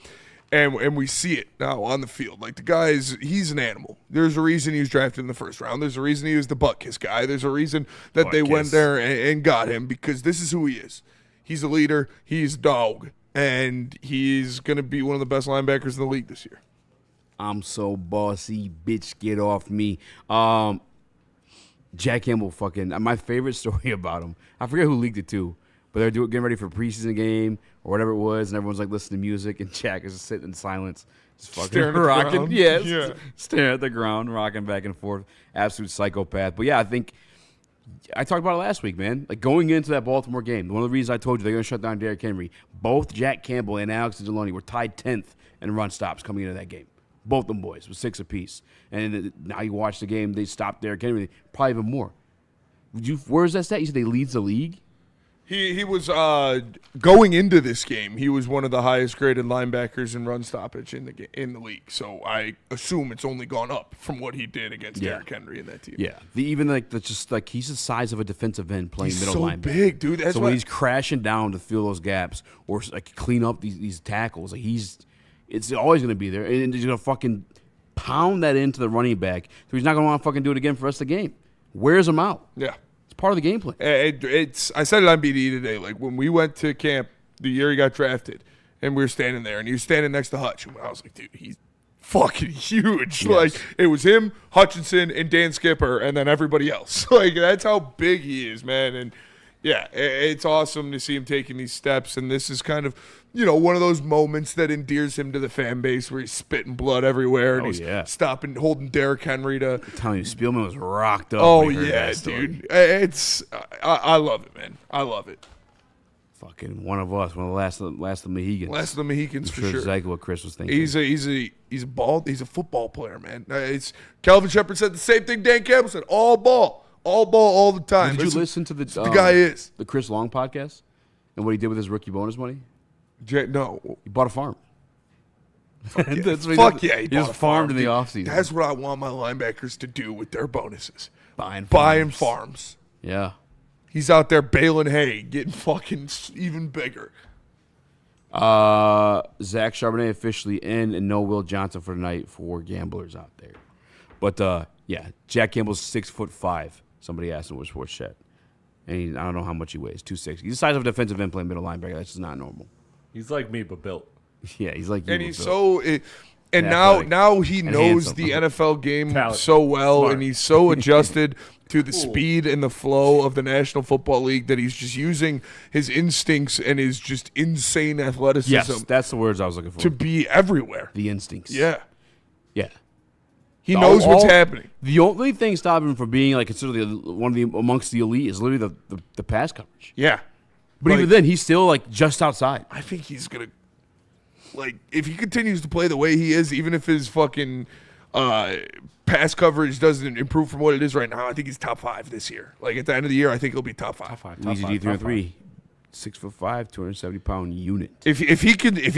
and we see it now on the field. Like the guy he's an animal. There's a reason he was drafted in the first round. There's a reason he was the butt kiss guy. There's a reason that they went there and got him, because this is who he is. He's a leader. He's a dog, and he's going to be one of the best linebackers in the league this year. I'm so bossy, bitch, get off me. Jack Campbell my favorite story about him, I forget who leaked it to, but they're getting ready for a preseason game or whatever it was, and everyone's like listening to music, and Jack is just sitting in silence, just fucking Staring at the rocking. ground. Yeah, staring at the ground, rocking back and forth. Absolute psychopath. But yeah, I think I talked about it last week, man. Like going into that Baltimore game, one of the reasons I told you they're going to shut down Derrick Henry, both Jack Campbell and Alex Anzalone were tied 10th in run stops coming into that game. Both them boys with 6 apiece. And now you watch the game, they stopped Derrick Henry, probably even more. Where's that stat? You said they leads the league? He was going into this game. He was one of the highest graded linebackers in run stoppage in the league. So I assume it's only gone up from what he did against Derrick Henry in that team. Yeah, he's the size of a defensive end playing He's middle so linebacker. big, dude. That's so when he's crashing down to fill those gaps or like clean up these tackles, like it's always going to be there, and he's going to fucking pound that into the running back. So he's not going to want to fucking do it again for the rest of the game. Wears him out. Yeah. Part of the game plan. I said it on BDE today. Like when we went to camp the year he got drafted, and we were standing there, and he was standing next to Hutch, and I was like, dude, he's fucking huge. Yes. Like it was him, Hutchinson, and Dan Skipper, and then everybody else. Like that's how big he is, man. And yeah, it's awesome to see him taking these steps. And this is kind of one of those moments that endears him to the fan base, where he's spitting blood everywhere, and he's stopping, holding Derrick Henry to. I'm telling you, Spielman was rocked up. Oh yeah, dude. I love it, man. I love it. Fucking one of us, one of the last of the Mohegans. Last of the Mohegans, for sure. Exactly what Chris was thinking. He's a football player, man. Calvin Shepard said the same thing Dan Campbell said. All ball, all the time. Did you listen to the guy is the Chris Long podcast and what he did with his rookie bonus money? No, he bought a farm. Fuck yeah, he just farmed in the offseason. That's what I want my linebackers to do with their bonuses. Buying farms. Yeah. He's out there baling hay, getting fucking even bigger. Zach Charbonnet officially in, and no Will Johnson for tonight for gamblers out there. But yeah, Jack Campbell's 6'5". Somebody asked him what's Shep, and I don't know how much he weighs. 260. He's the size of a defensive end playing middle linebacker. That's just not normal. He's like me, but built. Yeah, he's like you. And he's so. And now he knows the NFL game so well, smart. And he's so adjusted to the speed and the flow of the National Football League that he's just using his instincts and his just insane athleticism. Yes, that's the words I was looking for. To be everywhere. The instincts. Yeah. Yeah. He knows what's happening. The only thing stopping him from being like considered amongst the elite is literally the pass coverage. Yeah. But even then, he's still like just outside. I think he's gonna if he continues to play the way he is, even if his fucking pass coverage doesn't improve from what it is right now, I think he's top 5 this year. Like at the end of the year, I think he'll be top 5. Eazy D303, 6'5", 270-pound unit. If he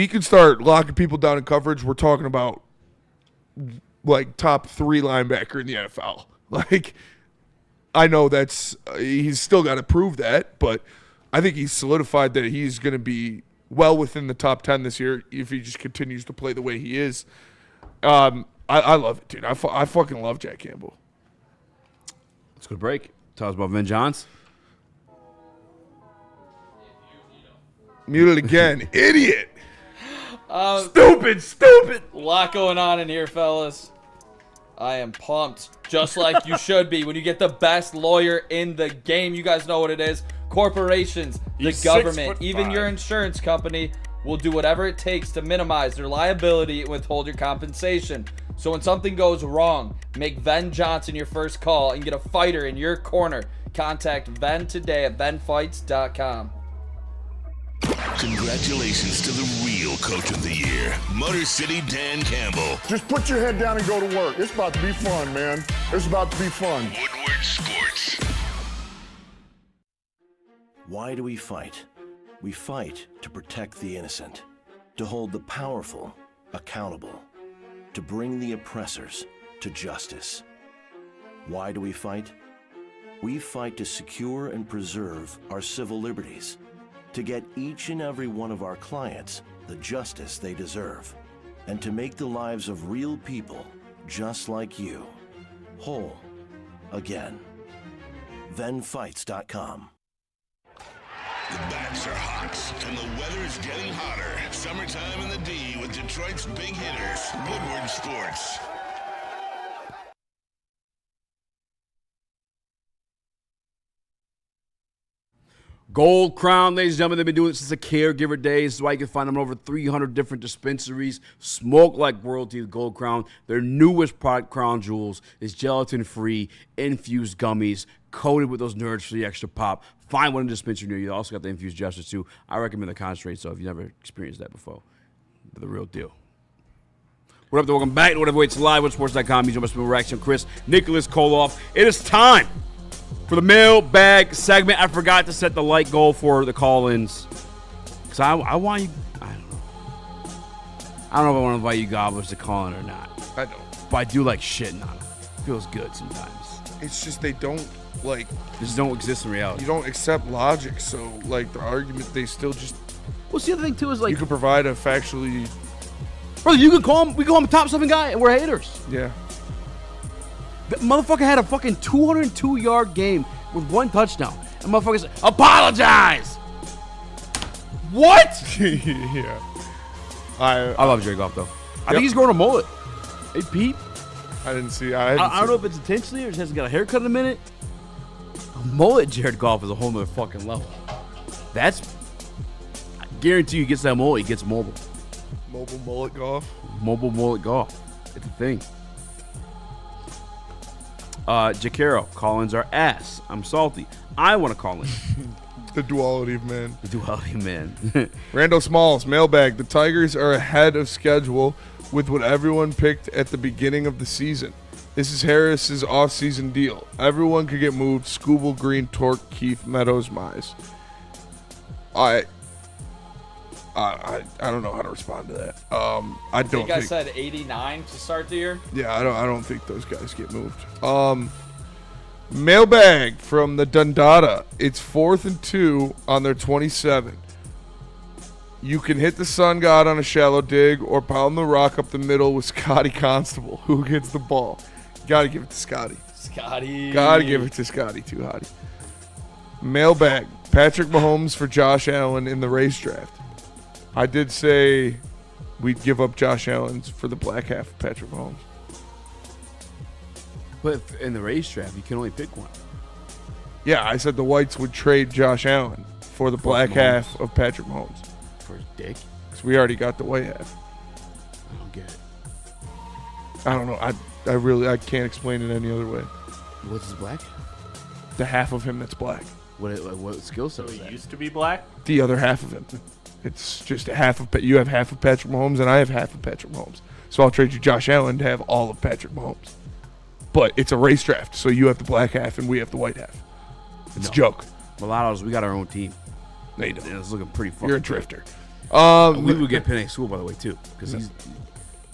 can start locking people down in coverage, we're talking about like top 3 linebacker in the NFL. Like, I know he's still got to prove that, but I think he's solidified that he's going to be well within the top 10 this year if he just continues to play the way he is. I love it, dude. I fucking love Jack Campbell. Let's go to break. Tell us about Vin Johns. Muted again. Idiot. Stupid. A lot going on in here, fellas. I am pumped, just like you should be when you get the best lawyer in the game. You guys know what it is. Corporations, the government, even your insurance company will do whatever it takes to minimize their liability and withhold your compensation. So when something goes wrong, make Ven Johnson your first call and get a fighter in your corner. Contact Ven today at venfights.com. Congratulations to the real coach of the year, Motor City Dan Campbell. Just put your head down and go to work. It's about to be fun, man. It's about to be fun. Woodward Sports. Why do we fight? We fight to protect the innocent, to hold the powerful accountable, to bring the oppressors to justice. Why do we fight? We fight to secure and preserve our civil liberties, to get each and every one of our clients the justice they deserve, and to make the lives of real people just like you whole again. venfights.com. The bats are hot, and the weather is getting hotter. Summertime in the D with Detroit's big hitters, Woodward Sports. Gold Crown, ladies and gentlemen, they've been doing it since the caregiver days. This is why you can find them in over 300 different dispensaries. Smoke like royalty with Gold Crown. Their newest product, Crown Jewels, is gelatin-free, infused gummies, coated with those nerds for the extra pop. Find one in the dispensary near you. They also got the infused gestures, too. I recommend the concentrate, so if you've never experienced that before, they're the real deal. What up, there? Welcome back to Whatever Waits Live on sports.com. He's with Raxter, Chris, Nicholas Koloff. It is time for the mailbag segment. I forgot to set the like goal for the call-ins. Because I want you, I don't know. I don't know if I want to invite you gobblers to call in or not. I don't. But I do like shitting on it. Feels good sometimes. It's just they don't, like... Just don't exist in reality. You don't accept logic, so, like, the argument, they still just... Well, see, the other thing, too, is, like... You can provide a factually... Brother, you can call him, we call him a top 7 guy, and we're haters. Yeah. The motherfucker had a fucking 202-yard game with 1 touchdown. And motherfucker said, apologize! What? Yeah. I love Jared Goff, though. I think he's growing a mullet. Hey, Pete. I didn't see. I don't know if it's intentionally or just hasn't got a haircut in a minute. A mullet Jared Goff is a whole nother fucking level. I guarantee you, he gets that mullet, he gets mobile. Mobile mullet golf? Mobile mullet golf. It's a thing. Jacaro, call-ins are ass. I'm salty. I want to call in. The duality of man. The duality of man. Randall Smalls, mailbag. The Tigers are ahead of schedule with what everyone picked at the beginning of the season. This is Harris's off-season deal. Everyone could get moved. Scooble, Green, Torque, Keith, Meadows, Mize. I don't know how to respond to that. I think I said 89 to start the year. Yeah, I don't think those guys get moved. Mailbag from the Dundada. It's 4th and 2 on their 27. You can hit the sun god on a shallow dig or pound the rock up the middle with Scotty Constable. Who gets the ball? Got to give it to Scotty. Scotty. Got to give it to Scotty, too, Hottie. Mailbag. Patrick Mahomes for Josh Allen in the race draft. I did say we'd give up Josh Allen for the black half of Patrick Mahomes. But in the race draft, you can only pick one. Yeah, I said the Whites would trade Josh Allen for the black half of Patrick Mahomes. For his dick? Because we already got the white half. I don't get it. I don't know. I can't explain it any other way. What's his black? The half of him that's black. What skill set So is he that? used to be black? The other half of him. It's just you have half of Patrick Mahomes, and I have half of Patrick Mahomes. So I'll trade you Josh Allen to have all of Patrick Mahomes. But it's a race draft, so you have the black half and we have the white half. It's a joke. Mulattoes, we got our own team. No, you don't. It's looking pretty fucking You're a good. drifter. We would get Penny Sewell, by the way, too. Because he's...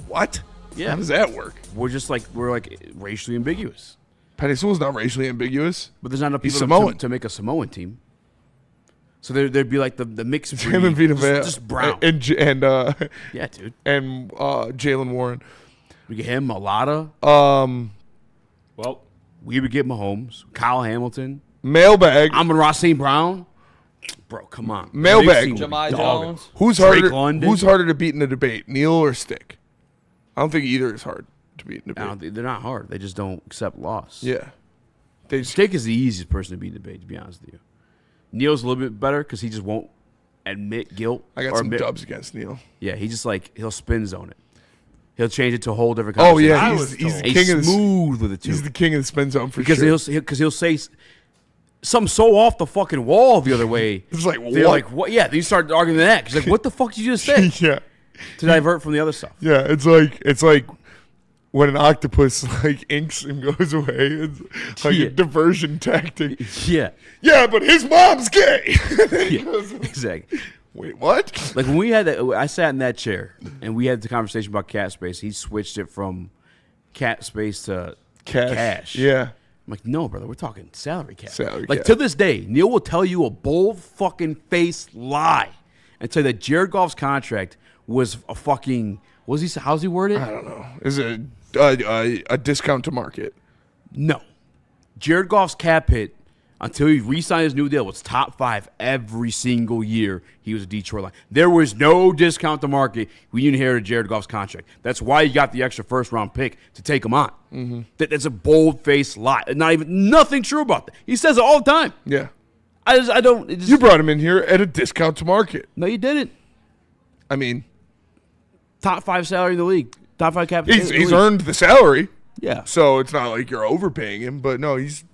What? Yeah. How does that work? We're racially ambiguous. Penny Sewell's not racially ambiguous. But there's not enough He's people Samoan. to make a Samoan team. So there'd be like the mixed breed. Him and Vita Vea. Just brown. And yeah, dude. And Jalen Warren. We get him, Mulata. Well, we would get Mahomes, Kyle Hamilton. Mailbag. Amon-Ra St. Brown. Bro, come on. Mailbag. Jahmai Jones. Who's Drake harder? London. Who's harder to beat in a debate, Neil or Stick? I don't think either is hard to beat in a debate. They're not hard. They just don't accept loss. Yeah. Stick is the easiest person to beat in a debate, to be honest with you. Neil's a little bit better because he just won't admit guilt. I got or some admit, dubs against Neil. Yeah, he just he'll spin zone it. He'll change it to a whole different Oh conversation. yeah, he's the king of the smooth with it too. He's the king of the spin zone for because sure. he'll say something so off the fucking wall the other way. It's like they're what? like what? Yeah, then you start arguing the next. He's like, what the fuck did you just say? Yeah. To divert from the other stuff. Yeah, it's like when an octopus like inks and goes away. It's like a diversion tactic. Yeah. Yeah, but his mom's gay. Exactly. Wait, what? Like when we had that, I sat in that chair and we had the conversation about cat space. He switched it from cat space to cash. Yeah. I'm like, no, brother, we're talking salary cap. Salary like cap. to this day, Neil will tell you a bold fucking face lie and tell you that Jared Goff's contract was a fucking. How's he worded? I don't know. Is it a discount to market? No. Jared Goff's cap hit until he re-signed his new deal was top 5 every single year he was a Detroit Lion. There was no discount to market when you inherited Jared Goff's contract. That's why you got the extra first-round pick to take him on. Mm-hmm. That's a bold-faced lie. Nothing true about that. He says it all the time. Yeah. I don't. You brought him in here at a discount to market. No, you didn't. I mean, top 5 salary in the league. Top 5 cap. He's earned the salary. Yeah. So it's not like you're overpaying him, but no, he's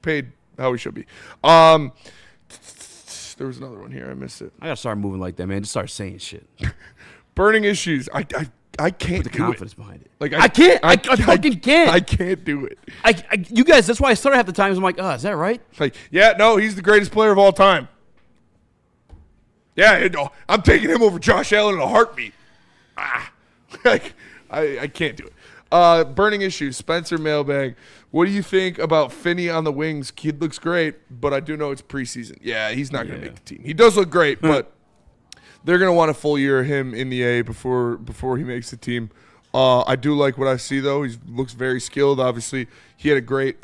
paid how he should be. There was another one here. I missed it. I gotta start moving like that, man. Just start saying shit. Burning issues. I can't Put the do confidence it. behind it. Like I can't. I fucking can't. I can't do it. You guys. That's why I started half the times. I'm like, is that right? Like, yeah, no, he's the greatest player of all time. Yeah, I'm taking him over Josh Allen in a heartbeat. Like, I can't do it. Burning issues. Spencer mailbag. What do you think about Finney on the wings? Kid looks great, but I do know it's preseason. Yeah, he's not going to make the team. He does look great, but they're going to want a full year of him in the A before he makes the team. I do like what I see, though. He looks very skilled. Obviously, he had a great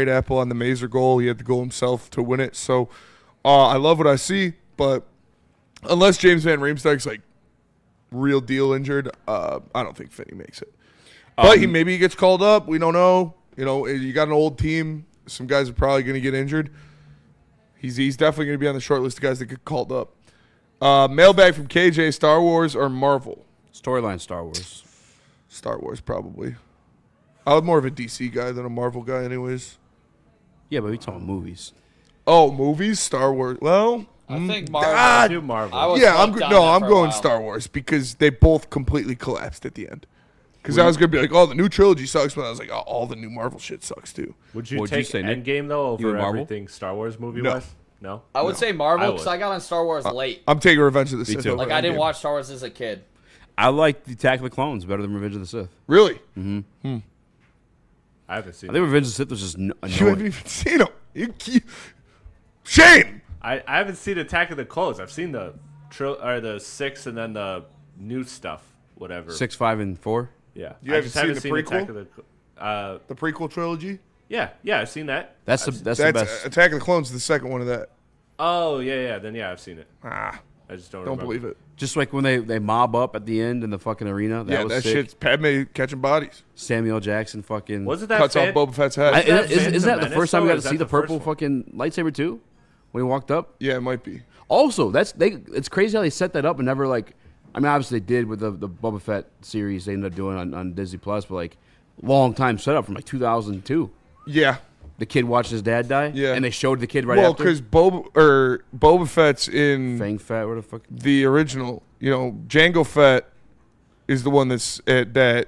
apple on the Mazer goal. He had the goal himself to win it. So I love what I see, but unless James Van Riemsdyk's like real deal injured, I don't think Finney makes it. But maybe he gets called up. We don't know. You know, you got an old team. Some guys are probably going to get injured. He's definitely going to be on the short list of guys that get called up. Mailbag from KJ, Star Wars or Marvel? Storyline Star Wars. Star Wars, probably. I'm more of a DC guy than a Marvel guy anyways. Yeah, but we talking movies. Oh, movies? Star Wars. Well, I think Marvel. I do Marvel. I was I'm fucked on that I'm for a going while. Star Wars because they both completely collapsed at the end. Because I was going to be like, oh, the new trilogy sucks, but I was like, oh, all the new Marvel shit sucks too. Would you What'd take you say, Nick? Endgame, though, You over and Marvel? everything Star Wars movie-wise? No? I would say Marvel I because would. I got on Star Wars late. I'm taking Revenge of the Sith. too. over Like I didn't Endgame. watch Star Wars as a kid. I like the Attack of the Clones better than Revenge of the Sith. Really? Mm-hmm. I haven't seen I think it. Revenge of the Sith was just You annoying. haven't even seen them. Shame. I haven't seen Attack of the Clones. I've seen the 6 and then the new stuff, whatever. 6, 5, and 4. Yeah. You I haven't just seen the Attack prequel? of the The prequel trilogy? Yeah, I've seen that. That's the best. Attack of the Clones is the second one of that. Oh, yeah, then I've seen it. I just don't don't remember. believe it. Just like when they mob up at the end in the fucking arena. That was that sick. shit's Padme catching bodies. Samuel Jackson fucking Was it that Cuts off Boba Fett's head. Isn't that the Menace, first time we though, got or to is see that the the first purple one? fucking lightsaber too? When he walked up. Yeah, it might be. Also, it's crazy how they set that up and never like. I mean, obviously they did with the Boba Fett series they ended up doing on Disney Plus, but like long time setup from like 2002. Yeah. The kid watched his dad die? Yeah. And they showed the kid right well, after? because Boba Fett's in Fang Fett, where the fuck? the original. Jango Fett is the one that.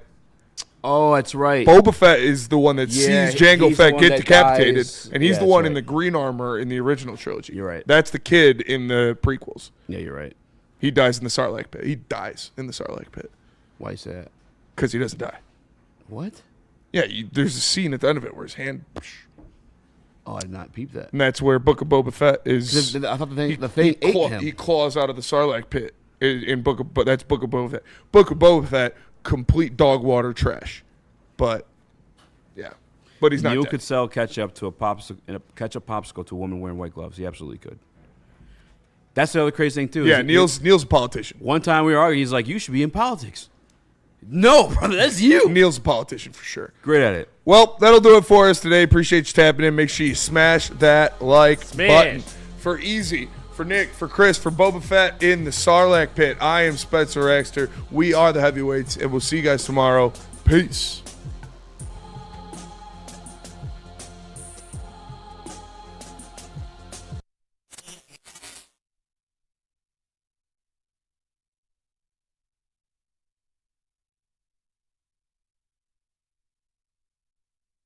Oh, that's right. Boba Fett is the one that sees Jango he's Fett the one get that decapitated, dies. and he's Yeah, the one that's in the right. green armor in the original trilogy. You're right. That's the kid in the prequels. Yeah, you're right. He dies in the Sarlacc pit. He dies in the Sarlacc pit. Why is that? Because he doesn't die. What? Yeah, there's a scene at the end of it where his hand. Oh, I did not peep that. And that's where Book of Boba Fett is. I thought the thing ate him. He claws out of the Sarlacc pit in Book of. But that's Book of Boba Fett. Book of Boba Fett, complete dog water trash. But yeah, but he's not. Neil dead. could sell ketchup to a popsicle to a woman wearing white gloves. He absolutely could. That's the other crazy thing too. Yeah, Neil's a politician. One time we were arguing. He's like, "You should be in politics." No, brother, that's you. Neil's a politician for sure. Great at it. Well, that'll do it for us today. Appreciate you tapping in. Make sure you smash that like button. For Eazy, for Nick, for Chris, for Boba Fett in the Sarlacc pit, I am Spencer Raxter. We are the Heavyweights, and we'll see you guys tomorrow. Peace.